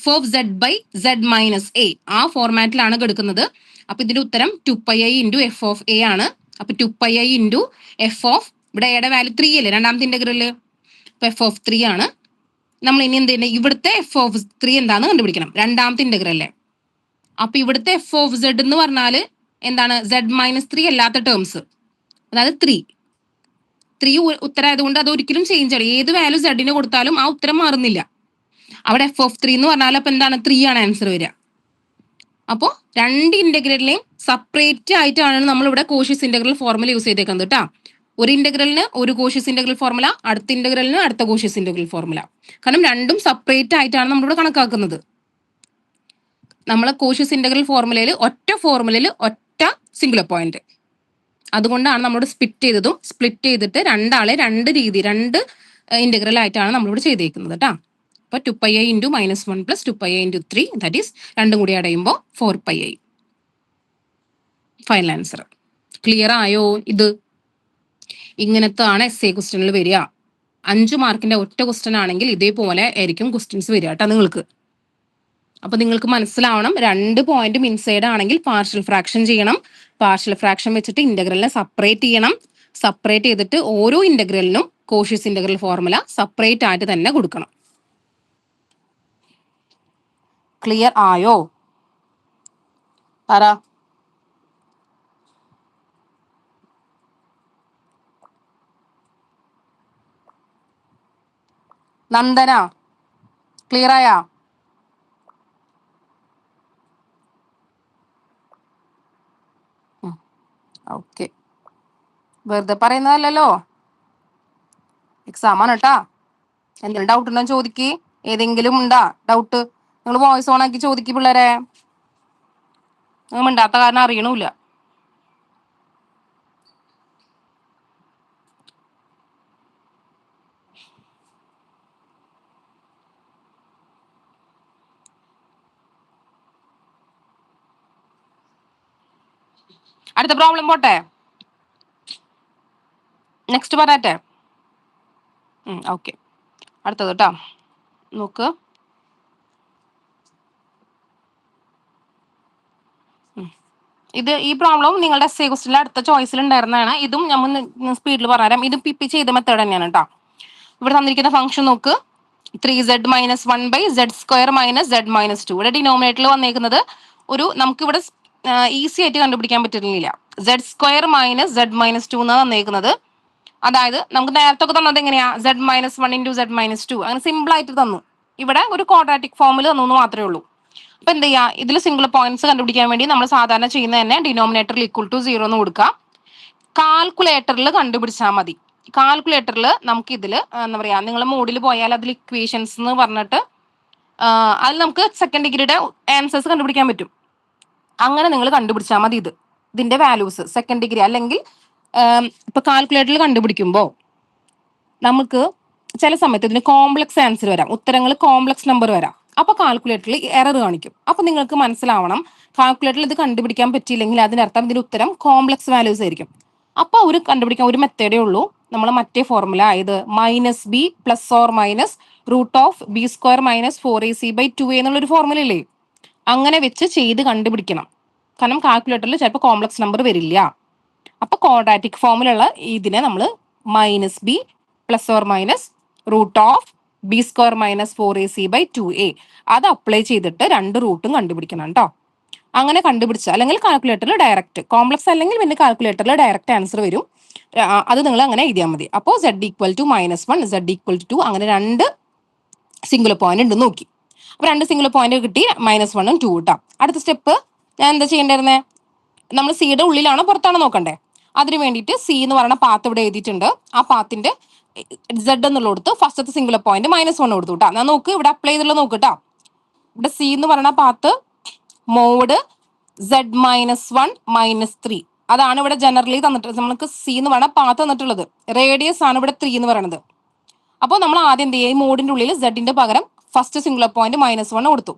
f(z/z-a) ആ ഫോർമാറ്റിലാണ് എടുക്കുന്നത്. അപ്പൊ ഇതിന്റെ ഉത്തരം 2πi × f(a) ആണ്. അപ്പൊ 2πi × f ഇവിടെ എയുടെ വാല്യൂ 3 അല്ലേ, രണ്ടാമത്തെ ഇന്റഗ്രല്. അപ്പൊ f(3) ആണ്. നമ്മൾ ഇനി എന്ത് ചെയ്യണം, ഇവിടുത്തെ f(3) എന്താന്ന് കണ്ടുപിടിക്കണം, രണ്ടാമത്തെ ഇന്റഗ്രല്ലേ. അപ്പൊ ഇവിടുത്തെ f(z) എന്ന് പറഞ്ഞാല് എന്താണ്, Z-3 അല്ലാത്ത ടേംസ്, അതായത് 3 ഉത്തരം ആയതുകൊണ്ട് അത് ഒരിക്കലും ചേഞ്ച് ആണ്. ഏത് വാല്യൂ സെഡിന് കൊടുത്താലും ആ ഉത്തരം മാറുന്നില്ല. അവിടെ f(3) എന്ന് പറഞ്ഞാൽ അപ്പൊ എന്താണ്, 3 ആണ് ആൻസർ വരിക. അപ്പോൾ രണ്ട് ഇന്റഗ്രലിനെയും സെപ്പറേറ്റ് ആയിട്ടാണ് നമ്മൾ ഇവിടെ കോഷ്യസ് ഇന്റഗ്രൽ ഫോർമുല യൂസ് ചെയ്തേക്കുന്നത് കേട്ടോ. ഒരു ഇന്റഗ്രലിന് ഒരു കോഷ്യസ് ഇന്റഗ്രൽ ഫോർമുല, അടുത്ത ഇന്റഗ്രലിന് അടുത്ത കോഷ്യസ് ഇന്റഗ്രൽ ഫോർമുല. കാരണം രണ്ടും സെപ്പറേറ്റ് ആയിട്ടാണ് നമ്മളിവിടെ കണക്കാക്കുന്നത്. നമ്മളെ കോഷ്യസ് ഇന്റഗ്രൽ ഫോർമുലയിൽ ഒറ്റ സിംഗുലർ പോയിന്റ്. അതുകൊണ്ടാണ് നമ്മളോട് സ്പ്ലിറ്റ് ചെയ്തിട്ട് രണ്ടാളെ രണ്ട് ഇന്റഗ്രൽ ആയിട്ടാണ് നമ്മളിവിടെ ചെയ്തേക്കുന്നത് കേട്ടോ. അപ്പൊ 2πi × -1 + 2πi × 3 ദാറ്റ് ഈസ് രണ്ടും കൂടി അടയുമ്പോൾ 4πi. Final answer. ക്ലിയർ ആയോ? ഇത് ഇങ്ങനത്തെ ആണ് essay ക്വസ്റ്റ്യനിൽ വരിക. 5 മാർക്കിന്റെ ഒറ്റ ക്വസ്റ്റ്യൻ ആണെങ്കിൽ ഇതേപോലെ ആയിരിക്കും ക്വസ്റ്റ്യൻസ് വരിക കേട്ടോ നിങ്ങൾക്ക്. അപ്പൊ നിങ്ങൾക്ക് മനസ്സിലാവണം, 2 പോയിന്റും ഇൻസൈഡ് ആണെങ്കിൽ പാർഷ്യൽ ഫ്രാക്ഷൻ ചെയ്യണം. പാർഷ്യൽ ഫ്രാക്ഷൻ വെച്ചിട്ട് ഇന്റഗ്രലിനെ സെപ്പറേറ്റ് ചെയ്യണം. സെപ്പറേറ്റ് ചെയ്തിട്ട് ഓരോ ഇന്റഗ്രലിനും കോഷ്യസ് ഇന്റഗ്രൽ ഫോർമുല സെപ്പറേറ്റ് ആയിട്ട് തന്നെ കൊടുക്കണം. ക്ലിയർ ആയോ? പറ. നന്ദന ക്ലിയർ ആയാ? ഓക്കെ, വെറുതെ പറയുന്നതല്ലോ, എക്സാം ആണ് കേട്ടാ. എന്തെങ്കിലും ഡൗട്ട് ഉണ്ടോ ചോദിക്ക്. ഏതെങ്കിലും ഉണ്ടാ ഡൗട്ട്? നിങ്ങൾ വോയിസ് ഓൺ ആക്കി ചോദിക്ക് പിള്ളേരെ. നിങ്ങൾ മിണ്ടാത്ത കാരണം അറിയണമില്ല. അടുത്ത പ്രോബ്ലം പോട്ടെ, നെക്സ്റ്റ് പറയട്ടെ. ഓക്കെ, അടുത്തത് കേട്ടോ. നോക്ക്, ഇത് ഈ പ്രോബ്ലം നിങ്ങളുടെ essay ക്വസ്റ്റ്യനിൽ അടുത്ത ചോയ്സിൽ ഉണ്ടായിരുന്നതാണ്. ഇതും നമ്മൾ സ്പീഡിൽ പറഞ്ഞുതരാം. ഇതും പിപ്പി ചെയ്ത മെത്തേഡ് തന്നെയാണ് കേട്ടോ. ഇവിടെ തന്നിരിക്കുന്ന ഫംഗ്ഷൻ നോക്ക്, 3z - 1/z² - z - 2. ഇവിടെ ഡിനോമിനേറ്ററിൽ വന്നേക്കുന്നത് നമുക്ക് ഇവിടെ ഈസി ആയിട്ട് കണ്ടുപിടിക്കാൻ പറ്റുന്നില്ല. z² - z - 2 എന്നാണ് തന്നേക്കുന്നത്. അതായത് നമുക്ക് നേരത്തെ ഒക്കെ തന്നത് എങ്ങനെയാ, z - 1 × z - 2 അങ്ങനെ സിമ്പിൾ ആയിട്ട് തന്നു. ഇവിടെ ഒരു ക്വാഡ്രാറ്റിക് ഫോമിൽ തന്നു എന്ന് മാത്രമേ ഉള്ളൂ. അപ്പൊ എന്ത് ചെയ്യാ, ഇതിൽ സിംഗിൾ പോയിന്റ്സ് കണ്ടുപിടിക്കാൻ വേണ്ടി നമ്മൾ സാധാരണ ചെയ്യുന്ന തന്നെ ഡിനോമിനേറ്ററിൽ =0 എന്ന് കൊടുക്കുക. കാൽക്കുലേറ്ററിൽ കണ്ടുപിടിച്ചാൽ മതി. കാൽക്കുലേറ്ററിൽ നമുക്ക് ഇതിൽ എന്താ പറയാ, നിങ്ങൾ മോഡിൽ പോയാൽ അതിൽ ഇക്വേഷൻസ് എന്ന് പറഞ്ഞിട്ട് അതിൽ നമുക്ക് സെക്കൻഡ് ഡിഗ്രിയുടെ ആൻസേഴ്സ് കണ്ടുപിടിക്കാൻ പറ്റും. അങ്ങനെ നിങ്ങൾ കണ്ടുപിടിച്ചാൽ മതി ഇതിന്റെ വാല്യൂസ് സെക്കൻഡ് ഡിഗ്രി. അല്ലെങ്കിൽ ഇപ്പൊ കാൽക്കുലേറ്ററിൽ കണ്ടുപിടിക്കുമ്പോൾ നമുക്ക് ചില സമയത്ത് ഇതിന് കോംപ്ലക്സ് ആൻസർ വരാം, ഉത്തരങ്ങൾ കോംപ്ലക്സ് നമ്പർ വരാം. അപ്പൊ കാൽക്കുലേറ്ററിൽ എറർ കാണിക്കും. അപ്പൊ നിങ്ങൾക്ക് മനസ്സിലാവണം, കാൽക്കുലേറ്ററിൽ ഇത് കണ്ടുപിടിക്കാൻ പറ്റിയില്ലെങ്കിൽ അതിനർത്ഥം ഇതിന്റെ ഉത്തരം കോംപ്ലക്സ് വാല്യൂസ് ആയിരിക്കും. അപ്പൊ കണ്ടുപിടിക്കാൻ ഒരു മെത്തേഡേ ഉള്ളൂ. നമ്മൾ മറ്റേ ഫോർമുല ആയത് -b ± √b² - 4ac/2a എന്നുള്ളൊരു ഫോർമുല ഇല്ലേ, അങ്ങനെ വെച്ച് ചെയ്ത് കണ്ടുപിടിക്കണം. കാരണം കാൽക്കുലേറ്ററിൽ ചിലപ്പോൾ കോംപ്ലക്സ് നമ്പർ വരില്ല. അപ്പൊ ക്വാഡ്രാറ്റിക് ഫോമിലുള്ള ഇതിനെ നമ്മൾ -b ± √b² - 4ac/2a അത് അപ്ലൈ ചെയ്തിട്ട് രണ്ട് റൂട്ടും കണ്ടുപിടിക്കണം കേട്ടോ. അങ്ങനെ കണ്ടുപിടിച്ച, അല്ലെങ്കിൽ കാൽക്കുലേറ്ററിൽ ഡയറക്റ്റ്, കോംപ്ലക്സ് അല്ലെങ്കിൽ പിന്നെ കാൽക്കുലേറ്ററിൽ ഡയറക്റ്റ് ആൻസർ വരും. അത് നിങ്ങൾ അങ്ങനെ എഴുതിയാൽ മതി. അപ്പോൾ z = -1, z = 2 അങ്ങനെ രണ്ട് സിംഗുലർ പോയിന്റ് ഉണ്ട് നോക്കി. അപ്പൊ രണ്ട് സിംഗുലർ പോയിന്റ് കിട്ടി, -1 ഉം 2 കിട്ടാം. അടുത്ത സ്റ്റെപ്പ് ഞാൻ എന്താ ചെയ്യേണ്ടിരുന്നേ, നമ്മൾ സിയുടെ ഉള്ളിലാണോ പുറത്താണോ നോക്കണ്ടേ. അതിന് വേണ്ടിയിട്ട് സി എന്ന് പറയുന്ന പാത്ത് ഇവിടെ എഴുതിയിട്ടുണ്ട്. ആ പാത്തിന്റെ z എന്നുള്ളടത്ത് ഫസ്റ്റത്തെ സിംഗുലർ പോയിന്റ് -1 കൊടുത്തു കേട്ടോ. ഞാൻ നോക്ക്, ഇവിടെ അപ്ലൈ ചെയ്തുള്ള നോക്ക് കേട്ടോ. ഇവിടെ സി എന്ന് പറയുന്ന പാത്ത് മോഡ് z - 1 - 3 അതാണ് ഇവിടെ ജനറലി തന്നിട്ട് നമുക്ക് സി എന്ന് പറയുന്ന പാത്ത് തന്നിട്ടുള്ളത്. റേഡിയസ് ആണ് ഇവിടെ 3 എന്ന് പറയുന്നത്. അപ്പോൾ നമ്മൾ ആദ്യം എന്ത് ചെയ്യും, മോഡിന്റെ ഉള്ളിൽ സെഡിന്റെ പകരം ഫസ്റ്റ് സിംഗുലർ പോയിന്റ് -1 കൊടുത്തു.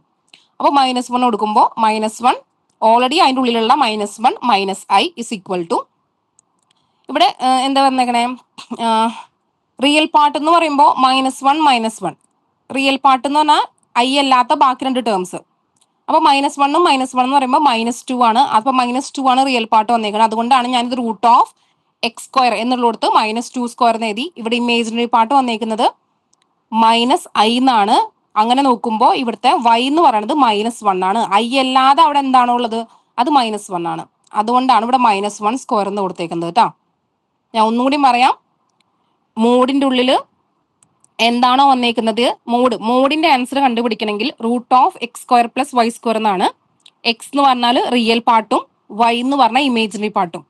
അപ്പോൾ -1 കൊടുക്കുമ്പോൾ -1 ഓൾറെഡി അതിന്റെ ഉള്ളിലുള്ള -1 - i = ഇവിടെ എന്താ പറഞ്ഞേക്കണേ, റിയൽ പാർട്ട് എന്ന് പറയുമ്പോൾ -1 - 1 റിയൽ പാർട്ട് എന്ന് പറഞ്ഞാൽ i അല്ലാത്ത ബാക്കി രണ്ട് ടേംസ്. അപ്പൊ -1 ഉം -1 എന്ന് പറയുമ്പോൾ -2 ആണ്. അപ്പൊ -2 ആണ് റിയൽ പാർട്ട് വന്നേക്കുന്നത്. അതുകൊണ്ടാണ് ഞാനിത് √x² എന്നുള്ളടത്ത് -2² എന്ന് എഴുതി. ഇവിടെ ഇമേജിനറി പാർട്ട് വന്നേക്കുന്നത് -i എന്നാണ്. അങ്ങനെ നോക്കുമ്പോൾ ഇവിടുത്തെ y എന്ന് പറയുന്നത് -1 ആണ്. i അല്ലാതെ അവിടെ എന്താണോ ഉള്ളത് അത് -1 ആണ്. അതുകൊണ്ടാണ് ഇവിടെ -1² എന്ന് കൊടുത്തേക്കുന്നത് കേട്ടോ. ഞാൻ ഒന്നുകൂടി പറയാം, മോഡിന്റെ ഉള്ളിൽ എന്താണോ വന്നേക്കുന്നത്, മോഡിന്റെ ആൻസർ കണ്ടുപിടിക്കണമെങ്കിൽ √x² + y² എന്നാണ്. എക്സ് എന്ന് പറഞ്ഞാൽ റിയൽ പാർട്ടും വൈ എന്ന് പറഞ്ഞാൽ ഇമേജിനറി പാർട്ടും.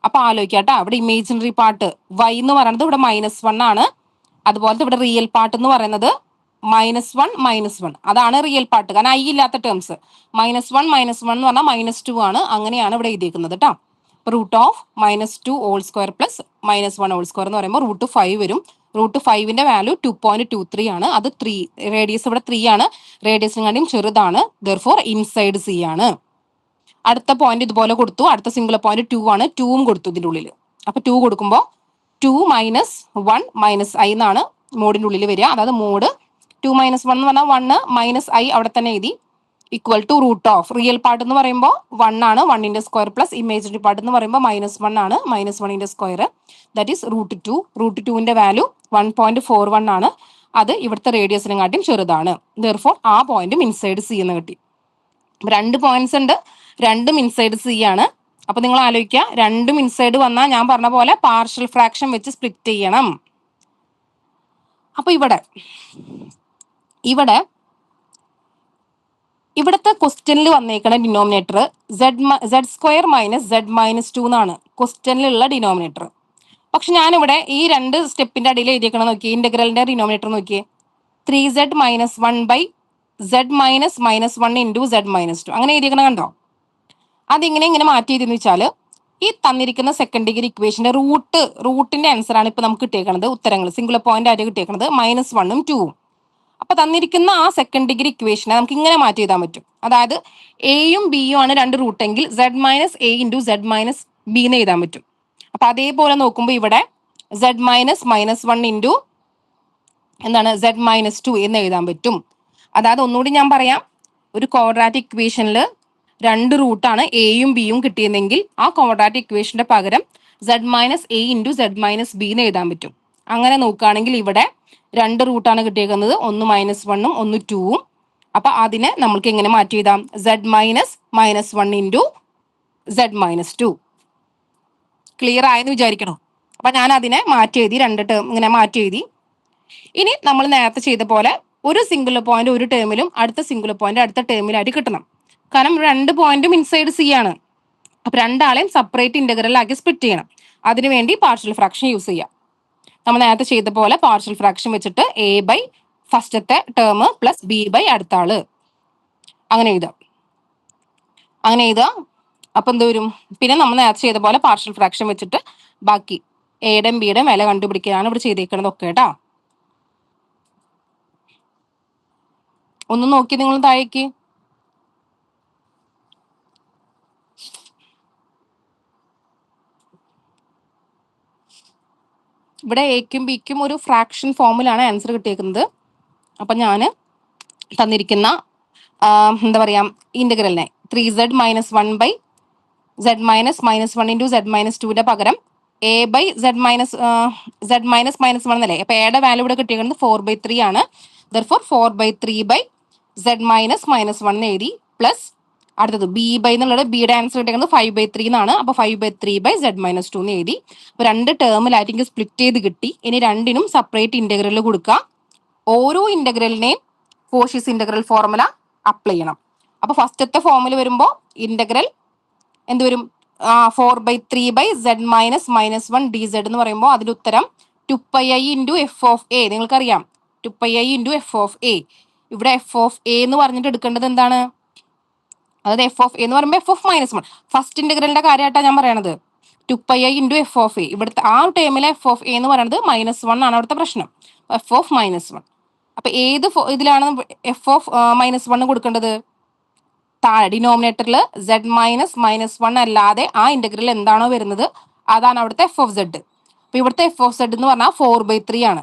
അപ്പൊ ആലോചിക്കാട്ടോ, ഇവിടെ ഇമേജിനറി പാർട്ട് വൈ എന്ന് പറയുന്നത് ഇവിടെ -1 ആണ്. അതുപോലത്തെ ഇവിടെ റിയൽ പാർട്ട് എന്ന് പറയുന്നത് -1 അതാണ് റിയൽ പാർട്ട്. കാരണം ഐ ഇല്ലാത്ത ടേംസ് -1 എന്ന് പറഞ്ഞാൽ -2 ആണ്. അങ്ങനെയാണ് ഇവിടെ എഴുതിയിരിക്കുന്നത് കേട്ടോ. √(-2 whole square plus -1 whole square എന്ന് പറയുമ്പോൾ √5 വരും. √5ന്റെ വാല്യൂ 2.23 ആണ്. അത് 3 റേഡിയസ് ഇവിടെ 3 ആണ്. റേഡിയസിനെക്കാളും ചെറുതാണ്. ദെർഫോർ ഇൻസൈഡ് സി ആണ്. അടുത്ത പോയിന്റ് ഇതുപോലെ കൊടുത്തു. അടുത്ത സിംഗുലർ പോയിന്റ് 2 ആണ്. 2ഉം കൊടുത്തു ഇതിന്റെ ഉള്ളിൽ. അപ്പൊ 2 കൊടുക്കുമ്പോൾ 2 - 1 - i എന്നാണ് മോഡിന്റെ ഉള്ളിൽ വരിക. അതായത് മോഡ് 2 - 1 എന്ന് പറഞ്ഞാൽ 1 - i അവിടെ തന്നെ എഴുതി ഈക്വൽ ടു √ റിയൽ പാർട്ട് എന്ന് പറയുമ്പോൾ 1 ആണ്. 1ന്റെ സ്ക്വയർ പ്ലസ് ഇമേജിനറി പാർട്ട് എന്ന് പറയുമ്പോൾ -1 ആണ്. -1ന്റെ സ്ക്വയർ ദാറ്റ് ഈസ് √2. √2ന്റെ വാല്യൂ 1.41 ആണ്. അത് ഇവിടുത്തെ റേഡിയസിനെക്കാട്ടും ചെറുതാണ്. ദെർഫോർ ആ പോയിന്റും ഇൻസൈഡ് സി എന്ന് കിട്ടി. രണ്ട് പോയിന്റ്സ് ഉണ്ട്, രണ്ടും ഇൻസൈഡ് സി ആണ്. അപ്പൊ നിങ്ങൾ ആലോചിക്കുക, രണ്ടും ഇൻസൈഡ് വന്നാൽ ഞാൻ പറഞ്ഞ പോലെ പാർഷ്യൽ ഫ്രാക്ഷൻ വെച്ച് സ്പ്ലിറ്റ് ചെയ്യണം. അപ്പൊ ഇവിടുത്തെ ക്വസ്റ്റ്യനിൽ വന്നേക്കുന്ന ഡിനോമിനേറ്റർ z² - z-2 എന്നാണ് ക്വസ്റ്റ്യനിലുള്ള ഡിനോമിനേറ്റർ. പക്ഷെ ഞാനിവിടെ ഈ രണ്ട് സ്റ്റെപ്പിന്റെ അടിയിൽ എഴുതിയേക്കണം നോക്കിയേ, ഇന്റഗ്രലിന്റെ ഡിനോമിനേറ്റർ നോക്കിയേ, 3z - 1/z - -1 × z-2 അങ്ങനെ എഴുതിയേക്കണം കണ്ടോ. ഇങ്ങനെ മാറ്റി എഴുതിയെന്ന് വെച്ചാൽ ഈ തന്നിരിക്കുന്ന സെക്കൻഡ് ഡിഗ്രി ഇക്വേഷന്റെ റൂട്ടിന്റെ ആൻസർ ആണ് ഇപ്പൊ നമുക്ക് കിട്ടിയേക്കുന്നത്. ഉത്തരങ്ങൾ സിംഗുലർ പോയിന്റ് ആയിട്ട് കിട്ടിയേക്കുന്നത് -1ഉം 2ഉം. അപ്പൊ തന്നിരിക്കുന്ന ആ സെക്കൻഡ് ഡിഗ്രി ഇക്വേഷനെ നമുക്ക് ഇങ്ങനെ മാറ്റി എഴുതാൻ പറ്റും. അതായത് എയും ബിയും ആണ് രണ്ട് റൂട്ടെങ്കിൽ z - a × z - b എന്ന് എഴുതാൻ പറ്റും. അപ്പൊ അതേപോലെ നോക്കുമ്പോൾ ഇവിടെ z - -1 × എന്താണ് z-2 എന്ന് എഴുതാൻ പറ്റും. അതായത് ഒന്നുകൂടി ഞാൻ പറയാം, ഒരു ക്വാഡ്രാറ്റിക് ഇക്വേഷനിൽ രണ്ട് റൂട്ടാണ് എയും ബിയും കിട്ടിയെങ്കിൽ ആ ക്വാഡ്രാറ്റിക് ഇക്വേഷന്റെ പകരം z - a × z - b എന്ന് എഴുതാൻ പറ്റും. അങ്ങനെ നോക്കുകയാണെങ്കിൽ ഇവിടെ രണ്ട് റൂട്ടാണ് കിട്ടിയേക്കുന്നത്, ഒന്ന് -1ഉം ഒന്ന് 2ഉം. അപ്പൊ അതിനെ നമ്മൾക്ക് എങ്ങനെ മാറ്റി എഴുതാം, z - -1 × z-2. ക്ലിയർ ആയെന്ന് വിചാരിക്കണം. അപ്പൊ ഞാൻ അതിനെ മാറ്റി എഴുതി, രണ്ട് ടേം ഇങ്ങനെ മാറ്റി എഴുതി. ഇനി നമ്മൾ നേരത്തെ ചെയ്ത പോലെ ഒരു സിംഗുലർ പോയിന്റ് ഒരു ടേമിലും അടുത്ത സിംഗുലർ പോയിന്റ് അടുത്ത ടേമിലായിട്ട് കിട്ടണം. കാരണം രണ്ട് പോയിന്റും ഇൻസൈഡ് സി ആണ്. അപ്പൊ രണ്ടാളെയും സെപ്പറേറ്റ് ഇന്റഗ്രലാക്കി സ്പ്ലിറ്റ് ചെയ്യണം. അതിനുവേണ്ടി പാർഷ്യൽ ഫ്രാക്ഷൻ യൂസ് ചെയ്യാം. നമ്മൾ നേരത്തെ ചെയ്ത പോലെ പാർഷ്യൽ ഫ്രാക്ഷൻ വെച്ചിട്ട് a/ ഫസ്റ്റത്തെ ടേം പ്ലസ് b/ അടുത്ത ആള് അങ്ങനെ എഴുതാം. അപ്പൊ എന്ത് വരും, പിന്നെ നമ്മൾ നേരത്തെ ചെയ്ത പോലെ പാർഷ്യൽ ഫ്രാക്ഷൻ വെച്ചിട്ട് ബാക്കി എയുടെയും ബിയുടെയും വില കണ്ടുപിടിക്കാനാണ് ഇവിടെ ചെയ്തേക്കുന്നത് ഒക്കെ കേട്ടാ. ഒന്ന് നോക്കി നിങ്ങൾ താഴേക്ക്. ഇവിടെ എക്കും ബിക്കും ഒരു ഫ്രാക്ഷൻ ഫോമിലാണ് ആൻസർ കിട്ടിയേക്കുന്നത്. അപ്പൊ ഞാൻ തന്നിരിക്കുന്ന എന്താ പറയാ ഇന്റഗ്രലിനെ 3z - 1/z - -1 × z-2ന്റെ പകരം a/z - -1 എന്നല്ലേ. അപ്പൊ എയുടെ വാല്യൂ ഇവിടെ കിട്ടിയേക്കുന്നത് 4/3 ആണ്. ദെർഫോർ 4/3/z - -1 എഴുതി. പ്ലസ് അടുത്തത് b/ എന്നുള്ളത് ബിയുടെ ആൻസർ കിട്ടിയേക്കുന്നത് 5/3 എന്നാണ്. അപ്പൊ 5/3/z - 2 എന്ന് എഴുതി. അപ്പൊ രണ്ട് ടേമിലായിട്ട് എനിക്ക് സ്പ്ലിറ്റ് ചെയ്ത് കിട്ടി. ഇനി രണ്ടിനും സെപ്പറേറ്റ് ഇന്റഗ്രൽ കൊടുക്കുക. ഓരോ ഇന്റഗ്രലിനെയും കോഷീസ് ഇന്റഗ്രൽ ഫോർമുല അപ്ലൈ ചെയ്യണം. അപ്പൊ ഫസ്റ്റത്തെ ഫോമിൽ വരുമ്പോൾ ഇന്റഗ്രൽ എന്ത് വരും, 4/3/z - -1 dz എന്ന് പറയുമ്പോൾ അതിന്റെ ഉത്തരം 2πi × f(a). നിങ്ങൾക്കറിയാം 2πi × f(a). ഇവിടെ f(a) എന്ന് പറഞ്ഞിട്ട് എടുക്കേണ്ടത് എന്താണ്, അതായത് f(a) എന്ന് പറയുമ്പോൾ f(-1). ഫസ്റ്റ് ഇന്റഗ്രലിന്റെ കാര്യമായിട്ടാണ് ഞാൻ പറയണത്. 2πi × f(a). ഇവിടുത്തെ ആ ടേമിലെ f(a) എന്ന് പറയുന്നത് -1 ആണ് അവിടുത്തെ പ്രശ്നം. f(-1). അപ്പൊ ഏത് ഇതിലാണ് f(-1) കൊടുക്കേണ്ടത്, താഴെ ഡിനോമിനേറ്ററിൽ z - -1 അല്ലാതെ ആ ഇന്റഗ്രൽ എന്താണോ വരുന്നത് അതാണ് അവിടുത്തെ f(z). അപ്പൊ ഇവിടുത്തെ f(z) എന്ന് പറഞ്ഞാൽ 4/3 ആണ്.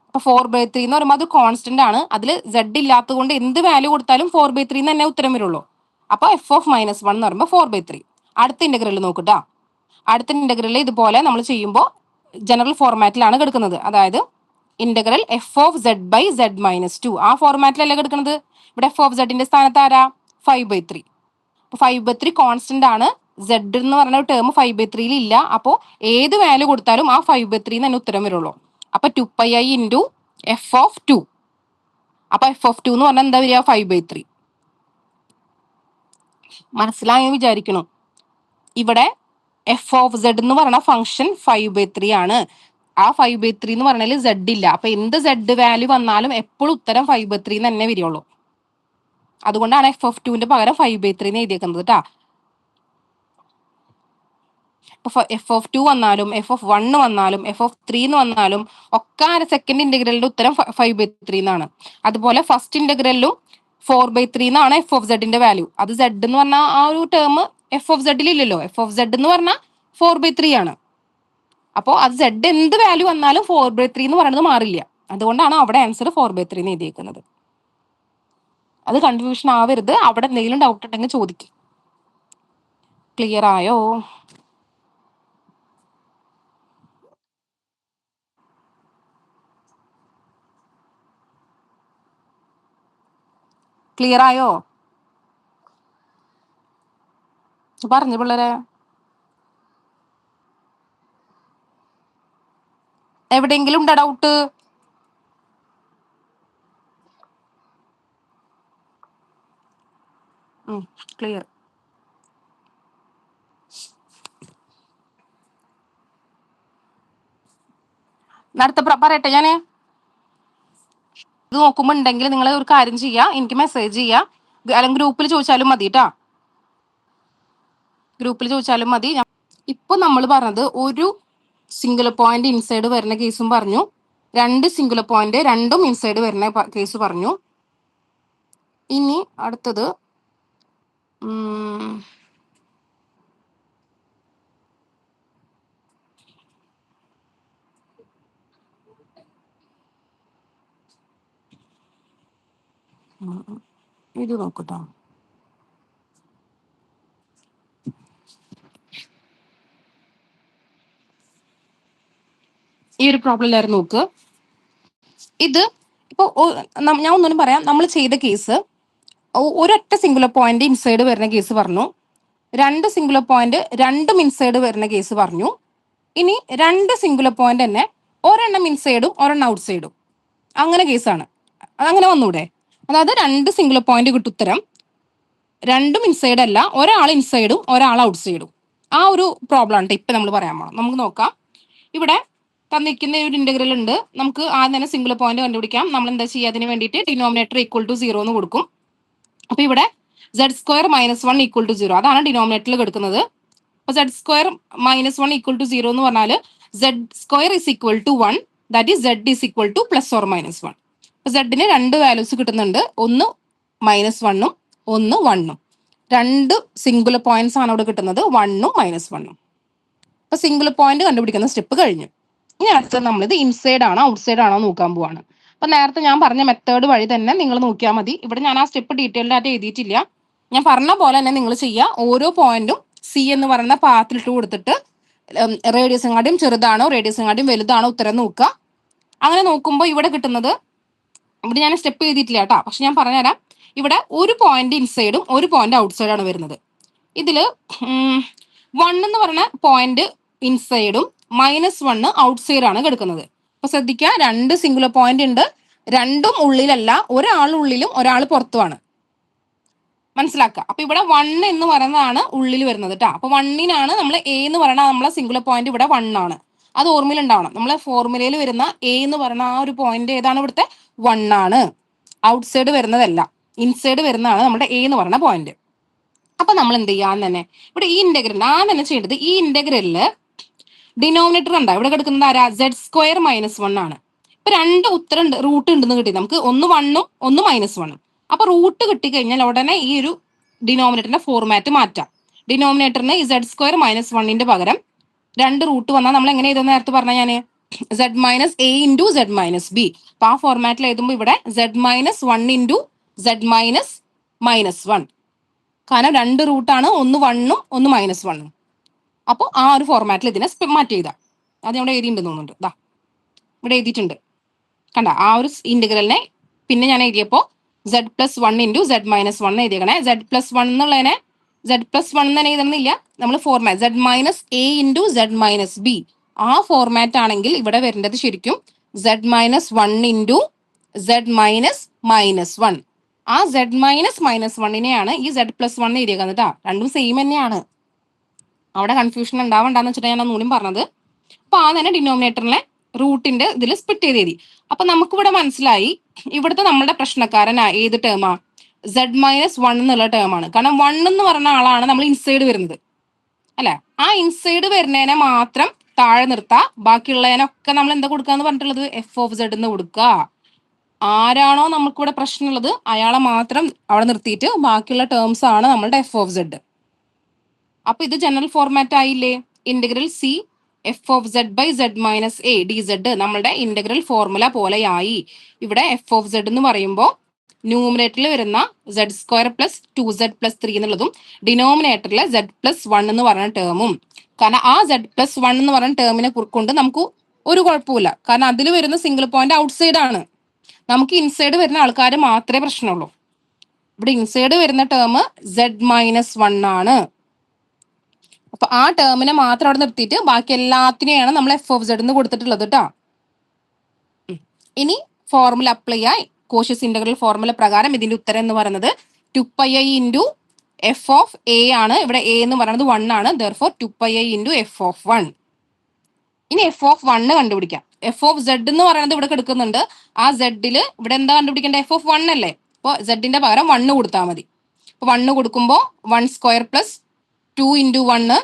അപ്പൊ 4/3 എന്ന് പറയുമ്പോൾ അത് കോൺസ്റ്റന്റ് ആണ്. അതിൽ z ഇല്ലാത്തത് കൊണ്ട് എന്ത് വാല്യൂ കൊടുത്താലും 4/3 എന്ന് തന്നെ ഉത്തരം വരുള്ളൂ. അപ്പൊ f(-1) എന്ന് പറയുമ്പോൾ 4/3. അടുത്ത ഇന്റഗ്രൽ നോക്കട്ടാ. അടുത്ത ഇന്റഗ്രൽ ഇതുപോലെ നമ്മൾ ചെയ്യുമ്പോൾ ജനറൽ ഫോർമാറ്റിലാണ് കിടക്കുന്നത്. അതായത് ഇന്റഗ്രൽ f(z/z-2) ആ ഫോർമാറ്റിലല്ലേ കിടക്കുന്നത്. ഇവിടെ f(z)ന്റെ സ്ഥാനത്ത് ആരാ, 5/3. 5/3 കോൺസ്റ്റന്റ് ആണ്. z എന്ന് പറഞ്ഞ ടേം 5/3 ഇല്ല. അപ്പോൾ ഏത് വാല്യൂ കൊടുത്താലും ആ 5/3 തന്നെ ഉത്തരം വരുള്ളൂ. അപ്പൊ 2πi × f(2). അപ്പൊ f(2) എന്ന് പറഞ്ഞാൽ എന്താ വരിക, 5/3. മനസ്സിലായെന്ന് വിചാരിക്കണം. ഇവിടെ എഫ് ഓഫ് സെഡ് എന്ന് പറയുന്ന ഫംഗ്ഷൻ 5/3 ആണ്. ആ 5/3 എന്ന് പറഞ്ഞാൽ സെഡ് ഇല്ല. അപ്പൊ എന്ത് സെഡ് വാല്യൂ വന്നാലും എപ്പോഴും ഉത്തരം 5/3 തന്നെ വരികയുള്ളൂ. അതുകൊണ്ടാണ് എഫ് ഓഫ് 2ന്റെ പകരം 5/3 എഴുതിയേക്കുന്നത് കേട്ടാ. എഫ് ഓഫ് 2 വന്നാലും എഫ് ഓഫ് 1 വന്നാലും എഫ് ഓഫ് 3 എന്ന് വന്നാലും ഒക്കെ സെക്കൻഡ് ഇന്റഗ്രലിന്റെ ഉത്തരം 5/3 എന്നാണ്. അതുപോലെ ഫസ്റ്റ് ഇന്റഗ്രലിലും 4/3 എന്നാണ് എഫ് ഓഫ് സെഡിന്റെ വാല്യൂ. അത് സെഡ് എന്ന് പറഞ്ഞാൽ ആ ഒരു ടേം എഫ് ഓഫ് സെഡിൽ ഇല്ലല്ലോ. എഫ് ഓഫ് സെഡ് എന്ന് പറഞ്ഞാൽ 4/3 ആണ്. അപ്പോൾ അത് സെഡ് എന്ത് വാല്യൂ വന്നാലും 4/3 എന്ന് പറയുന്നത് മാറില്ല. അതുകൊണ്ടാണ് അവിടെ ആൻസർ 4/3 എന്ന് എഴുതിയേക്കുന്നത്. അത് കൺഫ്യൂഷൻ ആവരുത്. അവിടെ എന്തെങ്കിലും ഡൗട്ട് ഉണ്ടെങ്കിൽ ചോദിക്കും. ക്ലിയർ ആയോ? ക്ലിയർ ആയോ പറഞ്ഞു പിള്ളേരെ? എവിടെയെങ്കിലും ഉണ്ടോ ഡൗട്ട്? ക്ലിയർ. അടുത്ത പറയട്ടെ ഞാന്. ഇത് നോക്കുമ്പോ ഉണ്ടെങ്കിൽ നിങ്ങൾ ഒരു കാര്യം ചെയ്യാ, എനിക്ക് മെസ്സേജ് ചെയ്യാ, അല്ലെങ്കിൽ ഗ്രൂപ്പിൽ ചോദിച്ചാലും മതി കേട്ടാ. ഗ്രൂപ്പിൽ ചോദിച്ചാലും മതി. ഇപ്പൊ നമ്മൾ പറഞ്ഞത് ഒരു സിംഗുലർ പോയിന്റ് ഇൻസൈഡ് വരുന്ന കേസും പറഞ്ഞു, 2 സിംഗുലർ പോയിന്റ് രണ്ടും ഇൻസൈഡ് വരുന്ന കേസ് പറഞ്ഞു. ഇനി അടുത്തത് ഇത് നോക്കട്ടോ. ഈ ഒരു പ്രോബ്ലം എല്ലാവരും നോക്ക്. ഇത് ഇപ്പൊ ഞാൻ ഒന്നും പറയാം. നമ്മൾ ചെയ്ത കേസ് ഒരൊറ്റ സിംഗുലർ പോയിന്റ് ഇൻസൈഡ് വരുന്ന കേസ് പറഞ്ഞു, 2 സിംഗുലർ പോയിന്റ് രണ്ടും ഇൻസൈഡ് വരുന്ന കേസ് പറഞ്ഞു. ഇനി 2 സിംഗുലർ പോയിന്റ് തന്നെ ഒരെണ്ണം ഇൻസൈഡും ഒരെണ്ണം ഔട്ട് സൈഡും അങ്ങനെ കേസാണ്. അതങ്ങനെ വന്നൂടെ? അതായത് 2 സിംഗുലർ പോയിന്റ് കിട്ടും ഉത്തരം, രണ്ടും ഇൻസൈഡ് അല്ല, ഒരാൾ ഇൻസൈഡും ഒരാൾ ഔട്ട് സൈഡും. ആ ഒരു പ്രോബ്ലം ആണ് ഇപ്പൊ നമ്മൾ പറയാൻ പോണം. നമുക്ക് നോക്കാം. ഇവിടെ തന്നിരിക്കുന്ന ഒരു ഇന്റഗ്രൽ ഉണ്ട്. നമുക്ക് ആദ്യം തന്നെ സിംഗുലർ പോയിന്റ് കണ്ടുപിടിക്കാം. നമ്മൾ എന്താ ചെയ്യുക? അതിന് വേണ്ടിയിട്ട് ഡിനോമിനേറ്റർ ഈക്വൽ ടു 0 എന്ന് കൊടുക്കും. അപ്പൊ ഇവിടെ z² - 1 ഈക്വൽ ടു 0 അതാണ് ഡിനോമിനേറ്ററിൽ കൊടുക്കുന്നത്. അപ്പൊ z² - 1 ഈക്വൽ ടു 0 എന്ന് പറഞ്ഞാൽ z² is equal to 1, that is z is equal to +or-1. അപ്പൊ z-ന് 2 വാല്യൂസ് കിട്ടുന്നുണ്ട്, ഒന്ന് -1ഉം ഒന്ന് 1ഉം. 2 സിംഗുലർ പോയിന്റ്സ് ആണ് ഇവിടെ കിട്ടുന്നത്, 1ഉം -1ഉം. അപ്പൊ സിംഗുലർ പോയിന്റ് കണ്ടുപിടിക്കുന്ന സ്റ്റെപ്പ് കഴിഞ്ഞു. ഇനി അടുത്തത് നമ്മളിത് ഇൻസൈഡ് ആണോ ഔട്ട് സൈഡ് ആണോ നോക്കാൻ പോവാണ്. അപ്പൊ നേരത്തെ ഞാൻ പറഞ്ഞ മെത്തേഡ് വഴി തന്നെ നിങ്ങൾ നോക്കിയാൽ മതി. ഇവിടെ ഞാൻ ആ സ്റ്റെപ്പ് ഡീറ്റെയിൽഡ് ആയിട്ട് എഴുതിയിട്ടില്ല. ഞാൻ പറഞ്ഞ പോലെ തന്നെ നിങ്ങൾ ചെയ്യുക. ഓരോ പോയിന്റും സി എന്ന് പറയുന്ന പാത്തിലിട്ട് കൊടുത്തിട്ട് റേഡിയസും ചെറുതാണോ റേഡിയസും വലുതാണോ ഉത്തരം നോക്കുക. അങ്ങനെ നോക്കുമ്പോൾ ഇവിടെ കിട്ടുന്നത്, ഇവിടെ ഞാൻ സ്റ്റെപ്പ് എഴുതിയിട്ടില്ല കേട്ടോ, പക്ഷെ ഞാൻ പറഞ്ഞുതരാം. ഇവിടെ ഒരു പോയിന്റ് ഇൻസൈഡും ഒരു പോയിന്റ് ഔട്ട് സൈഡാണ് വരുന്നത്. ഇതില് 1 എന്ന് പറയുന്ന പോയിന്റ് ഇൻസൈഡും -1 ഔട്ട് സൈഡ് ആണ് കിടക്കുന്നത്. അപ്പൊ ശ്രദ്ധിക്കുക, 2 സിംഗുലർ പോയിന്റ് ഉണ്ട്, രണ്ടും ഉള്ളിലല്ല, ഒരാൾ ഉള്ളിലും ഒരാൾ പുറത്തുമാണ്. മനസ്സിലാക്കുക. അപ്പൊ ഇവിടെ 1 എന്ന് പറയുന്നതാണ് ഉള്ളിൽ വരുന്നത് കേട്ടോ. അപ്പൊ 1-നാണ് നമ്മൾ എ എന്ന് പറയുന്ന നമ്മളെ സിംഗുലർ പോയിന്റ് ഇവിടെ 1 ആണ്. അത് ഓർമ്മയിലുണ്ടാവണം. നമ്മളെ ഫോർമുലയിൽ വരുന്ന എ എന്ന് പറയുന്ന ആ ഒരു പോയിന്റ് ഏതാണ്? ഇവിടുത്തെ 1 ആണ്. ഔട്ട് സൈഡ് വരുന്നതല്ല, ഇൻസൈഡ് വരുന്നതാണ് നമ്മുടെ എ എന്ന് പറയുന്ന പോയിന്റ്. അപ്പൊ നമ്മൾ എന്ത് ചെയ്യാൻ തന്നെ ഇവിടെ ഈ ഇന്റഗ്രൽ തന്നെ ചെയ്യേണ്ടത്, ഈ ഇന്റഗ്രലില് ഡിനോമിനേറ്റർ ഉണ്ടാവും. ഇവിടെ കിടക്കുന്നത് ആരാ? z² - 1 ആണ്. ഇപ്പൊ 2 ഉത്തരം റൂട്ട് ഉണ്ടെന്ന് കിട്ടി നമുക്ക്, ഒന്ന് 1ഉം ഒന്ന് -1ഉം. അപ്പൊ റൂട്ട് കിട്ടിക്കഴിഞ്ഞാൽ ഉടനെ ഈ ഒരു ഡിനോമിനേറ്ററിന്റെ ഫോർമാറ്റ് മാറ്റാം. ഡിനോമിനേറ്ററിന് ഈ z² - 1ന്റെ പകരം 2 റൂട്ട് വന്നാൽ നമ്മൾ എങ്ങനെ എഴുതുന്ന നേരത്തെ പറഞ്ഞ ഞാന് z - a × z - b. അപ്പൊ ആ ഫോർമാറ്റിൽ എഴുതുമ്പോൾ ഇവിടെ z - 1 × z - -1. കാരണം 2 റൂട്ടാണ്, ഒന്ന് 1ഉം ഒന്ന് -1ഉം. അപ്പോൾ ആ ഒരു ഫോർമാറ്റിൽ ഇതിനെ മാറ്റി എഴുതാം. അത് ഇവിടെ എഴുതിയിട്ടുണ്ടെന്ന് തോന്നുന്നുണ്ട്. ഇതാ ഇവിടെ എഴുതിയിട്ടുണ്ട്, കണ്ട ആ ഒരു ഇന്റഗ്രലിനെ. പിന്നെ ഞാൻ എഴുതിയപ്പോൾ z + 1 × z - 1 എഴുതിയേക്കണേ. z + 1 എന്നുള്ളതിനെ z + 1 തന്നെ എഴുതണമെന്നില്ല. നമ്മൾ format z - a × z - b ആ ഫോർമാറ്റ് ആണെങ്കിൽ ഇവിടെ വരേണ്ടത് ശരിക്കും z - 1 × z - -1. ആ സെഡ് മൈനസ് മൈനസ് വണ്ണിനെയാണ് ഈ സെഡ് പ്ലസ് വൺ എഴുതിയേക്കുന്നത് കേട്ടോ. രണ്ടും സെയിം തന്നെയാണ്, അവിടെ കൺഫ്യൂഷൻ ഉണ്ടാവണ്ടെന്ന് വെച്ചിട്ട് ഞാൻ ഒന്നുകൂടി പറഞ്ഞത്. അപ്പൊ ആ തന്നെ ഡിനോമിനേറ്ററിനെ റൂട്ടിന്റെ ഇതിൽ സ്പ്ലിറ്റ് ചെയ്ത് എഴുതി. അപ്പൊ നമുക്കിവിടെ മനസ്സിലായി ഇവിടുത്തെ നമ്മുടെ പ്രശ്നക്കാരൻ ഏത് ടേമാ, സെഡ് മൈനസ് വൺ എന്നുള്ള ടേമാണ്. കാരണം വൺ എന്ന് പറഞ്ഞ ആളാണ് നമ്മൾ ഇൻസൈഡ് വരുന്നത് അല്ലെ. ആ ഇൻസൈഡ് വരുന്നതിനെ മാത്രം താഴെ നിർത്താം, ബാക്കിയുള്ളതിനൊക്കെ നമ്മൾ എന്താ കൊടുക്കാന്ന് പറഞ്ഞിട്ടുള്ളത്, എഫ് ഓഫ് സെഡ് എന്ന് കൊടുക്കുക. ആരാണോ നമുക്കിവിടെ പ്രശ്നമുള്ളത് അയാളെ മാത്രം അവിടെ നിർത്തിയിട്ട് ബാക്കിയുള്ള ടേംസ് ആണ് നമ്മളുടെ എഫ് ഓഫ് സെഡ്. അപ്പൊ ഇത് ജനറൽ ഫോർമാറ്റ് ആയില്ലേ. Integral c F of Z by Z minus A D z നമ്മളുടെ ഇന്റഗ്രൽ ഫോർമുല പോലെയായി. ഇവിടെ എഫ് ഓഫ് സെഡ് എന്ന് പറയുമ്പോൾ ന്യൂമിനേറ്ററിൽ വരുന്ന സെഡ് സ്ക്വയർ പ്ലസ് 2z+3 എന്നുള്ളതും ഡിനോമിനേറ്ററിലെ സെഡ് പ്ലസ് വൺ എന്ന് പറയുന്ന ടേമും. കാരണം ആ സെഡ് പ്ലസ് വൺ എന്ന് പറയുന്ന ടേമിനെ കൊണ്ട് നമുക്ക് ഒരു കുഴപ്പമില്ല, കാരണം അതിൽ വരുന്ന സിംഗിൾ പോയിന്റ് ഔട്ട്സൈഡ് ആണ്. നമുക്ക് ഇൻസൈഡ് വരുന്ന ആൾക്കാർ മാത്രമേ പ്രശ്നമുള്ളൂ. ഇവിടെ ഇൻസൈഡ് വരുന്ന ടേം സെഡ് മൈനസ് വൺ ആണ്. അപ്പൊ ആ ടേമിനെ മാത്രം അവിടെ നിർത്തിയിട്ട് ബാക്കി എല്ലാത്തിനെയാണ് നമ്മൾ എഫ് ഓഫ് സെഡ് എന്ന് കൊടുത്തിട്ടുള്ളത് കേട്ടോ. ഇനി ഫോർമുല അപ്ലൈ ചെയ്യാൻ കോഷ്യസ് ഇന്റഗ്രൽ ഫോർമുല പ്രകാരം ഇതിന്റെ ഉത്തരം എന്ന് പറയുന്നത് 2πi into F of A ആണ്. ഇവിടെ എ എന്ന് പറയുന്നത് 1 ആണ്. Therefore 2πi into F of 1. ഇനി എഫ് ഓഫ് 1 കണ്ടുപിടിക്കാം. എഫ് ഓഫ് സെഡ് എന്ന് പറയുന്നത് ഇവിടെ കിടക്കുന്നുണ്ട്. ആ സെഡില് ഇവിടെ എന്താ കണ്ടുപിടിക്കേണ്ടത്, എഫ് ഓഫ് 1 അല്ലേ. അപ്പോൾ സെഡിന്റെ പകരം 1 കൊടുത്താൽ മതി. അപ്പൊ 1 കൊടുക്കുമ്പോൾ 1 സ്ക്വയർ പ്ലസ് 2 ഇൻറ്റു 1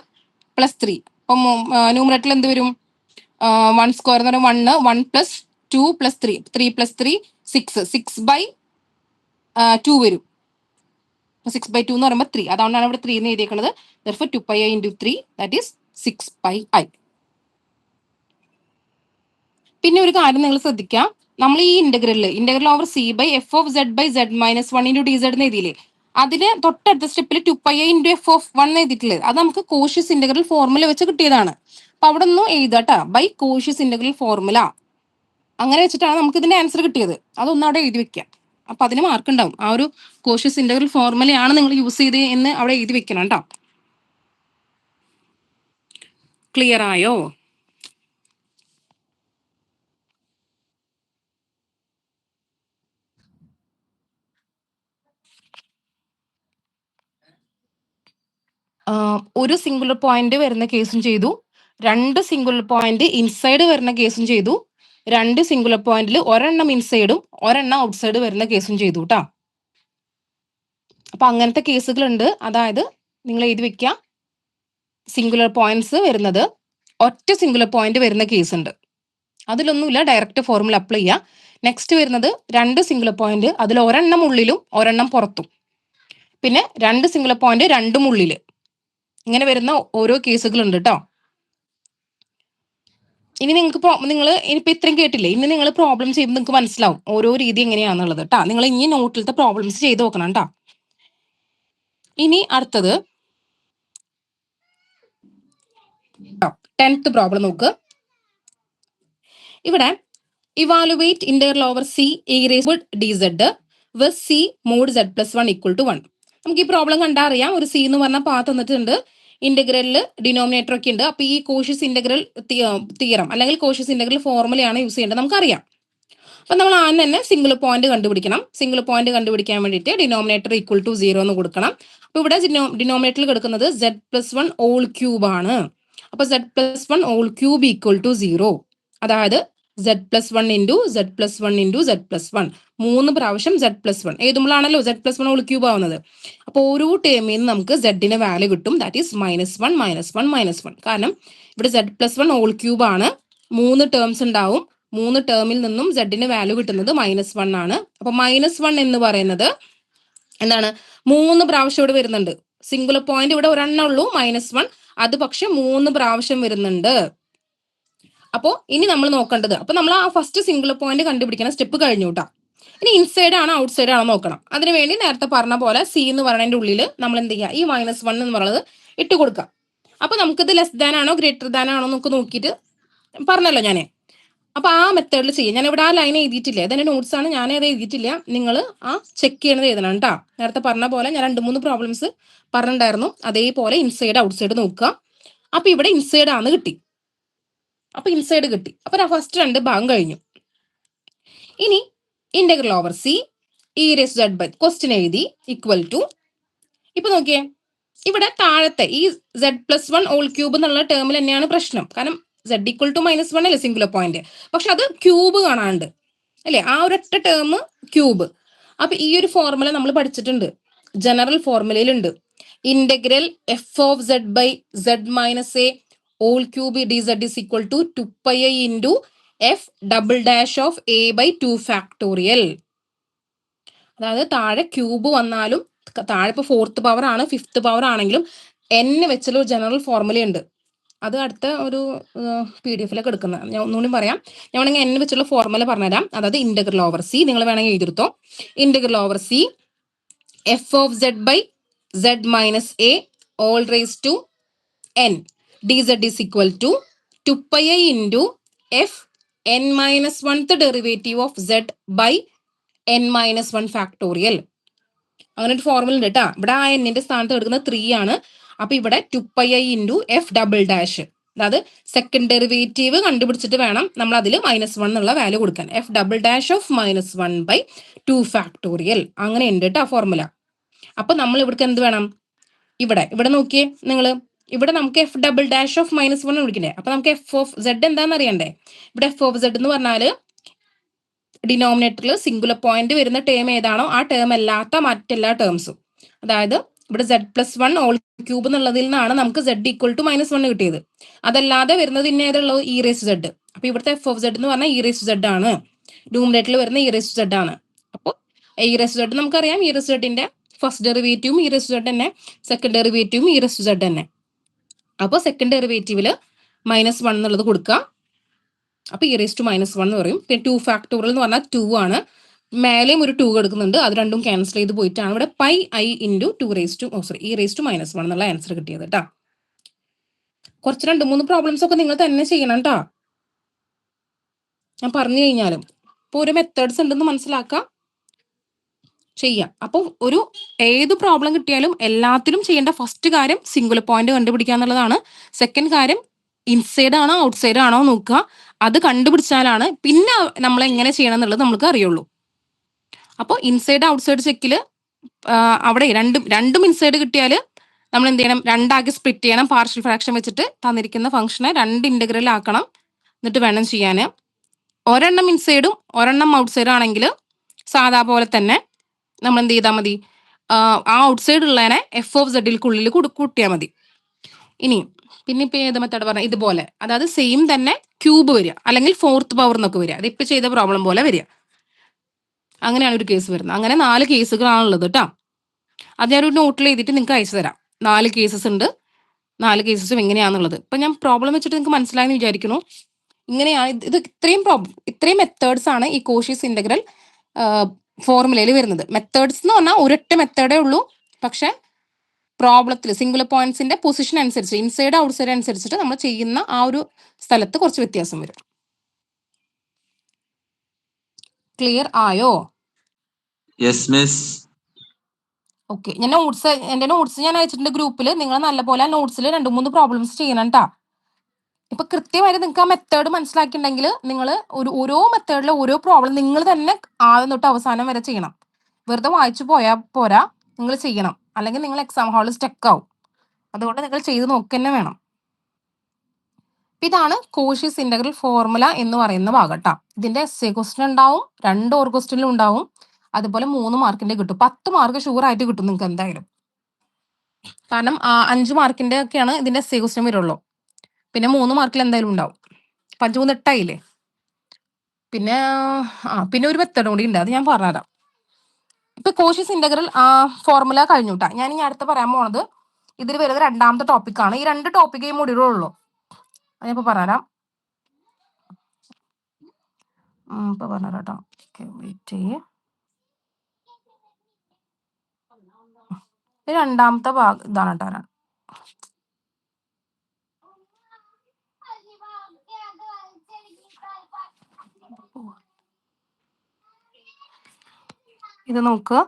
പ്ലസ് 3. അപ്പം ന്യൂമറേറ്ററിൽ എന്ത് വരും, 1 സ്ക്വയർ എന്ന് പറയുമ്പോൾ 1 പ്ലസ് 2 പ്ലസ് 3 പ്ലസ് 3 6 വരും. 6/2 എന്ന് പറയുമ്പോൾ 3, അതുകൊണ്ടാണ് ഇവിടെ 3 എന്ന് എഴുതിയേക്കുന്നത്. therefore 2πi into 3 that is 6πi. പിന്നെ ഒരു കാര്യം നിങ്ങൾ ശ്രദ്ധിക്കാം, നമ്മൾ ഈ integral over c by f of Z by Z minus one into d z എന്ന് എഴുതിയില്ലേ, അതിന് തൊട്ടടുത്ത സ്റ്റെപ്പിൽ 2πi ഇൻറ്റു എഫ് ഓഫ് 1 എഴുതിയിട്ടില്ലേ, അത് നമുക്ക് കോഷ്യസ് ഇന്റഗ്രൽ ഫോർമുല വെച്ച് കിട്ടിയതാണ്. അപ്പൊ അവിടെ ഒന്നും എഴുതാട്ടാ, ബൈ കോഷ്യസ് ഇന്റഗ്രൽ ഫോർമുല അങ്ങനെ വെച്ചിട്ടാണ് നമുക്ക് ഇതിന്റെ ആൻസർ കിട്ടിയത്. അതൊന്നും അവിടെ എഴുതി വെക്കാം. അപ്പൊ അതിന് മാർക്ക് ഉണ്ടാവും. ആ ഒരു കോഷ്യസ് ഇന്റഗ്രൽ ഫോർമുലയാണ് നിങ്ങൾ യൂസ് ചെയ്ത് എന്ന് അവിടെ എഴുതി വെക്കണം കേട്ടോ. ക്ലിയർ ആയോ? ഒരു സിംഗുലർ പോയിന്റ് വരുന്ന കേസും ചെയ്തു, 2 സിംഗുലർ പോയിന്റ് ഇൻസൈഡ് വരുന്ന കേസും ചെയ്തു, 2 സിംഗുലർ പോയിന്റിൽ ഒരെണ്ണം ഇൻസൈഡും ഒരെണ്ണം ഔട്ട്സൈഡ് വരുന്ന കേസും ചെയ്തു കേട്ടോ. അപ്പൊ അങ്ങനത്തെ കേസുകളുണ്ട്. അതായത് നിങ്ങൾ എഴുതി വെക്കുക, സിംഗുലർ പോയിന്റ്സ് വരുന്നത് ഒറ്റ സിംഗുലർ പോയിന്റ് വരുന്ന കേസ് ഉണ്ട്, അതിലൊന്നുമില്ല, ഡയറക്റ്റ് ഫോർമുല അപ്ലൈ ചെയ്യുക. നെക്സ്റ്റ് വരുന്നത് 2 സിംഗുലർ പോയിന്റ്, അതിൽ ഒരെണ്ണം ഉള്ളിലും ഒരെണ്ണം പുറത്തും, പിന്നെ 2 സിംഗുലർ പോയിന്റ് രണ്ടും ഉള്ളില്, ഇങ്ങനെ വരുന്ന ഓരോ കേസുകളുണ്ട് കേട്ടോ. ഇനി നിങ്ങൾ ഇനിയിപ്പോ ഇത്രയും കേട്ടില്ലേ, ഇനി നിങ്ങൾ പ്രോബ്ലം ചെയ്യുമ്പോൾ നിങ്ങൾക്ക് മനസ്സിലാവും ഓരോ രീതി എങ്ങനെയാണെന്നുള്ളത് കേട്ടോ. നിങ്ങൾ ഇനി നോട്ടിലത്തെ പ്രോബ്ലംസ് ചെയ്ത് നോക്കണം കേട്ടോ. ഇനി അടുത്തത് 10th പ്രോബ്ലം നോക്ക്. ഇവിടെ evaluate integral over c a raise d z with c mod z plus 1 equal to 1. നമുക്ക് ഈ പ്രോബ്ലം കണ്ടാൽ അറിയാം, ഒരു സി എന്ന് പറഞ്ഞ പാത്ത് തന്നിട്ടുണ്ട്, ഇന്റഗ്രലില് ഡിനോമിനേറ്റർ ഒക്കെ ഉണ്ട്. അപ്പൊ ഈ കോഷ്യസ് ഇന്റഗ്രൽ തിയറം അല്ലെങ്കിൽ കോഷ്യസ് ഇന്റഗ്രൽ ഫോർമുലയാണ് യൂസ് ചെയ്യേണ്ടത്, നമുക്കറിയാം. അപ്പൊ നമ്മൾ ആദ്യം തന്നെ സിംഗിൾ പോയിന്റ് കണ്ടുപിടിക്കണം. സിംഗിൾ പോയിന്റ് കണ്ടുപിടിക്കാൻ വേണ്ടിയിട്ട് ഡിനോമിനേറ്റർ ഈക്വൽ ടു 0 എന്ന് കൊടുക്കണം. അപ്പൊ ഇവിടെ ഡിനോമിനേറ്ററിൽ കിടക്കുന്നത് z+1 ഓൾ ക്യൂബ് ആണ്. അപ്പൊ z+1 all cube equal to 0, അതായത് z+1 into z+1 into z+1, 3 പ്രാവശ്യം z+1 എഴുതുമ്പോഴാണല്ലോ z+1 ഓൾ ക്യൂബ് ആവുന്നത്. അപ്പൊ ഓരോ ടേമിൽ നിന്ന് നമുക്ക് z-ന്റെ വാല്യൂ കിട്ടും, ദാറ്റ് ഈസ് -1 -1 -1. കാരണം ഇവിടെ z+1 ഓൾ ക്യൂബ് ആണ്, 3 ടേംസ് ഉണ്ടാവും. 3 ടേമിൽ നിന്നും z-ന് വാല്യൂ കിട്ടുന്നത് -1 ആണ്. അപ്പൊ -1 എന്ന് പറയുന്നത് എന്താണ്, 3 പ്രാവശ്യം ഇവിടെ വരുന്നുണ്ട്. സിംഗുലർ പോയിന്റ് ഇവിടെ ഒരെണ്ണം ഉള്ളൂ -1, അത് പക്ഷെ 3 പ്രാവശ്യം വരുന്നുണ്ട്. അപ്പോ ഇനി നമ്മൾ നോക്കേണ്ടത്, അപ്പൊ നമ്മൾ ആ ഫസ്റ്റ് സിംഗിൾ പോയിന്റ് കണ്ടുപിടിക്കുന്ന സ്റ്റെപ്പ് കഴിഞ്ഞു കേട്ടോ. ഇനി ഇൻസൈഡ് ആണോ ഔട്ട്സൈഡ് ആണോ നോക്കണം. അതിനുവേണ്ടി നേരത്തെ പറഞ്ഞ പോലെ സി എന്ന് പറയുന്നതിന്റെ ഉള്ളിൽ നമ്മൾ എന്ത് ചെയ്യുക, ഈ -1 എന്ന് പറയുന്നത് ഇട്ട് കൊടുക്കാം. അപ്പൊ നമുക്കിത് ലെസ് ദാൻ ആണോ ഗ്രേറ്റർ ദാൻ ആണോ നമുക്ക് നോക്കിയിട്ട് പറഞ്ഞല്ലോ ഞാനേ. അപ്പൊ ആ മെത്തേഡിൽ ചെയ്യാം. ഞാൻ ഇവിടെ ആ ലൈൻ എഴുതിയിട്ടില്ല, അതെന്റെ നോട്ട്സ് ആണ്, ഞാൻ അത് എഴുതിയിട്ടില്ല. നിങ്ങൾ ആ ചെക്ക് ചെയ്യണത് എഴുതണം കേട്ടോ. നേരത്തെ പറഞ്ഞ പോലെ ഞാൻ 2-3 പ്രോബ്ലംസ് പറഞ്ഞിട്ടുണ്ടായിരുന്നു, അതേപോലെ ഇൻസൈഡ് ഔട്ട്സൈഡ് നോക്കുക. അപ്പൊ ഇവിടെ ഇൻസൈഡ് ആണ് കിട്ടി. അപ്പൊ ഇൻസൈഡ് കിട്ടി. അപ്പൊ ഫസ്റ്റ് 2 ഭാഗം കഴിഞ്ഞു. ഇനി integral over C e raise z by question എഴുതി ഈക്വൽ ടു, ഇപ്പൊ നോക്കിയേ ഇവിടെ താഴത്തെ ഈ z+1 ഓൾ ക്യൂബ് എന്നുള്ള ടേമിൽ തന്നെയാണ് പ്രശ്നം. കാരണം z=-1 അല്ലേ സിംഗുലർ പോയിന്റ്, പക്ഷെ അത് ക്യൂബ് കാണാണ്ട് അല്ലെ, ആ ഒരൊറ്റ ടേം ക്യൂബ്. അപ്പൊ ഈ ഒരു ഫോർമുല നമ്മൾ പഠിച്ചിട്ടുണ്ട്, ജനറൽ ഫോർമുലയിലുണ്ട്. Integral F of Z by Z minus a whole cube d Z is equal to 2πi into f double dash of a by 2 factorial. അതായത് താഴെ ക്യൂബ് വന്നാലും താഴെ ഇപ്പൊ 4th പവർ ആണ് 5th പവർ ആണെങ്കിലും n വെച്ചുള്ള ഒരു ജനറൽ ഫോർമുല ഉണ്ട്. അത് അടുത്ത ഒരു PDF എടുക്കുന്ന ഞാൻ ഒന്നുകൂടി പറയാം. ഞാൻ വേണമെങ്കിൽ n വെച്ചുള്ള ഫോർമുല പറഞ്ഞുതരാം. അതായത് ഇന്റഗ്രൽ ഓവർ സി, നിങ്ങൾ വേണമെങ്കിൽ എഴുതിയെടുത്തോ. Integral over C F of Z by Z minus a whole raise to n d z is equal to 2πi into f n minus 1th derivative of Z by n-1 factorial. അങ്ങനെ ഒരു formula ഉണ്ട് കേട്ടാ. ഇവിടെ ആ എന്നിന്റെ സ്ഥാനത്ത് എടുക്കുന്നത് 3 ആണ്. അപ്പൊ ഇവിടെ 2πi into f double dash, അതായത് സെക്കൻഡ് ഡെറിവേറ്റീവ് കണ്ടുപിടിച്ചിട്ട് വേണം നമ്മൾ അതിൽ -1 എന്നുള്ള വാല്യൂ കൊടുക്കാൻ. F double dash of -1 by 2 factorial, അങ്ങനെ ഉണ്ട് കേട്ടോ ഫോർമുല. അപ്പൊ നമ്മൾ ഇവിടേക്ക് എന്ത് വേണം, ഇവിടെ നോക്കിയേ നിങ്ങൾ, ഇവിടെ നമുക്ക് എഫ് ഡബിൾ ഡാഷ് ഓഫ് -1 വിളിക്കണ്ടേ. അപ്പൊ നമുക്ക് എഫ് ഓഫ് സെഡ് എന്താണെന്ന് അറിയണ്ടേ. ഇവിടെ എഫ് ഓഫ് സെഡ് എന്ന് പറഞ്ഞാല് ഡിനോമിനേറ്ററിൽ സിംഗുലർ പോയിന്റ് വരുന്ന ടേം ഏതാണോ ആ ടേം അല്ലാത്ത മറ്റെല്ലാ ടേംസും. അതായത് ഇവിടെ z+1 ഓൾ ക്യൂബ് എന്നുള്ളതിൽ നിന്നാണ് നമുക്ക് z=-1 കിട്ടിയത്. അതല്ലാതെ വരുന്നത് ഇന്ന ഏതുള്ളത് ഇ റേസ് സെഡ്. അപ്പൊ ഇവിടുത്തെ എഫ് ഓഫ് സെഡ് എന്ന് പറഞ്ഞാൽ ഇ റേസ് സെഡ് ആണ്, ഡിനോമിനേറ്ററിൽ വരുന്ന ഇ റേസ് സെഡ് ആണ്. അപ്പോൾ ഇ റേസ് സെഡ് നമുക്കറിയാം, ഇ റേസ് സെഡിന്റെ ഫസ്റ്റ് ഡെറിവേറ്റീവും ഇ റേസ് സെഡ് തന്നെ, സെക്കൻഡ് ഡെറിവേറ്റീവും ഇ റേസ് സെഡ് തന്നെ. അപ്പോൾ സെക്കൻഡ് ഡെറിവേറ്റീവില് -1 എന്നുള്ളത് കൊടുക്കുക. അപ്പൊ ഇ റേസ് ടു -1 എന്ന് പറയും. പിന്നെ 2 ഫാക്ടോറിയൽ എന്ന് പറഞ്ഞാൽ 2 ആണ്, മേലെയും ഒരു 2 എടുക്കുന്നുണ്ട്, അത് രണ്ടും ക്യാൻസൽ ചെയ്ത് പോയിട്ടാണ് ഇവിടെ πi into E raise to -1 എന്നുള്ള ആൻസർ കിട്ടിയത് കേട്ടാ. കുറച്ച് 2-3 പ്രോബ്ലംസ് ഒക്കെ നിങ്ങൾ തന്നെ ചെയ്യണം കേട്ടാ, ഞാൻ പറഞ്ഞു കഴിഞ്ഞാലും. ഇപ്പൊ ഒരു മെത്തേഡ്സ് ഉണ്ടെന്ന് മനസ്സിലാക്കാം, ചെയ്യാം. അപ്പോൾ ഒരു ഏത് പ്രോബ്ലം കിട്ടിയാലും എല്ലാത്തിലും ചെയ്യേണ്ട ഫസ്റ്റ് കാര്യം സിംഗുലർ പോയിന്റ് കണ്ടുപിടിക്കുക എന്നുള്ളതാണ്. സെക്കൻഡ് കാര്യം ഇൻസൈഡ് ആണോ ഔട്ട്സൈഡ് ആണോ നോക്കുക, അത് കണ്ടുപിടിച്ചാലാണ് പിന്നെ നമ്മൾ എങ്ങനെ ചെയ്യണം എന്നുള്ളത് നമുക്ക് അറിയുള്ളൂ. അപ്പോൾ ഇൻസൈഡ് ഔട്ട്സൈഡ് ചെക്കില് അവിടെ രണ്ടും ഇൻസൈഡ് കിട്ടിയാൽ നമ്മൾ എന്ത് ചെയ്യണം, രണ്ടാക്കി സ്പ്ലിറ്റ് ചെയ്യണം. പാർഷ്യൽ ഫ്രാക്ഷൻ വെച്ചിട്ട് തന്നിരിക്കുന്ന ഫംഗ്ഷനെ 2 ഇന്റഗ്രൽ ആക്കണം, എന്നിട്ട് വേണം ചെയ്യാൻ. ഒരെണ്ണം ഇൻസൈഡും ഒരെണ്ണം ഔട്ട്സൈഡും ആണെങ്കിൽ സാധാ പോലെ തന്നെ നമ്മൾ എന്ത് ചെയ്താൽ മതി, ആ ഔട്ട്സൈഡ് ഉള്ളതിനെ എഫ് ഓഫ് സെഡിൽക്കുള്ളിൽ കൂട്ടിയാൽ മതി. ഇനി പിന്നെ ഇപ്പൊ ഏത് മെത്തേഡ് പറഞ്ഞാൽ ഇതുപോലെ, അതായത് സെയിം തന്നെ ക്യൂബ് വരിക അല്ലെങ്കിൽ 4th പവർ എന്നൊക്കെ വരിക, അതിപ്പോ ചെയ്ത പ്രോബ്ലം പോലെ വരിക. അങ്ങനെയാണ് ഒരു കേസ് വരുന്നത്. അങ്ങനെ 4 കേസുകളാണുള്ളത് കേട്ടോ. അത് ഞാനൊരു നോട്ടിൽ എഴുതിയിട്ട് നിങ്ങൾക്ക് അയച്ചു തരാം. 4 കേസസ് ഉണ്ട്, 4 കേസസും എങ്ങനെയാണെന്നുള്ളത്. ഇപ്പൊ ഞാൻ പ്രോബ്ലം വെച്ചിട്ട് നിങ്ങൾക്ക് മനസ്സിലായെന്ന് വിചാരിക്കുന്നു. ഇങ്ങനെയാണ് ഇത് ഇത്രയും മെത്തേഡ്സ് ആണ് ഈ കോഷീസ് ഇന്റഗ്രൽ ഫോർമുലയിൽ വരുന്നത്. മെത്തേഡ്സ് എന്ന് പറഞ്ഞാൽ ഒരൊറ്റ മെത്തേഡേ ഉള്ളൂ, പക്ഷെ പ്രോബ്ലത്തിൽ സിംഗുലർ പോയിന്റ്സിന്റെ പൊസിഷൻ അനുസരിച്ച് ഇൻസൈഡ് ഔട്ട്സൈഡ് അനുസരിച്ചിട്ട് നമ്മൾ ചെയ്യുന്ന ആ ഒരു സ്ഥലത്ത് കുറച്ച് വ്യത്യാസം വരും. ക്ലിയർ ആയോ? Yes miss. ഓക്കെ, ഞാൻ എന്റെ നോട്ട്സ് ഞാൻ അയച്ചിട്ടുണ്ട് ഗ്രൂപ്പിൽ. നിങ്ങൾ നല്ലപോലെ ആ നോട്ട്സിൽ 2-3 പ്രോബ്ലംസ് ചെയ്യണം കേട്ടാ. ഇപ്പൊ കൃത്യമായിട്ട് നിങ്ങൾക്ക് ആ മെത്തേഡ് മനസ്സിലാക്കിയിട്ടുണ്ടെങ്കിൽ നിങ്ങൾ ഓരോ മെത്തേഡിലെ ഓരോ പ്രോബ്ലം നിങ്ങൾ തന്നെ ആദ്യം തൊട്ട് അവസാനം വരെ ചെയ്യണം. വെറുതെ വായിച്ചു പോയാൽ പോരാ, നിങ്ങൾ ചെയ്യണം, അല്ലെങ്കിൽ നിങ്ങൾ എക്സാം ഹാളിൽ സ്റ്റക്ക് ആവും. അതുകൊണ്ട് നിങ്ങൾ ചെയ്ത് നോക്കുക തന്നെ വേണം. ഇതാണ് കോഷീസ് ഇന്റഗ്രൽ ഫോർമുല എന്ന് പറയുന്ന ഭാഗം ട്ടാ. ഇതിന്റെ എസ്സേ ക്വസ്റ്റ്യൻ ഉണ്ടാവും, 2 ഓർ ക്വസ്റ്റ്യനിലും ഉണ്ടാവും, അതുപോലെ 3 മാർക്കിന്റെ കിട്ടും. 10 മാർക്ക് ഷുവർ ആയിട്ട് കിട്ടും നിങ്ങൾക്ക് എന്തായാലും. കാരണം 5 മാർക്കിന്റെ ഒക്കെയാണ് ഇതിന്റെ എസ്സേ ക്വസ്റ്റ്യൻ വരുള്ളൂ. പിന്നെ 3 മാർക്കിൽ എന്തായാലും ഉണ്ടാവും. 5 3 8 പിന്നെ പിന്നെ ഒരു മെത്തേഡ് കൂടി ഉണ്ട്, അത് ഞാൻ പറഞ്ഞുതരാം. ഇപ്പൊ കോഷീസ് ഇന്റഗ്രൽ ഫോർമുല കഴിഞ്ഞു ട്ടാ. ഞാൻ ഇനി അടുത്ത് പറയാൻ പോണത് ഇതിൽ വരുന്നത് 2ാമത്തെ ടോപ്പിക്കാണ്. ഈ 2 ടോപ്പിക്കേ മുടിവുള്ളൂ. അത് ഞാൻ പറഞ്ഞുതരാം. ഇപ്പൊ പറഞ്ഞുതരാം കേട്ടോ. വെയിറ്റ് ചെയ്യേ. 2ാമത്തെ ഭാഗം ഇതാണ് കേട്ടോ. ഇത് നോക്കുക,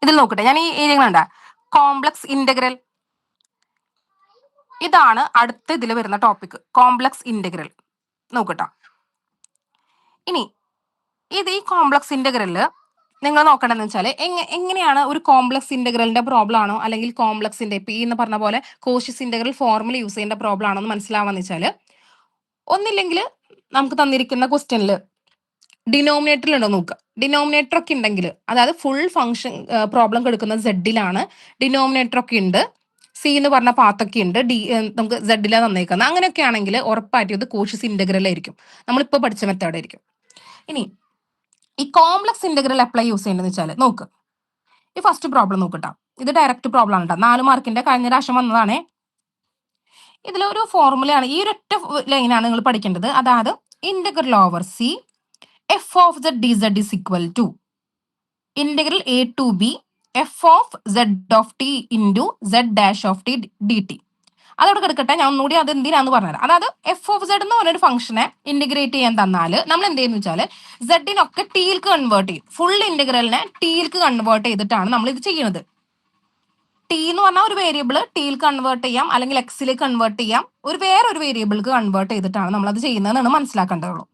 ഇതിൽ നോക്കട്ടെ. ഞാൻ ഈ ഏരിയ കോംപ്ലക്സ് ഇന്റഗ്രൽ, ഇതാണ് അടുത്ത ഇതിൽ വരുന്ന ടോപ്പിക്. കോംപ്ലക്സ് ഇന്റഗ്രൽ നോക്കട്ടോ. ഇനി ഇത് ഈ കോംപ്ലക്സ് ഇന്റഗ്രലില് നിങ്ങൾ നോക്കേണ്ടതെന്ന് വെച്ചാൽ എങ്ങനെയാണ് ഒരു കോംപ്ലക്സ് ഇന്റഗ്രലിന്റെ പ്രോബ്ലം ആണോ അല്ലെങ്കിൽ കോംപ്ലക്സിന്റെ പി എന്ന് പറഞ്ഞ പോലെ കോഷ്യസ് ഇന്റഗ്രൽ ഫോർമുല യൂസ് ചെയ്യേണ്ട പ്രോബ്ലം ആണോ എന്ന് മനസ്സിലാവാന്ന് വെച്ചാൽ ഒന്നില്ലെങ്കിൽ നമുക്ക് തന്നിരിക്കുന്ന ക്വസ്റ്റ്യനിൽ ഡിനോമിനേറ്ററിൽ ഉണ്ടോ നോക്കുക. ഡിനോമിനേറ്റർ ഒക്കെ ഉണ്ടെങ്കിൽ അതായത് ഫുൾ ഫംഗ്ഷൻ പ്രോബ്ലം കൊടുക്കുന്നത് സെഡിലാണ്, ഡിനോമിനേറ്റർ ഒക്കെ ഉണ്ട്, സി എന്ന് പറഞ്ഞ പാത്തൊക്കെ ഉണ്ട്, നമുക്ക് സെഡിലാണ് തന്നേക്കുന്നത്. അങ്ങനെയൊക്കെ ആണെങ്കിൽ ഉറപ്പായിട്ടും ഇത് കോഷ്യസ് ഇന്റഗ്രൽ ആയിരിക്കും, നമ്മളിപ്പോൾ പഠിച്ച മെത്തേഡ് ആയിരിക്കും. ഇനി ഈ കോംപ്ലക്സ് ഇന്റഗ്രൽ അപ്ലൈ യൂസ് ചെയ്യേണ്ടതെന്ന് വെച്ചാൽ നോക്ക്, ഈ ഫസ്റ്റ് പ്രോബ്ലം നോക്കട്ടോ. ഇത് ഡയറക്റ്റ് പ്രോബ്ലം ആണ് കേട്ടോ, 4 മാർക്കിന്റെ കഴിഞ്ഞ പ്രാവശ്യം വന്നതാണേ. ഇതിലൊരു ഫോർമുലയാണ്, ഈ ഒരൊറ്റ ലൈനാണ് നിങ്ങൾ പഠിക്കേണ്ടത്. അതായത് integral over C F of z d Z is equal to integral a to b f of z of t into z dash of t d t. അതോടെ കിടക്കട്ടെ, ഞാൻ ഒന്നുകൂടി അത് എന്തിനാന്ന് പറഞ്ഞുതരാം. അതായത് എഫ് ഓഫ് സെഡ് എന്ന് പറഞ്ഞൊരു ഫംഗ്ഷനെ ഇന്റഗ്രേറ്റ് ചെയ്യാൻ തന്നാൽ നമ്മൾ എന്ത് ചെയ്യുന്ന വെച്ചാൽ സെഡിനൊക്കെ ടിയിലേക്ക് കൺവേർട്ട് ചെയ്യും. ഫുൾ ഇന്റഗ്രലിനെ ടിയിലേക്ക് കൺവേർട്ട് ചെയ്തിട്ടാണ് നമ്മൾ ഇത് ചെയ്യുന്നത്. ടി എന്ന് പറഞ്ഞാൽ ഒരു വേരിയബിൾ ടിയിൽ കൺവേർട്ട് ചെയ്യാം, അല്ലെങ്കിൽ എക്സിലേക്ക് കൺവേർട്ട് ചെയ്യാം, വേറൊരു വേരിയബിൾക്ക് കൺവേർട്ട് ചെയ്തിട്ടാണ് നമ്മൾ അത് ചെയ്യുന്നതെന്നാണ് മനസ്സിലാക്കേണ്ടതുള്ളൂ.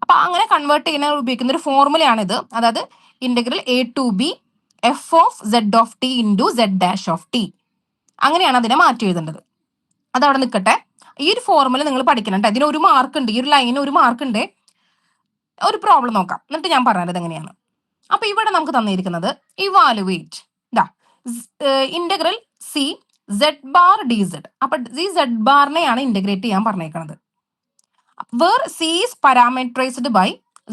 അപ്പൊ അങ്ങനെ കൺവേർട്ട് ചെയ്യുന്ന ഉപയോഗിക്കുന്ന ഒരു ഫോർമുലയാണ് ഇത്. അതായത് integral a to b f of z of t into z dash of t, അങ്ങനെയാണ് അതിനെ മാറ്റി എഴുതേണ്ടത്. അതവിടെ നിൽക്കട്ടെ. ഈ ഒരു ഫോർമുല നിങ്ങൾ പഠിക്കണം. ഇതിന് ഒരു മാർക്ക് ഉണ്ട്, ഈ ഒരു ലൈന് ഒരു മാർക്ക് ഉണ്ട്. ഒരു പ്രോബ്ലം നോക്കാം, എന്നിട്ട് ഞാൻ പറഞ്ഞത് എങ്ങനെയാണ്. അപ്പൊ ഇവിടെ നമുക്ക് തന്നിരിക്കുന്നത് evaluate integral C z bar d z. അപ്പൊ ഈ സെഡ് ബാറിനെയാണ് ഇന്റഗ്രേറ്റ് ചെയ്യാൻ പറഞ്ഞേക്കുന്നത്. Where c is parameterized by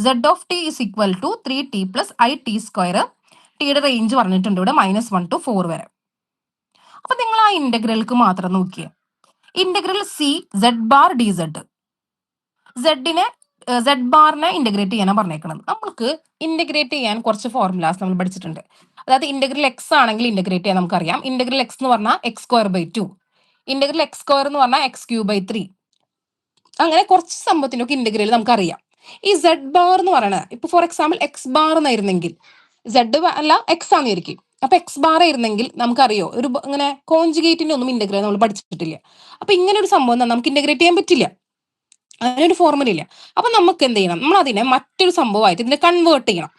z of t is equal to 3t plus i t square. ടിയുടെ റേഞ്ച് പറഞ്ഞിട്ടുണ്ട് ഇവിടെ -1 to 4 വരെ. അപ്പൊ നിങ്ങൾ ആ ഇന്റഗ്രൽക്ക് മാത്രം നോക്കിയേ. Integral C z bar d z, z ബാറിനെ ഇന്റഗ്രേറ്റ് ചെയ്യാനാണ് പറഞ്ഞേക്കുന്നത്. നമുക്ക് ഇന്റഗ്രേറ്റ് ചെയ്യാൻ കുറച്ച് ഫോർമുലാസ് നമ്മൾ പഠിച്ചിട്ടുണ്ട്. അതായത് ഇന്റഗ്രൽ എക്സ് ആണെങ്കിൽ ഇന്റഗ്രേറ്റ് ചെയ്യാൻ നമുക്കറിയാം. ഇന്റഗ്രൽ എക്സ് എന്ന് പറഞ്ഞാൽ x²/2, ഇന്റഗ്രൽ x² എന്ന് പറഞ്ഞാൽ x³ അങ്ങനെ കുറച്ച് സംഭവത്തിനൊക്കെ ഇന്റഗ്രൽ നമുക്കറിയാം. ഈ സെഡ് ബാർ എന്ന് പറയുന്നത് ഇപ്പൊ ഫോർ എക്സാമ്പിൾ എക്സ് ബാർ എന്നായിരുന്നെങ്കിൽ, സെഡ് അല്ല എക്സ് ആണെന്നിരിക്കും, അപ്പൊ എക്സ് ബാർ ആയിരുന്നെങ്കിൽ നമുക്കറിയോ ഒരു ഇങ്ങനെ കോൺജുഗേറ്റിന്റെ ഒന്നും ഇന്റഗ്രൽ നമ്മൾ പഠിച്ചിട്ടില്ല. അപ്പൊ ഇങ്ങനെ ഒരു സംഭവം നമുക്ക് ഇന്റഗ്രേറ്റ് ചെയ്യാൻ പറ്റില്ല, അതിനൊരു ഫോർമുല ഇല്ല. അപ്പൊ നമുക്ക് എന്ത് ചെയ്യണം, നമ്മൾ അതിനെ മറ്റൊരു സംഭവമായിട്ട് ഇതിനെ കൺവേർട്ട് ചെയ്യണം.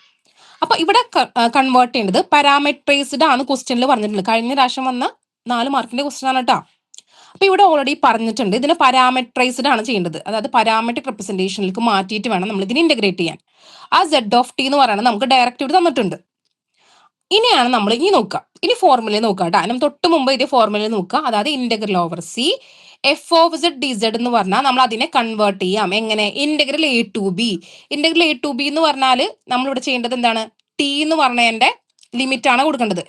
അപ്പൊ ഇവിടെ കൺവേർട്ട് ചെയ്യേണ്ടത് പാരാമീറ്ററൈസ്ഡ് ആണ് ക്വസ്റ്റ്യനിൽ പറഞ്ഞിട്ടുണ്ട്. കഴിഞ്ഞ പ്രാവശ്യം വന്ന 4 മാർക്കിന്റെ ക്വസ്റ്റ്യൻ ആണ് കേട്ടോ. അപ്പൊ ഇവിടെ ഓൾറെഡി പറഞ്ഞിട്ടുണ്ട് ഇതിനെ പാരാമീറ്ററൈസ്ഡ് ആണ് ചെയ്യേണ്ടത്. അതായത് പാരാമെട്രിക് റെപ്രസെന്റേഷനിലേക്ക് മാറ്റിയിട്ട് വേണം നമ്മൾ ഇതിനെ ഇന്റഗ്രേറ്റ് ചെയ്യാൻ. ആ സെഡ് ഓഫ് ടി എന്ന് പറയുന്നത് നമുക്ക് ഡയറക്റ്റ് ഇവിടെ തന്നിട്ടുണ്ട്. ഇനിയാണ് നമ്മൾ ഇനി നോക്കുക, ഇനി ഫോർമുല നോക്കുക കേട്ടോ. അതിന് തൊട്ട് മുമ്പ് ഇതേ ഫോർമുല നോക്കുക. അതായത് integral over C F of z d z എന്ന് പറഞ്ഞാൽ നമ്മൾ അതിനെ കൺവേർട്ട് ചെയ്യാം. എങ്ങനെ? Integral a to b. Integral a to b എന്ന് പറഞ്ഞാൽ നമ്മളിവിടെ ചെയ്യേണ്ടത് എന്താണ്? ടി എന്ന് പറഞ്ഞതിന്റെ ലിമിറ്റ് ആണ് കൊടുക്കേണ്ടത്.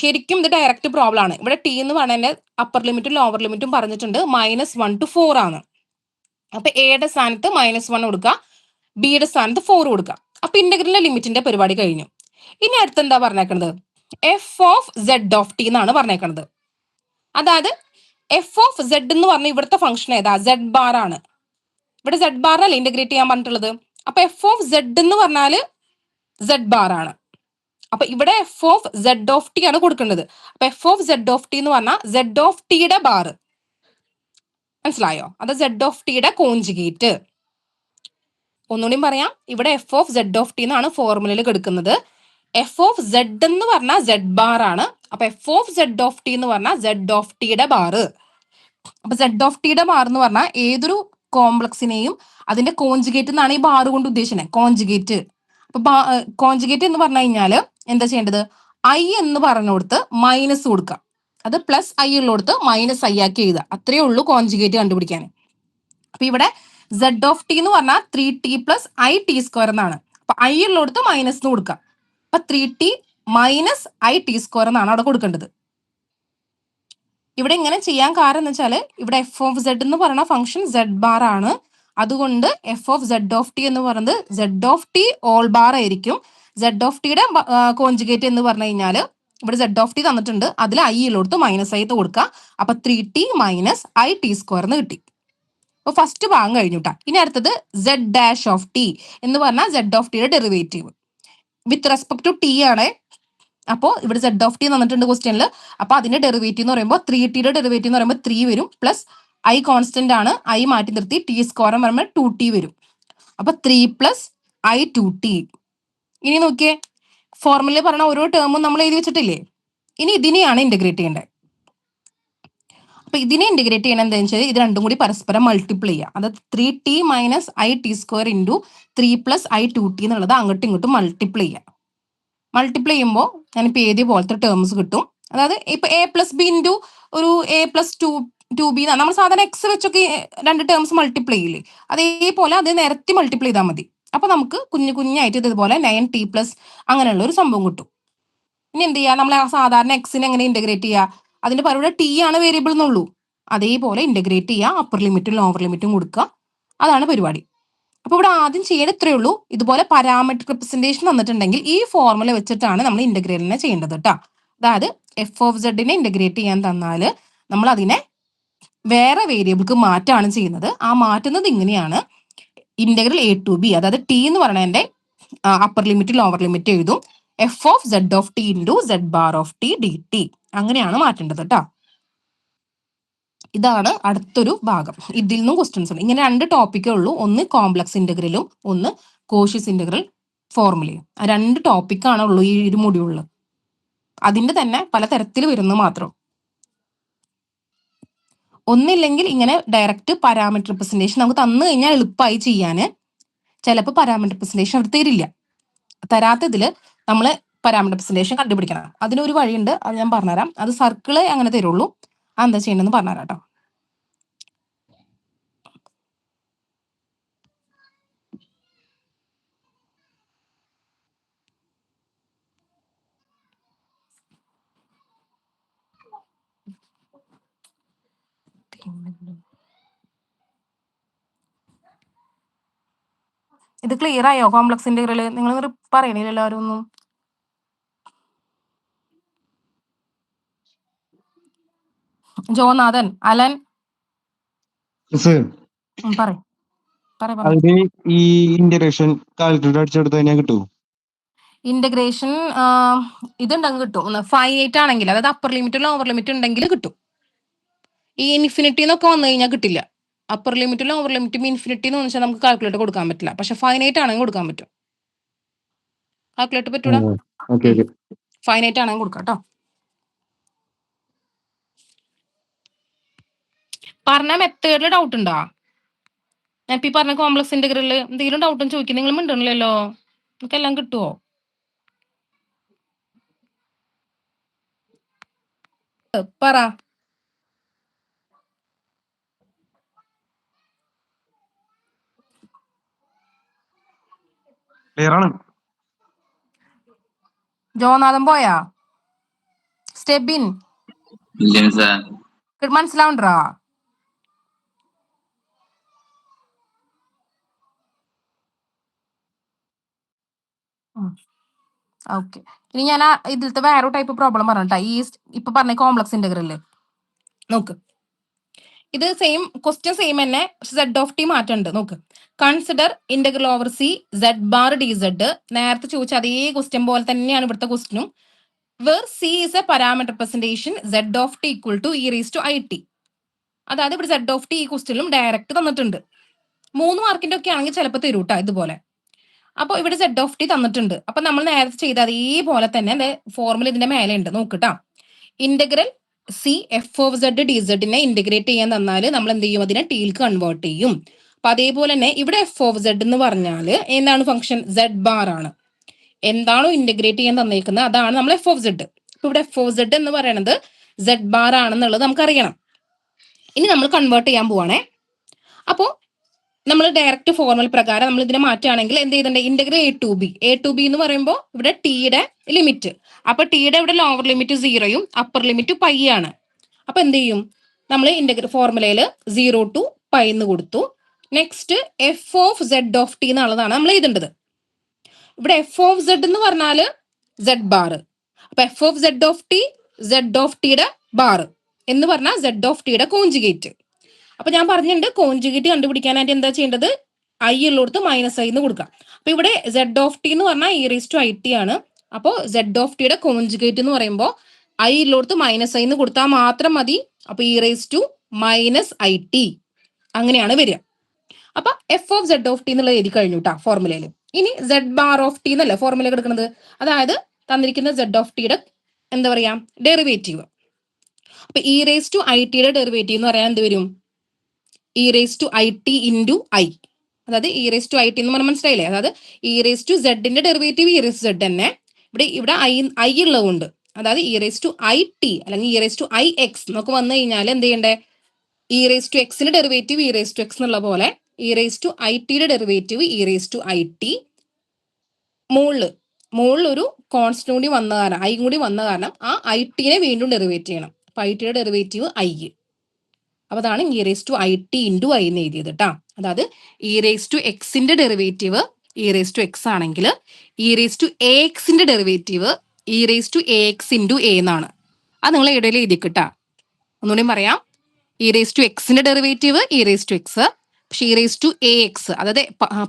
ശരിക്കും ഇത് ഡയറക്റ്റ് പ്രോബ്ലം ആണ്. ഇവിടെ ടി എന്ന് പറഞ്ഞതിന്റെ അപ്പർ ലിമിറ്റും ലോവർ ലിമിറ്റും പറഞ്ഞിട്ടുണ്ട്, -1 to 4 ആണ്. അപ്പൊ എയുടെ സ്ഥാനത്ത് -1 കൊടുക്കുക, ബിയുടെ സ്ഥാനത്ത് 4 കൊടുക്കുക. അപ്പൊ ഇന്റഗ്രലിന്റെ ലിമിറ്റിന്റെ പരിപാടി കഴിഞ്ഞു. ഇനി അടുത്ത് എന്താ പറഞ്ഞേക്കുന്നത്? F of z of t എന്നാണ് പറഞ്ഞേക്കുന്നത്. അതായത് എഫ് ഓഫ് സെഡ് എന്ന് പറഞ്ഞ ഇവിടുത്തെ ഫംഗ്ഷൻ ഏതാ? സെഡ് ബാർ ആണ്. ഇവിടെ സെഡ് ബാറിനല്ലേ ഇന്റഗ്രേറ്റ് ചെയ്യാൻ പറഞ്ഞിട്ടുള്ളത്. അപ്പൊ എഫ് ഓഫ് സെഡ് എന്ന് പറഞ്ഞാല് സെഡ് ബാർ ആണ്. അപ്പൊ ഇവിടെ F of z of t ആണ് കൊടുക്കേണ്ടത്. അപ്പൊ f of z of t എന്ന് പറഞ്ഞാൽ സെഡ് ഓഫ് ടിയുടെ ബാർ, മനസ്സിലായോ? അത് സെഡ് ഓഫ് ടിയുടെ കോൺജുഗേറ്റ്. ഒന്നുകൂടി പറയാം, ഇവിടെ F of z of t എന്നാണ് ഫോർമുലയിൽ കൊടുക്കുന്നത്. എഫ് ഓഫ് സെഡ് എന്ന് പറഞ്ഞാൽ സെഡ് ബാർ ആണ്. അപ്പൊ f of z of t എന്ന് പറഞ്ഞാൽ സെഡ് ഓഫ് ടിയുടെ ബാർ. അപ്പൊ സെഡ് ഓഫ് ടിയുടെ ബാർ എന്ന് പറഞ്ഞാൽ ഏതൊരു കോംപ്ലക്സിനെയും അതിന്റെ കോൺജുഗേറ്റ് എന്നാണ് ഈ ബാർ കൊണ്ട് ഉദ്ദേശിക്കുന്നത്, കോൺജുഗേറ്റ്. അപ്പൊ കോൺജുഗേറ്റ് എന്ന് പറഞ്ഞു കഴിഞ്ഞാല് എന്താ ചെയ്യേണ്ടത്? ഐ എന്ന് പറഞ്ഞുകൊടുത്ത് മൈനസ് കൊടുക്കുക, അത് പ്ലസ് ഐ ഉള്ളടുത്ത് -i ആക്കി എഴുതുക. അത്രയേ ഉള്ളൂ കോൺജുഗേറ്റ് കണ്ടുപിടിക്കാൻ. അപ്പൊ ഇവിടെ സെഡ് ഓഫ് ടി എന്ന് പറഞ്ഞാൽ 3t plus i t square എന്നാണ്. അപ്പൊ ഐ ഉള്ളടുത്ത് മൈനസ് കൊടുക്കുക. അപ്പൊ 3t minus i t square എന്നാണ് അവിടെ കൊടുക്കേണ്ടത്. ഇവിടെ ഇങ്ങനെ ചെയ്യാൻ കാരണം എന്ന് വെച്ചാല് ഇവിടെ എഫ് ഓഫ് സെഡ് എന്ന് പറയുന്ന ഫംഗ്ഷൻ സെഡ് ബാർ ആണ്. അതുകൊണ്ട് f of z of t എന്ന് പറയുന്നത് z of t whole bar ആയിരിക്കും. സെഡ് ഓഫ് ടിയുടെ കോൺജുഗേറ്റ് എന്ന് പറഞ്ഞു കഴിഞ്ഞാല് ഇവിടെ സെഡ് ഓഫ് ടി തന്നിട്ടുണ്ട്, അതിൽ ഐ ഉള്ളടുത്ത് -i കൊടുക്കുക. അപ്പൊ 3t minus i t square എന്ന് കിട്ടി. അപ്പൊ ഫസ്റ്റ് ഭാഗം കഴിഞ്ഞുട്ടാ. ഇനി അടുത്തത് സെഡ് ഡാഷ് ഓഫ് ടി എന്ന് പറഞ്ഞാൽ സെഡ് ഓഫ് ടിയുടെ derivative with respect to t ആണ്. അപ്പോൾ ഇവിടെ സെഡ് ഓഫ് ടി തന്നിട്ടുണ്ട് ക്വസ്റ്റ്യനിൽ. അപ്പൊ അതിന്റെ ഡെറിവേറ്റീവ് എന്ന് പറയുമ്പോൾ 3tയുടെ ഡെറിവേറ്റീവ് എന്ന് പറയുമ്പോൾ 3 വരും, പ്ലസ് ഐ കോൺസ്റ്റന്റ് ആണ്, ഐ മാറ്റി നിർത്തി ടി സ്ക്വയർ എന്ന് പറയുമ്പോൾ 2t വരും. അപ്പൊ 3 പ്ലസ് I2t. ഇനി നോക്കിയേ, ഫോർമുല പറഞ്ഞ ഓരോ ടേമും നമ്മൾ എഴുതി വെച്ചിട്ടില്ലേ? ഇനി ഇതിനെയാണ് ഇന്റഗ്രേറ്റ് ചെയ്യേണ്ടത്. അപ്പൊ ഇതിനെ ഇന്റഗ്രേറ്റ് ചെയ്യണം എന്താണെന്ന് വെച്ചാൽ ഇത് രണ്ടും കൂടി പരസ്പരം മൾട്ടിപ്ലൈ ചെയ്യുക. അത് 3t minus IT² into 3+I2t എന്നുള്ളത് അങ്ങോട്ടും ഇങ്ങോട്ടും മൾട്ടിപ്ലൈ ചെയ്യുക. മൾട്ടിപ്ലൈ ചെയ്യുമ്പോൾ ഞാനിപ്പോൾ എഴുതിയ പോലത്തെ ടേംസ് കിട്ടും. അതായത് ഇപ്പൊ A+B ഇൻറ്റു ഒരു A+2b നമ്മൾ സാധാരണ എക്സ് വെച്ചൊക്കെ രണ്ട് ടേംസ് മൾട്ടിപ്ലൈ ചെയ്യില്ലേ, അതേപോലെ അത് നിരത്തി മൾട്ടിപ്ലൈ ചെയ്താൽ മതി. അപ്പൊ നമുക്ക് കുഞ്ഞായിട്ട് ഇതുപോലെ 9t+ അങ്ങനെയുള്ള ഒരു സംഭവം കിട്ടും. ഇനി എന്ത് ചെയ്യുക, നമ്മൾ സാധാരണ എക്സിനെ എങ്ങനെ ഇന്റഗ്രേറ്റ് ചെയ്യുക? അതിന്റെ പകരം ടി ആണ് വേരിയബിൾ എന്നുള്ളൂ. അതേപോലെ ഇന്റഗ്രേറ്റ് ചെയ്യുക, അപ്പർ ലിമിറ്റും ലോവർ ലിമിറ്റും കൊടുക്കുക. അതാണ് പരിപാടി. അപ്പൊ ഇവിടെ ആദ്യം ചെയ്യേണ്ട ഇത്രയേ ഉള്ളൂ. ഇതുപോലെ പാരാമെട്രിക് റെപ്രസെന്റേഷൻ വന്നിട്ടുണ്ടെങ്കിൽ ഈ ഫോർമുല വെച്ചിട്ടാണ് നമ്മൾ ഇന്റഗ്രേലിനെ ചെയ്യേണ്ടത് കേട്ടോ. അതായത് f(z)നെ ഇന്റഗ്രേറ്റ് ചെയ്യാൻ തന്നാല് നമ്മൾ അതിനെ വേറെ വേരിയബിൾക്ക് മാറ്റാണ് ചെയ്യുന്നത്. ആ മാറ്റുന്നത് ഇങ്ങനെയാണ്. ഇന്റഗ്രൽ A to B, അതായത് ടി എന്ന് പറയുന്നതിന്റെ അപ്പർ ലിമിറ്റ് ലോവർ ലിമിറ്റ് എഴുതും. f(z)(t) ഇൻറ്റു z(t) dt അങ്ങനെയാണ് മാറ്റേണ്ടത് കേട്ടോ. ഇതാണ് അടുത്തൊരു ഭാഗം. ഇതിൽ നിന്നും ക്വസ്റ്റ്യൻസ് ഉണ്ട്. ഇങ്ങനെ രണ്ട് ടോപ്പിക്കേ ഉള്ളൂ. ഒന്ന് കോംപ്ലക്സ് ഇന്റഗ്രലും ഒന്ന് കോഷ്യസ് ഇന്റഗ്രൽ ഫോർമുലയും. ആ രണ്ട് ടോപ്പിക്കാണ് ഉള്ളൂ ഈ ഒരു മൊഡ്യൂളിൽ. അതിന്റെ തന്നെ പല തരത്തിൽ വരുന്നു മാത്രം. ഒന്നില്ലെങ്കിൽ ഇങ്ങനെ ഡയറക്റ്റ് പാരാമെട്രിക് റെപ്രസെന്റേഷൻ നമുക്ക് തന്നു കഴിഞ്ഞാൽ എളുപ്പമായി ചെയ്യാന്. ചിലപ്പോൾ പാരാമെട്രിക് റെപ്രസെന്റേഷൻ അവർ തരില്ല. തരാത്തതില് നമ്മൾ പാരാമെട്രിക് റെപ്രസെന്റേഷൻ കണ്ടുപിടിക്കണം. അതിനൊരു വഴിയുണ്ട്, അത് ഞാൻ പറഞ്ഞുതരാം. അത് സർക്കിള് അങ്ങനെ തരുള്ളൂ. അതെന്താ ചെയ്യണമെന്ന് പറഞ്ഞുതരാം കേട്ടോ. ഇത് ക്ലിയർ ആയോ കോംപ്ലക്സ് ഇന്റഗ്രൽ? നിങ്ങൾ പറയണില്ല എല്ലാവരും ഒന്നും. ജോനാഥൻ, അലൻ അതിന് ഈ ഇന്റഗ്രേഷൻ കാൽക്കുലേറ്റർ അടിച്ചെടുത്ത് കഴിഞ്ഞാൽ കിട്ടുമോ? ഇന്റഗ്രേഷൻ ഇതുണ്ടെങ്കിൽ കിട്ടും. ഫൈനൈറ്റ് ആണെങ്കിൽ, അതായത് അപ്പർ ലിമിറ്റ് ലോവർ ലിമിറ്റ് ഉണ്ടെങ്കിൽ കിട്ടും. ഈ ഇൻഫിനിറ്റി എന്നൊക്കെ വന്നു കഴിഞ്ഞാൽ കിട്ടില്ല. അപ്പർ ലിമിറ്റ് ലോവർ ലിമിറ്റും ഇൻഫിനിറ്റി എന്ന് വെച്ചാൽ നമുക്ക് കാൽക്കുലേറ്റർ കൊടുക്കാൻ പറ്റില്ല. പക്ഷെ ഫൈനൈറ്റ് ആണെങ്കിൽ കൊടുക്കാൻ പറ്റും. കാൽക്കുലേറ്റർ പറ്റൂടാ. ഫൈനൈറ്റ് ആണെങ്കിൽ കൊടുക്കാം കേട്ടോ. പറഞ്ഞ മെത്തേഡിൽ ഡൗട്ട് ഉണ്ടോ? ഞാൻ ഇപ്പൊ പറഞ്ഞ കോംപ്ലക്സ് ഇന്റഗ്രലിൽ എന്തെങ്കിലും ഡൗട്ടും ചോദിക്കും. നിങ്ങൾ മിണ്ടണില്ലല്ലോ. നിങ്ങൾക്ക് എല്ലാം കിട്ടുമോ? പറ. ജോനാഥൻ പോയാ? സ്റ്റെബിൻ മനസ്സിലാവണ്ടാ? ഓക്കെ. ഇനി ഞാൻ ഇതിലത്തെ വേറെ ടൈപ്പ് പ്രോബ്ലം പറഞ്ഞിട്ടാ. ഈ ഇപ്പൊ പറഞ്ഞ കോംപ്ലക്സ് ഇന്റഗ്രല് നോക്ക്. ഇത് സെയിം ക്വസ്റ്റ്യൻ സെയിം തന്നെ. z(t) മാറ്റുണ്ട്. നോക്ക്. Consider integral over C z⁻ dz. നേരത്തെ ചോദിച്ച അതേ ക്വസ്റ്റ്യൻ പോലെ തന്നെയാണ് ഇവിടുത്തെ ക്വസ്റ്റ്യനും. Where C is a parameter representation z(t) equal to e⁻it. അതായത് ഇവിടെ z(t) ഈ ക്വസ്റ്റ്യനിലും ഡയറക്റ്റ് തന്നിട്ടുണ്ട്. 3 മാർക്കിന്റെ ഒക്കെ ആണെങ്കിൽ ചിലപ്പോൾ തരൂട്ടാ ഇതുപോലെ. അപ്പൊ ഇവിടെ z(t) തന്നിട്ടുണ്ട്. അപ്പൊ നമ്മൾ നേരത്തെ ചെയ്ത അതേപോലെ തന്നെ ഫോർമുല ഇതിന്റെ മേലെ ഉണ്ട്. നോക്കിട്ടാ. ഇന്റഗ്രൽ C f(z)dz ഇന്റഗ്രേറ്റ് ചെയ്യാൻ തന്നാല് നമ്മൾ എന്ത് ചെയ്യും? അതിനെ ടീൽക്ക് കൺവേർട്ട് ചെയ്യും. അപ്പൊ അതേപോലെ തന്നെ ഇവിടെ f(z) എന്ന് പറഞ്ഞാല് എന്താണ് ഫംഗ്ഷൻ? z⁻ ആണ്. എന്താണോ ഇന്റഗ്രേറ്റ് ചെയ്യാൻ തന്നേക്കുന്നത് അതാണ് നമ്മൾ f(z). ഇപ്പൊ ഇവിടെ f(z) എന്ന് പറയുന്നത് z⁻ ആണെന്നുള്ളത് നമുക്കറിയണം. ഇനി നമ്മൾ കൺവേർട്ട് ചെയ്യാൻ പോവാണേ. അപ്പോ നമ്മൾ ഡയറക്റ്റ് ഫോർമുല പ്രകാരം നമ്മൾ ഇതിനെ മാറ്റുകയാണെങ്കിൽ എന്ത് ചെയ്തിട്ടുണ്ട്? ഇന്റഗ്രൽ A to B എന്ന് പറയുമ്പോൾ ഇവിടെ ടിയുടെ ലിമിറ്റ്. അപ്പൊ ടിയുടെ ഇവിടെ ലോവർ ലിമിറ്റ് 0യും അപ്പർ ലിമിറ്റ് π ആണ്. അപ്പൊ എന്ത് ചെയ്യും? നമ്മൾ ഇന്റഗ്രൽ ഫോർമുലയിൽ 0 to π എന്ന് കൊടുത്തു. നെക്സ്റ്റ് f(z)(t) എന്നുള്ളതാണ് നമ്മൾ എഴുതേണ്ടത്. ഇവിടെ f(z) എന്ന് പറഞ്ഞാല് z⁻. അപ്പൊ f(z)(t) z⁻ ബാർ എന്ന് പറഞ്ഞാൽ z⁻ കോൺജുഗേറ്റ്. അപ്പൊ ഞാൻ പറഞ്ഞിട്ടുണ്ട് കോൺജുഗേറ്റ് കണ്ടുപിടിക്കാനായിട്ട് എന്താ ചെയ്യേണ്ടത്? I ഉള്ളിടത്ത് -i എന്ന് കൊടുക്കാം. അപ്പൊ ഇവിടെ z⁻t എന്ന് പറഞ്ഞാൽ e⁻it ആണ്. അപ്പോ z⁻t കോൺജുഗേറ്റ് എന്ന് പറയുമ്പോൾ I ഉള്ളിടത്ത് -i എന്ന് കൊടുത്താൽ മാത്രം മതി. അപ്പൊ e⁻it അങ്ങനെയാണ് വരിക. അപ്പൊ f of z of t എന്നുള്ളത് എഴുതി കഴിഞ്ഞു കേട്ടോ ഫോർമുലയിൽ. ഇനി സെഡ് ബാർ ഓഫ് ടി എന്നല്ല ഫോർമുല എടുക്കുന്നത്, അതായത് തന്നിരിക്കുന്ന സെഡ് ഓഫ് ടിയുടെ എന്താ പറയാ ഡെറിവേറ്റീവ്. അപ്പൊ ഇ റേസ് ടു ഐ ടിയുടെ ഡെറിവേറ്റീവ് എന്ന് പറയാൻ എന്ത് വരും? E raise to i t into i. അതായത് e raise to i t എന്ന് പറഞ്ഞാൽ മനസ്സിലായില്ലേ? അതായത് ഇ റേസ് ടു സെഡിന്റെ ഡെറിവേറ്റീവ് ഇ റേസ് സെഡ് തന്നെ, ഇവിടെ ഐ ഉള്ളതുകൊണ്ട് അതായത് e raise to i t അല്ലെങ്കിൽ e raise to i x എന്നൊക്കെ വന്നു കഴിഞ്ഞാൽ എന്ത് ചെയ്യണ്ടേ? ഇ റേസ് ടു എക്സിന്റെ derivative e raise to x എന്നുള്ള പോലെ ഇ റേസ് ടു ഐ ടിയുടെ derivative e raise to i t, മുകളിൽ ഒരു കോൺസ്റ്റന്റ് കൂടി വന്ന കാരണം ഐ കൂടി വന്ന കാരണം ആ ഐ ടിനെ വീണ്ടും ഡെറിവേറ്റ് ചെയ്യണം. അപ്പൊ ഐ ടിയുടെ ഡെറിവേറ്റീവ് ഐ. അപ്പൊ അതാണ് e raise to i t into i എന്ന് എഴുതിയത് കേട്ടാ. അതായത് ഇ റേസ് ടു എക്സിന്റെ derivative e raise to x ആണെങ്കിൽ ഇ റേസ് ടു എ എക്സിന്റെ derivative e raise to a x into a എന്നാണ്. അത് നിങ്ങൾ ഇടയിൽ എഴുതി കിട്ടാ. ഒന്നുകൂടി പറയാം, ഇ റേസ് ടു എക്സിന്റെ derivative e raise to x, പക്ഷെ e raise to a x അതായത്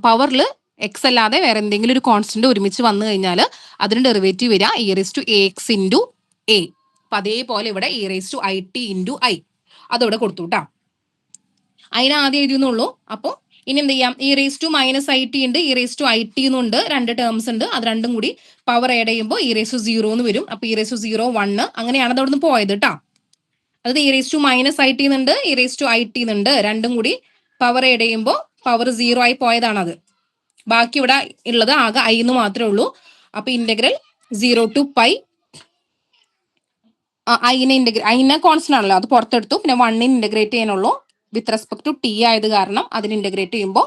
പവറിൽ എക്സ് അല്ലാതെ വേറെ എന്തെങ്കിലും ഒരു കോൺസ്റ്റന്റ് ഒരുമിച്ച് വന്നു കഴിഞ്ഞാൽ അതിന് ഡെറിവേറ്റീവ് വരിക e raise to a x into a. അപ്പൊ അതേപോലെ ഇവിടെ e raise to i t into i അതവിടെ കൊടുത്തു കേട്ടാ. അതിന് ആദ്യം എഴുതിയെന്നുള്ളൂ. അപ്പോൾ ഇനി എന്ത് ചെയ്യാം? E raise to minus i t ഉണ്ട്, e raise to i t എന്നുണ്ട്, രണ്ട് ടേംസ് ഉണ്ട്. അത് രണ്ടും കൂടി പവർ ആഡ് ചെയ്യുമ്പോൾ ഇ റേസ് ടു 0 എന്ന് വരും. അപ്പൊ ഇ റേസ് ടു 0 1 അങ്ങനെയാണ് അത് അവിടെ നിന്ന് പോയത് കേട്ടാ. അത് e raise to minus i t എന്നുണ്ട്, e raise to i t എന്നുണ്ട്, രണ്ടും കൂടി പവർ ആഡ് ചെയ്യുമ്പോൾ പവർ 0 ആയി പോയതാണ് അത്. ബാക്കി ഇവിടെ ഉള്ളത് ആകെ ഐ എന്ന് മാത്രമേ ഉള്ളൂ. അപ്പൊ ഇന്റഗ്രൽ 0 ടു പൈ ഐനെ കോൺസ്റ്റന്റ് ആണല്ലോ, അത് പുറത്തെടുത്തു. പിന്നെ 1 ഇന്റഗ്രേറ്റ് ചെയ്യാനുള്ളൂ വിത്ത് റെസ്പെക്ട് ടു ടി ആയത് കാരണം അതിന് ഇന്റഗ്രേറ്റ് ചെയ്യുമ്പോൾ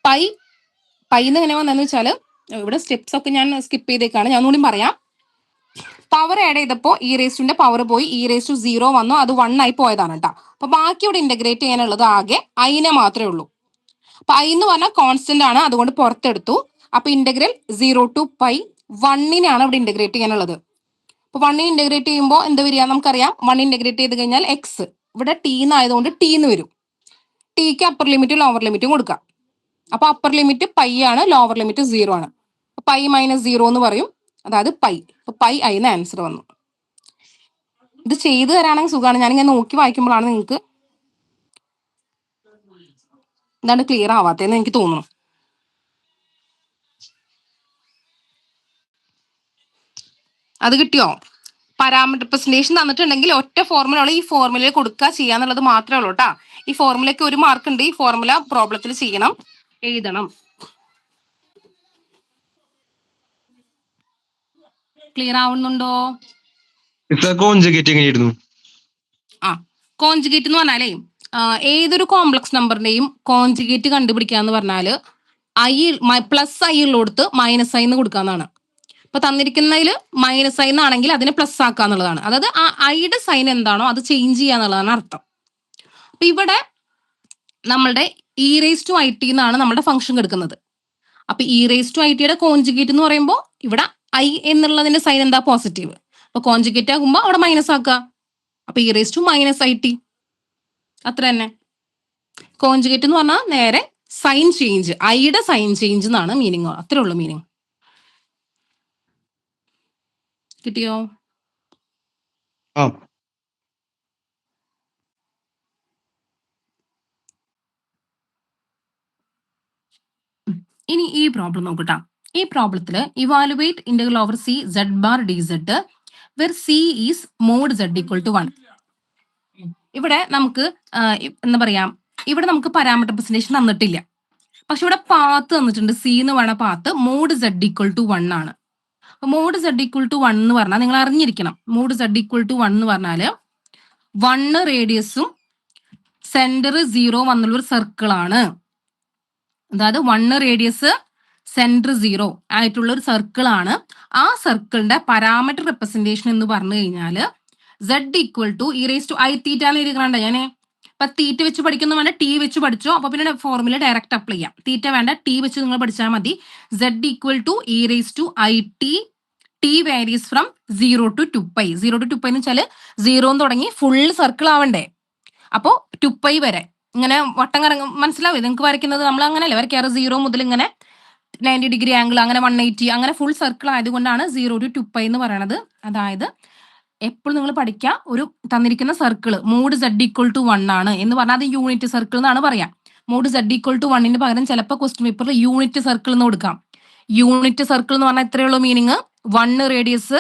പൈ എന്ന് എങ്ങനെ വന്നെന്ന് വെച്ചാൽ ഇവിടെ സ്റ്റെപ്സ് ഒക്കെ ഞാൻ സ്കിപ്പ് ചെയ്തേക്കാണ്, ഞാൻ ഒന്നുകൂടി പറയാം. പവർ ആഡ് ചെയ്തപ്പോൾ ഇ റേസ്റ്റുന്റെ പവർ പോയി, ഇ റേസ് ടു 0 വന്നു, അത് 1 ആയി പോയതാണ് കേട്ടോ. അപ്പൊ ബാക്കി ഇവിടെ ഇന്റഗ്രേറ്റ് ചെയ്യാനുള്ളത് ആകെ ഐനെ മാത്രമേ ഉള്ളൂ. അപ്പൊ ഐ എന്ന് പറഞ്ഞാൽ കോൺസ്റ്റന്റ് ആണ്, അതുകൊണ്ട് പുറത്തെടുത്തു. അപ്പൊ ഇന്റഗ്രൽ 0 ടു പൈ 1നെയാണ് ഇവിടെ ഇന്റഗ്രേറ്റ് ചെയ്യാനുള്ളത്. അപ്പൊ 1 ഇന്റഗ്രേറ്റ് ചെയ്യുമ്പോൾ എന്ത് വരിക നമുക്കറിയാം. 1 ഇന്റഗ്രേറ്റ് ചെയ്ത് കഴിഞ്ഞാൽ എക്സ് ഇവിടെ ടി എന്നായതുകൊണ്ട് ടി എന്ന് വരും. ടിക്ക് അപ്പർ ലിമിറ്റും ലോവർ ലിമിറ്റും കൊടുക്കാം. അപ്പൊ അപ്പർ ലിമിറ്റ് പൈ ആണ്, ലോവർ ലിമിറ്റ് 0 ആണ്. പൈ മൈനസ് 0 എന്ന് പറയും, അതായത് പൈ. അപ്പൊ പൈ ഐ എന്ന് ആൻസർ വന്നു. ഇത് ചെയ്തു തരാണെങ്കിൽ സുഖമാണ്, ഞാനിങ്ങനെ നോക്കി വായിക്കുമ്പോഴാണ് നിങ്ങൾക്ക് എന്താണ് ക്ലിയർ ആവാത്തതെന്ന് എനിക്ക് തോന്നുന്നു. അത് കിട്ടിയോ? പാരാമീറ്റർ പ്രസന്റേഷൻ തന്നിട്ടുണ്ടെങ്കിൽ ഒറ്റ ഫോർമുല ഈ ഫോർമുലയിൽ കൊടുക്കുക ചെയ്യാന്നുള്ളത് മാത്രമേ ഉള്ളൂ കേട്ടാ. ഈ ഫോർമുലയ്ക്ക് 1 മാർക്ക് ഉണ്ട്. ഈ ഫോർമുല പ്രോബ്ലത്തിൽ ചെയ്യണം, എഴുതണം. ക്ലിയർ ആവുന്നുണ്ടോ? കോൺജുഗേറ്റ് എങ്ങനെയായിരുന്നു? കോൺജുഗേറ്റ് എന്ന് പറഞ്ഞാലേ ഏതൊരു കോംപ്ലക്സ് നമ്പറിന്റെയും കോൺജുഗേറ്റ് കണ്ടുപിടിക്കാന്ന് പറഞ്ഞാല് പ്ലസ് ഐ ഉള്ളടുത്ത് മൈനസ് ഐ എന്ന് കൊടുക്കാന്നാണ്. ഇപ്പൊ തന്നിരിക്കുന്നതിൽ മൈനസ് ഐ എന്നാണെങ്കിൽ അതിനെ പ്ലസ് ആക്കാന്നുള്ളതാണ്. അതായത് ആ ഐയുടെ സൈൻ എന്താണോ അത് ചേഞ്ച് ചെയ്യാന്നുള്ളതാണ് അർത്ഥം. അപ്പൊ ഇവിടെ നമ്മളുടെ e raise to i t എന്നാണ് നമ്മുടെ ഫംഗ്ഷൻ എടുക്കുന്നത്. അപ്പൊ ഇ റേസ് ടു ഐ ടിയുടെ കോൺജുഗേറ്റ് എന്ന് പറയുമ്പോൾ ഇവിടെ ഐ എന്നുള്ളതിന്റെ സൈൻ എന്താ? പോസിറ്റീവ്. അപ്പൊ കോൺജുഗേറ്റ് ആകുമ്പോൾ അവിടെ മൈനസ് ആക്കുക. അപ്പൊ e raise to minus i t അത്ര തന്നെ. കോൺജുഗേറ്റ് എന്ന് പറഞ്ഞാൽ നേരെ സൈൻ ചേഞ്ച്, ഐയുടെ സൈൻ ചേഞ്ച് എന്നാണ് മീനിങ്. അത്രേ ഉള്ളൂ മീനിങ്. കിട്ടിയോ? ഇനി ഈ പ്രോബ്ലം നോക്കട്ടാ. ഈ പ്രോബ്ലത്തില് evaluate integral over c z bar d z where C is mod z equal to 1. ഇവിടെ നമുക്ക് എന്താ പറയാ, ഇവിടെ നമുക്ക് പാരാമീറ്റർ പ്രസന്റേഷൻ തന്നിട്ടില്ല, പക്ഷെ ഇവിടെ പാത്ത് തന്നിട്ടുണ്ട്. സി എന്ന് പറയുന്ന path mod z equal to 1 ആണ്. അപ്പൊ മോഡ് സെഡ് ഈക്വൽ ടു 1 എന്ന് പറഞ്ഞാൽ നിങ്ങൾ അറിഞ്ഞിരിക്കണം. മോഡ് സെഡ് ഈക്വൽ ടു 1 എന്ന് പറഞ്ഞാല് 1 റേഡിയസും സെന്റർ 0 വന്നുള്ള ഒരു സർക്കിൾ ആണ്. അതായത് 1 റേഡിയസ് സെന്റർ 0 ആയിട്ടുള്ള ഒരു സർക്കിൾ ആണ്. ആ സർക്കിളിന്റെ പാരാമീറ്റർ റെപ്രസെന്റേഷൻ എന്ന് പറഞ്ഞു കഴിഞ്ഞാൽ z equal to e raise to i theta എന്ന് എഴുതിക്കണ്ട. ഞാൻ ഇപ്പൊ തീറ്റ വെച്ച് പഠിക്കുന്ന വേണ്ട ടി വെച്ച് പഠിച്ചോ. അപ്പൊ പിന്നെ ഫോർമുല ഡയറക്റ്റ് അപ്ലൈ ചെയ്യാം. തീറ്റ വേണ്ട, ടി വെച്ച് നിങ്ങൾ പഠിച്ചാൽ മതി. Z equal to e raise to i t, t varies from 0 to 2π. 0 to 2π എന്ന് വെച്ചാൽ 0 തുടങ്ങി ഫുൾ സർക്കിൾ ആവണ്ടേ. അപ്പോ 2π വരെ ഇങ്ങനെ വട്ടം കറങ്ങും. മനസ്സിലാവും നിങ്ങൾക്ക് വരയ്ക്കുന്നത്? നമ്മൾ അങ്ങനെയല്ലേ വരയ്ക്കാറ്? 0 മുതൽ ഇങ്ങനെ 90 ഡിഗ്രി ആംഗിൾ, അങ്ങനെ 180, അങ്ങനെ ഫുൾ സർക്കിൾ ആയതുകൊണ്ടാണ് 0 ടു 2π എന്ന് പറയണത്. അതായത് എപ്പോഴും നിങ്ങൾ പഠിക്കുക, ഒരു തന്നിരിക്കുന്ന circle mod z equal to 1 ആണ് എന്ന് പറഞ്ഞാൽ അത് യൂണിറ്റ് സർക്കിൾ എന്നാണ് പറയാം. മോഡ് z ഈക്വൽ ടു 1ന് പകരം ചിലപ്പോൾ ക്വസ്റ്റ്യൻ പേപ്പറിൽ യൂണിറ്റ് സർക്കിൾ എന്ന് കൊടുക്കാം. യൂണിറ്റ് സർക്കിൾ എന്ന് പറഞ്ഞാൽ എത്രയുള്ളൂ മീനിങ്? 1 റേഡിയസ്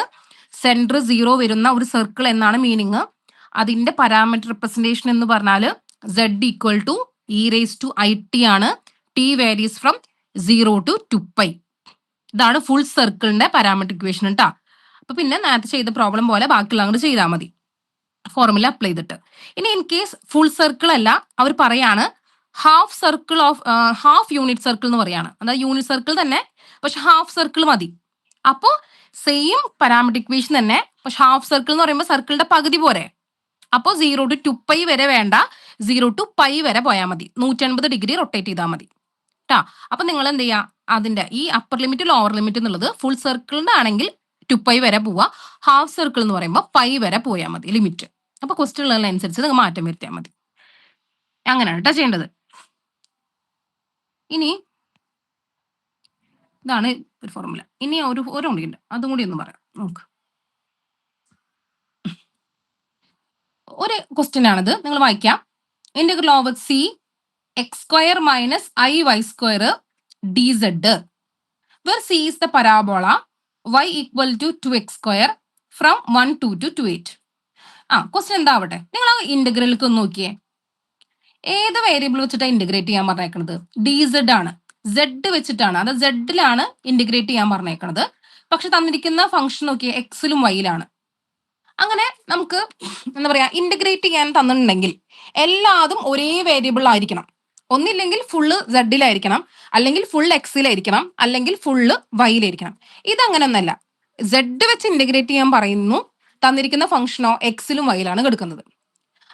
സെന്റർ 0 വരുന്ന ഒരു സർക്കിൾ എന്നാണ് മീനിങ്. അതിന്റെ പാരാമീറ്റർ റെപ്രസെന്റേഷൻ എന്ന് പറഞ്ഞാൽ z ഈക്വൽ ടു e⁻it ആണ്. t varies from 0 to 2π. ഇതാണ് ഫുൾ സർക്കിളിന്റെ പാരാമീറ്റർ ഇക്വേഷൻ കേട്ടോ. അപ്പൊ പിന്നെ നേരത്തെ ചെയ്ത പ്രോബ്ലം പോലെ ബാക്കിയുള്ള അങ്ങോട്ട് ചെയ്താൽ മതി, ഫോർമുല അപ്ലൈ ചെയ്തിട്ട്. ഇനി ഇൻ കേസ് ഫുൾ സർക്കിൾ അല്ല, അവർ പറയാണ് half circle of half unit circle എന്ന് പറയാണ്. അതായത് യൂണിറ്റ് സർക്കിൾ തന്നെ പക്ഷെ ഹാഫ് സർക്കിൾ മതി. അപ്പോൾ സെയിം പാരാമീറ്റർ ഇക്വേഷൻ തന്നെ, പക്ഷെ ഹാഫ് സർക്കിൾ എന്ന് പറയുമ്പോൾ സർക്കിളിന്റെ പകുതി പോരെ. അപ്പോൾ 0 to 2π വരെ വേണ്ട, 0 to π വരെ പോയാൽ മതി. 180 ഡിഗ്രി റൊട്ടേറ്റ് ചെയ്താൽ മതി കേട്ടാ. അപ്പൊ നിങ്ങൾ എന്ത് ചെയ്യുക, അതിന്റെ ഈ അപ്പർ ലിമിറ്റ് ലോവർ ലിമിറ്റ് എന്നുള്ളത് ഫുൾ സർക്കിളിന്റെ ആണെങ്കിൽ 2π വരെ പോവാ, ഹാഫ് സർക്കിൾ എന്ന് പറയുമ്പോൾ π വരെ പോയാൽ മതി ലിമിറ്റ്. അപ്പൊ ക്വസ്റ്റ്യൻ ഉള്ളതിനനുസരിച്ച് നിങ്ങൾ മാറ്റം വരുത്തിയാൽ മതി. അങ്ങനെയാണ് കേട്ടോ ചെയ്യേണ്ടത്. ഇനി ഇതാണ് ഒരു ഫോർമുല. ഇനി ഒരു ഉണ്ട്, അതും കൂടി ഒന്ന് പറയാം നോക്ക്. ഒരു ക്വസ്റ്റ്യൻ ആണിത്, നിങ്ങൾ വായിക്കാം. Integral over c x² minus iy² dz where c is the parabola y equal to 2x² from 1 to 28. Question എന്താ ആവട്ടെ, നിങ്ങൾ ആ ഇന്റഗ്രലിലേക്ക് ഒന്ന് നോക്കിയേ. ഏത് വേരിയബിൾ വെച്ചിട്ടാണ് ഇന്റഗ്രേറ്റ് ചെയ്യാൻ പറഞ്ഞേക്കണത്? dz ആണ്, z വെച്ചിട്ടാണ്, അത് z-ലാണ് ഇന്റഗ്രേറ്റ് ചെയ്യാൻ പറഞ്ഞേക്കണത്. പക്ഷെ തന്നിരിക്കുന്ന ഫംഗ്ഷൻ നോക്കിയേ എക്സിലും വൈയിലാണ്. അങ്ങനെ നമുക്ക് എന്താ പറയാ, ഇന്റഗ്രേറ്റ് ചെയ്യാൻ തന്നിട്ടുണ്ടെങ്കിൽ എല്ലാതും ഒരേ വേരിയബിൾ ആയിരിക്കണം. ഒന്നില്ലെങ്കിൽ ഫുള്ള് z-ലായിരിക്കണം, അല്ലെങ്കിൽ ഫുൾ എക്സിലായിരിക്കണം, അല്ലെങ്കിൽ ഫുള്ള് വൈയിലായിരിക്കണം. ഇതങ്ങനെ ഒന്നല്ല. z വെച്ച് ഇന്റഗ്രേറ്റ് ചെയ്യാൻ പറയുന്നു, തന്നിരിക്കുന്ന ഫംഗ്ഷനോ എക്സിലും വൈയിലാണ് കിടക്കുന്നത്.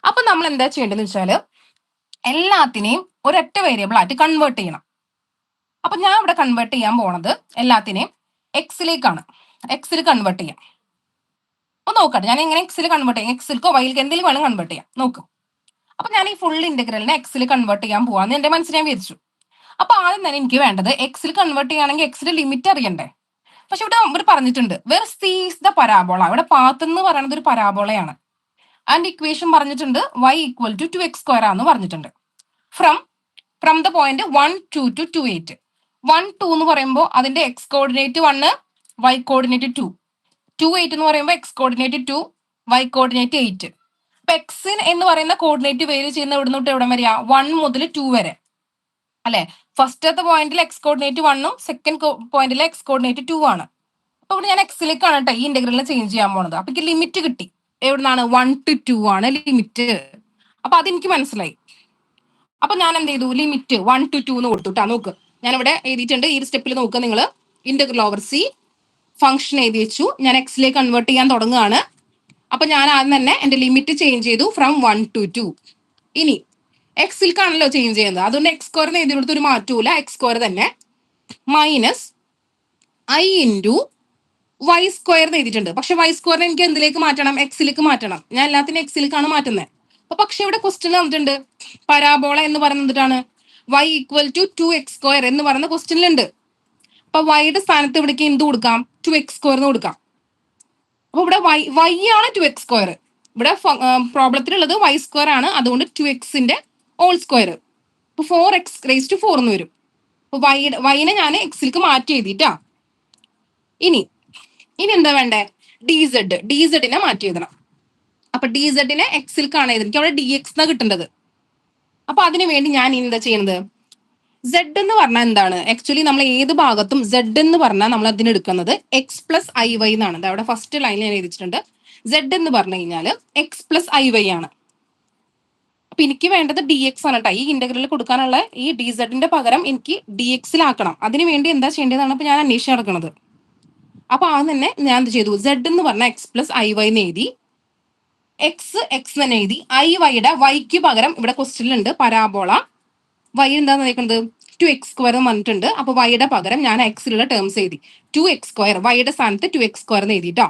അപ്പൊ നമ്മൾ എന്താ ചെയ്യേണ്ടതെന്ന് വെച്ചാല് എല്ലാത്തിനെയും ഒരൊറ്റ വേരിയബിൾ ആയിട്ട് കൺവേർട്ട് ചെയ്യണം. അപ്പൊ ഞാൻ ഇവിടെ കൺവേർട്ട് ചെയ്യാൻ പോണത് എല്ലാത്തിനെയും എക്സിലേക്കാണ്. എക്സിൽ കൺവേർട്ട് ചെയ്യാം. അപ്പൊ നോക്കട്ടെ ഞാൻ എങ്ങനെ എക്സിൽ കൺവേർട്ട് ചെയ്യാം, എക്സിൽക്കോ വൈയിൽക്കോ എന്തെങ്കിലും വേണം കൺവേർട്ട് ചെയ്യാം. നോക്കും. അപ്പൊ ഞാൻ ഈ ഫുൾ ഇന്റഗ്രലിനെ എക്സിൽ കൺവേർട്ട് ചെയ്യാൻ പോവാന്ന് എന്റെ മനസ്സിൽ ഞാൻ വിചാരിച്ചു. അപ്പൊ ആദ്യം തന്നെ എനിക്ക് വേണ്ടത് എക്സിൽ കൺവേർട്ട് ചെയ്യുകയാണെങ്കിൽ എക്സിന്റെ ലിമിറ്റ് അറിയണ്ടേ. പക്ഷെ ഇവിടെ ഇവർ പറഞ്ഞിട്ടുണ്ട് where c is the parabola. ഇവിടെ പാത്ത് എന്ന് പറയുന്നത് ഒരു പരാബോളയാണ്. ആൻഡ് ഇക്വേഷൻ പറഞ്ഞിട്ടുണ്ട് y ഈക്വൽ ടു 2x² ആണെന്ന് പറഞ്ഞിട്ടുണ്ട്. From the point 1 2 to 28. 1 2 എന്ന് പറയുമ്പോൾ അതിന്റെ എക്സ് കോർഡിനേറ്റ് 1, y കോർഡിനേറ്റ് 2. 28 എന്ന് പറയുമ്പോൾ എക്സ് കോർഡിനേറ്റ് 2, y കോർഡിനേറ്റ് 8. അപ്പൊ എക്സ് എന്ന് പറയുന്ന കോർഡിനേറ്റ് വേരി ചെയ്യുന്ന ഇവിടെ തൊട്ട് എവിടെ വരെയാ? 1 മുതൽ 2 വരെ അല്ലെ. ഫസ്റ്റത്തെ പോയിന്റിൽ എക്സ് കോർഡിനേറ്റ് 1ഉം സെക്കൻഡ് പോയിന്റിലെ എക്സ് കോർഡിനേറ്റ് 2 ആണ്. അപ്പൊ ഇവിടെ ഞാൻ എക്സിലേക്കാണ് കേട്ടോ ഈ ഇന്റഗ്രലിനെ ചേഞ്ച് ചെയ്യാൻ പോണത്. അപ്പൊ എനിക്ക് ലിമിറ്റ് കിട്ടി. എവിടുന്നാണ്? 1 to 2 ആണ് ലിമിറ്റ്. അപ്പൊ അതെനിക്ക് മനസ്സിലായി. അപ്പൊ ഞാൻ എന്ത് ചെയ്തു, ലിമിറ്റ് 1 to 2 എന്ന് കൊടുത്തു കേട്ടോ. നോക്ക്, ഞാൻ ഇവിടെ എഴുതിയിട്ടുണ്ട്. ഈ സ്റ്റെപ്പിൽ നോക്കുക നിങ്ങൾ. ഇന്റഗ്രൽ ഓവർ സി ഫംഗ്ഷൻ എഴുതി വെച്ചു. ഞാൻ എക്സിലേക്ക് കൺവേർട്ട് ചെയ്യാൻ തുടങ്ങുകയാണ്. അപ്പൊ ഞാൻ ആദ്യം തന്നെ എന്റെ ലിമിറ്റ് ചേഞ്ച് ചെയ്തു ഫ്രം 1 to 2. ഇനി എക്സിൽക്കാണല്ലോ ചേഞ്ച് ചെയ്യുന്നത്, അതുകൊണ്ട് x² എഴുതിയെടുത്ത് ഒരു മാറ്റൂല, x² തന്നെ മൈനസ് i ഇൻറ്റു y² എഴുതിയിട്ടുണ്ട്. പക്ഷെ y² എനിക്ക് എന്തിലേക്ക് മാറ്റണം? എക്സിലേക്ക് മാറ്റണം. ഞാൻ എല്ലാത്തിനും എക്സിലേക്കാണ് മാറ്റുന്നത്. അപ്പൊ പക്ഷെ ഇവിടെ ക്വസ്റ്റ്യൻ വന്നിട്ടുണ്ട് പരാബോള എന്ന് പറയുന്നതാണ് y ഈക്വൽ ടു 2x² എന്ന് പറയുന്ന ക്വസ്റ്റ്യനിലുണ്ട്. അപ്പൊ വൈയുടെ സ്ഥാനത്ത് ഇവിടേക്ക് എന്ത് കൊടുക്കാം? 2x² എന്ന് കൊടുക്കാം. അപ്പൊ ഇവിടെ y ആണ് 2x². ഇവിടെ പ്രോബ്ലത്തിലുള്ളത് y² ആണ്, അതുകൊണ്ട് 2x-ന്റെ ഹോൾ സ്ക്വയർ. അപ്പൊ 4x⁴ എന്ന് വരും. അപ്പൊ വൈനെ ഞാൻ എക്സിലേക്ക് മാറ്റി എഴുതിട്ടാ. ഇനി എന്താ വേണ്ടേ? dz-നെ മാറ്റി എഴുതണം. അപ്പൊ dz-നെ എക്സിലേക്കാണ് എഴുതി, എനിക്ക് അവിടെ dx എന്നാ കിട്ടേണ്ടത്. അപ്പൊ അതിനു വേണ്ടി ഞാൻ എന്താ ചെയ്യുന്നത്? z എന്ന് പറഞ്ഞാൽ എന്താണ്? ആക്ച്വലി നമ്മൾ ഏത് ഭാഗത്തും z എന്ന് പറഞ്ഞാൽ നമ്മൾ അതിനെടുക്കുന്നത് x+iy എന്നാണ്. അവിടെ ഫസ്റ്റ് ലൈനിൽ ഞാൻ എഴുതിച്ചിട്ടുണ്ട്. z എന്ന് പറഞ്ഞു കഴിഞ്ഞാല് x+iy ആണ്. അപ്പൊ എനിക്ക് വേണ്ടത് dx ആണ് കേട്ടോ. ഈ ഇന്റഗ്രലിൽ കൊടുക്കാനുള്ള ഈ dz-ന്റെ പകരം എനിക്ക് dx-ലാക്കണം. അതിനു വേണ്ടി എന്താ ചെയ്യേണ്ടതാണ് ഇപ്പൊ ഞാൻ അന്വേഷിച്ച് നടക്കുന്നത്. അപ്പൊ ആ തന്നെ ഞാൻ എന്ത് ചെയ്തു? z എന്ന് പറഞ്ഞ x+iy എന്ന് എഴുതി, x തന്നെ എഴുതി. iy-യുടെ y-ക്ക് പകരം ഇവിടെ ക്വസ്റ്റ്യനിലുണ്ട് പരാബോള. y എന്താന്ന് നോക്കുന്നത്? 2x² എന്ന് പറഞ്ഞിട്ടുണ്ട്. അപ്പൊ y-യുടെ പകരം ഞാൻ എക്സിലുള്ള ടേംസ് എഴുതി 2x². y-യുടെ സ്ഥാനത്ത് 2x² എന്ന് എഴുതിട്ടോ.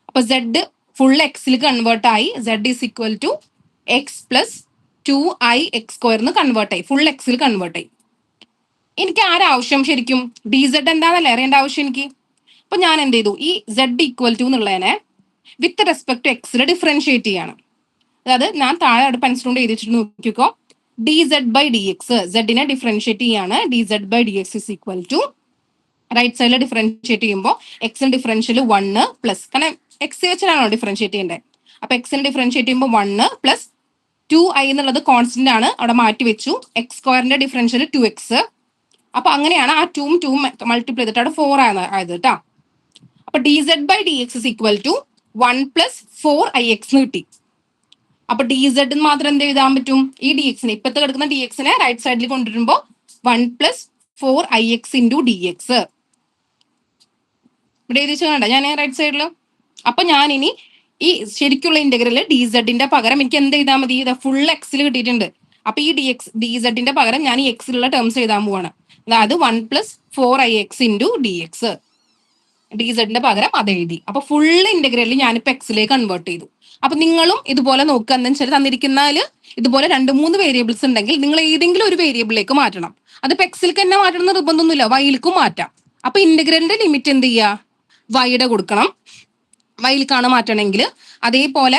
അപ്പൊ z ഫുൾ എക്സിൽ കൺവേർട്ട് ആയി. z is equal to x+2i(x²) എന്ന് കൺവേർട്ട് ആയി, ഫുൾ എക്സിൽ കൺവേർട്ട് ആയി. എനിക്ക് ആരാവശ്യം ശരിക്കും? dz എന്താണെന്നല്ലേ അറിയേണ്ട ആവശ്യം എനിക്ക്. അപ്പൊ ഞാൻ എന്ത് ചെയ്തു? ഈ z ഈക്വൽ ടു എന്നുള്ളതിനെ വിത്ത് റെസ്പെക്ട് ടു എക്സിൽ ഡിഫറൻഷിയേറ്റ് ചെയ്യാണ്. അതായത് ഞാൻ താഴെ അവിടെ പെൻസിൽ കൊണ്ട് എഴുതിച്ചിട്ട് നോക്കിക്കോ. D z by d x, സെഡിനെ ഡിഫറൻഷിയേറ്റ് ചെയ്യാണ്. D z by d x is equal to right സൈഡിൽ ഡിഫറൻഷിയേറ്റ് ചെയ്യുമ്പോൾ എക്സിന് ഡിഫറൻഷ്യൽ 1 പ്ലസ്, കാരണം എക്സ് വെച്ചിട്ടാണോ ഡിഫറൻഷിയേറ്റ് ചെയ്യേണ്ടത്. അപ്പൊ എക്സിന് ഡിഫറൻഷിയേറ്റ് ചെയ്യുമ്പോൾ 1 പ്ലസ് 2i എന്നുള്ളത് കോൺസ്റ്റന്റ് ആണ്, അവിടെ മാറ്റി വെച്ചു. എക്സ് സ്ക്വയറിന്റെ ഡിഫറൻഷ്യൽ 2x. അപ്പൊ അങ്ങനെയാണ് ആ 2 മൾട്ടിപ്ലൈ ചെയ്തിട്ട് അവിടെ 4 ആയത് കേട്ടോ. അപ്പൊ d z by d x is equal to 1 plus 4ix കിട്ടി. അപ്പൊ ഡി സെഡ് മാത്രം എന്ത് എഴുതാൻ പറ്റും, ഈ ഡി എക്സിനെ ഇപ്പത്തെ കിടക്കുന്ന ഡി എക്സിനെ റൈറ്റ് സൈഡിൽ കൊണ്ടുവരുമ്പോ 1 plus 4ix into d X ഇവിടെ എഴുതിച്ചു കണ്ട ഞാൻ റൈറ്റ് സൈഡിൽ. അപ്പൊ ഞാൻ ഇനി ഈ ശരിക്കുള്ള ഇന്റഗ്രല് ഡി സെഡിന്റെ പകരം എനിക്ക് എന്ത് എഴുതാൻ മതി, ഇത് ഫുൾ എക്സിൽ കിട്ടിയിട്ടുണ്ട്. അപ്പൊ ഈ ഡി സെഡിന്റെ പകരം ഞാൻ ഈ എക്സിലുള്ള ടേംസ് എഴുതാൻ പോവാണ്. അതായത് 1 plus 4ix into d x, d സെഡിന്റെ പകരം അത് എഴുതി. അപ്പൊ ഫുൾ ഇന്റഗ്രലിൽ ഞാനിപ്പോ എക്സിലേക്ക് കൺവേർട്ട് ചെയ്തു. അപ്പൊ നിങ്ങളും ഇതുപോലെ നോക്കുക, എന്താ വെച്ചാൽ തന്നിരിക്കുന്നാല് ഇതുപോലെ 2-3 വേരിയബിൾസ് ഉണ്ടെങ്കിൽ നിങ്ങൾ ഏതെങ്കിലും ഒരു വേരിയബിളിലേക്ക് മാറ്റണം. അതിപ്പോ എക്സിലേക്ക് തന്നെ മാറ്റണം എന്ന് നിർബന്ധമൊന്നുമില്ല, വൈയിലേക്കും മാറ്റാം. അപ്പൊ ഇന്റഗ്രലിന്റെ ലിമിറ്റ് എന്ത് ചെയ്യുക, വൈയുടെ കൊടുക്കണം. വൈയിലേക്കാണ് മാറ്റണമെങ്കിൽ അതേപോലെ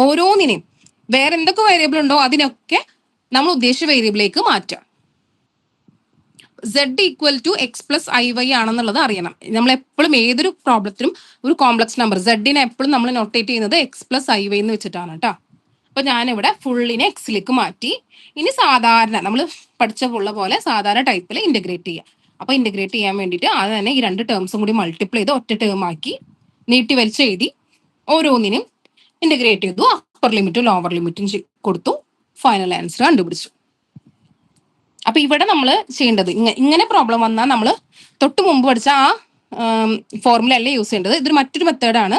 ഓരോന്നിനെയും വേറെ എന്തൊക്കെ വേരിയബിൾ ഉണ്ടോ അതിനൊക്കെ നമ്മൾ ഉദ്ദേശിച്ച വേരിയബിളിലേക്ക് മാറ്റാം. z equal to x plus i y ആണെന്നുള്ളത് അറിയണം. നമ്മൾ എപ്പോഴും ഏതൊരു പ്രോബ്ലത്തിലും ഒരു കോംപ്ലക്സ് നമ്പർ സെഡിനെ എപ്പോഴും നമ്മൾ നോട്ടേറ്റ് ചെയ്യുന്നത് എക്സ് പ്ലസ് ഐ വൈ എന്ന് വെച്ചിട്ടാണ് കേട്ടോ. അപ്പൊ ഞാനിവിടെ ഫുള്ളിനെ എക്സിലേക്ക് മാറ്റി. ഇനി സാധാരണ നമ്മൾ പഠിച്ച പോലെ സാധാരണ ടൈപ്പിൽ ഇന്റഗ്രേറ്റ് ചെയ്യാം. അപ്പൊ ഇന്റഗ്രേറ്റ് ചെയ്യാൻ വേണ്ടിയിട്ട് അത് തന്നെ ഈ 2 ടേംസും കൂടി മൾട്ടിപ്ലൈ ചെയ്ത് ഒറ്റ ടേം ആക്കി നീട്ടി വലിച്ച് എഴുതി. ഓരോന്നിനും ഇന്റഗ്രേറ്റ് ചെയ്തു, അപ്പർ ലിമിറ്റും ലോവർ ലിമിറ്റും കൊടുത്തു, ഫൈനൽ ആൻസർ കണ്ടുപിടിച്ചു. അപ്പൊ ഇവിടെ നമ്മൾ ചെയ്യേണ്ടത് ഇങ്ങനെ പ്രോബ്ലം വന്നാൽ നമ്മൾ തൊട്ട് മുമ്പ് പഠിച്ച ആ ഫോർമുല അല്ലേ യൂസ് ചെയ്യേണ്ടത്. ഇതൊരു മറ്റൊരു മെത്തേഡാണ്.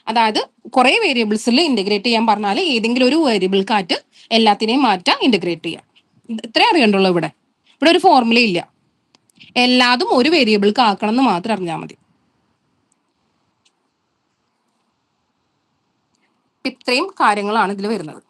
അതായത് കുറെ വേരിയബിൾസിൽ ഇന്റഗ്രേറ്റ് ചെയ്യാൻ പറഞ്ഞാൽ ഏതെങ്കിലും ഒരു വേരിയബിൾക്കായിട്ട് എല്ലാത്തിനെയും മാറ്റാം, ഇന്റഗ്രേറ്റ് ചെയ്യാം. ഇത്രേ അറിയണ്ടുള്ളൂ. ഇവിടെ ഒരു ഫോർമുല ഇല്ല, എല്ലാതും ഒരു വേരിയബിൾക്ക് ആക്കണം എന്ന് മാത്രം അറിഞ്ഞാൽ മതി. ഇത്രയും കാര്യങ്ങളാണ് ഇതിൽ വരുന്നത്.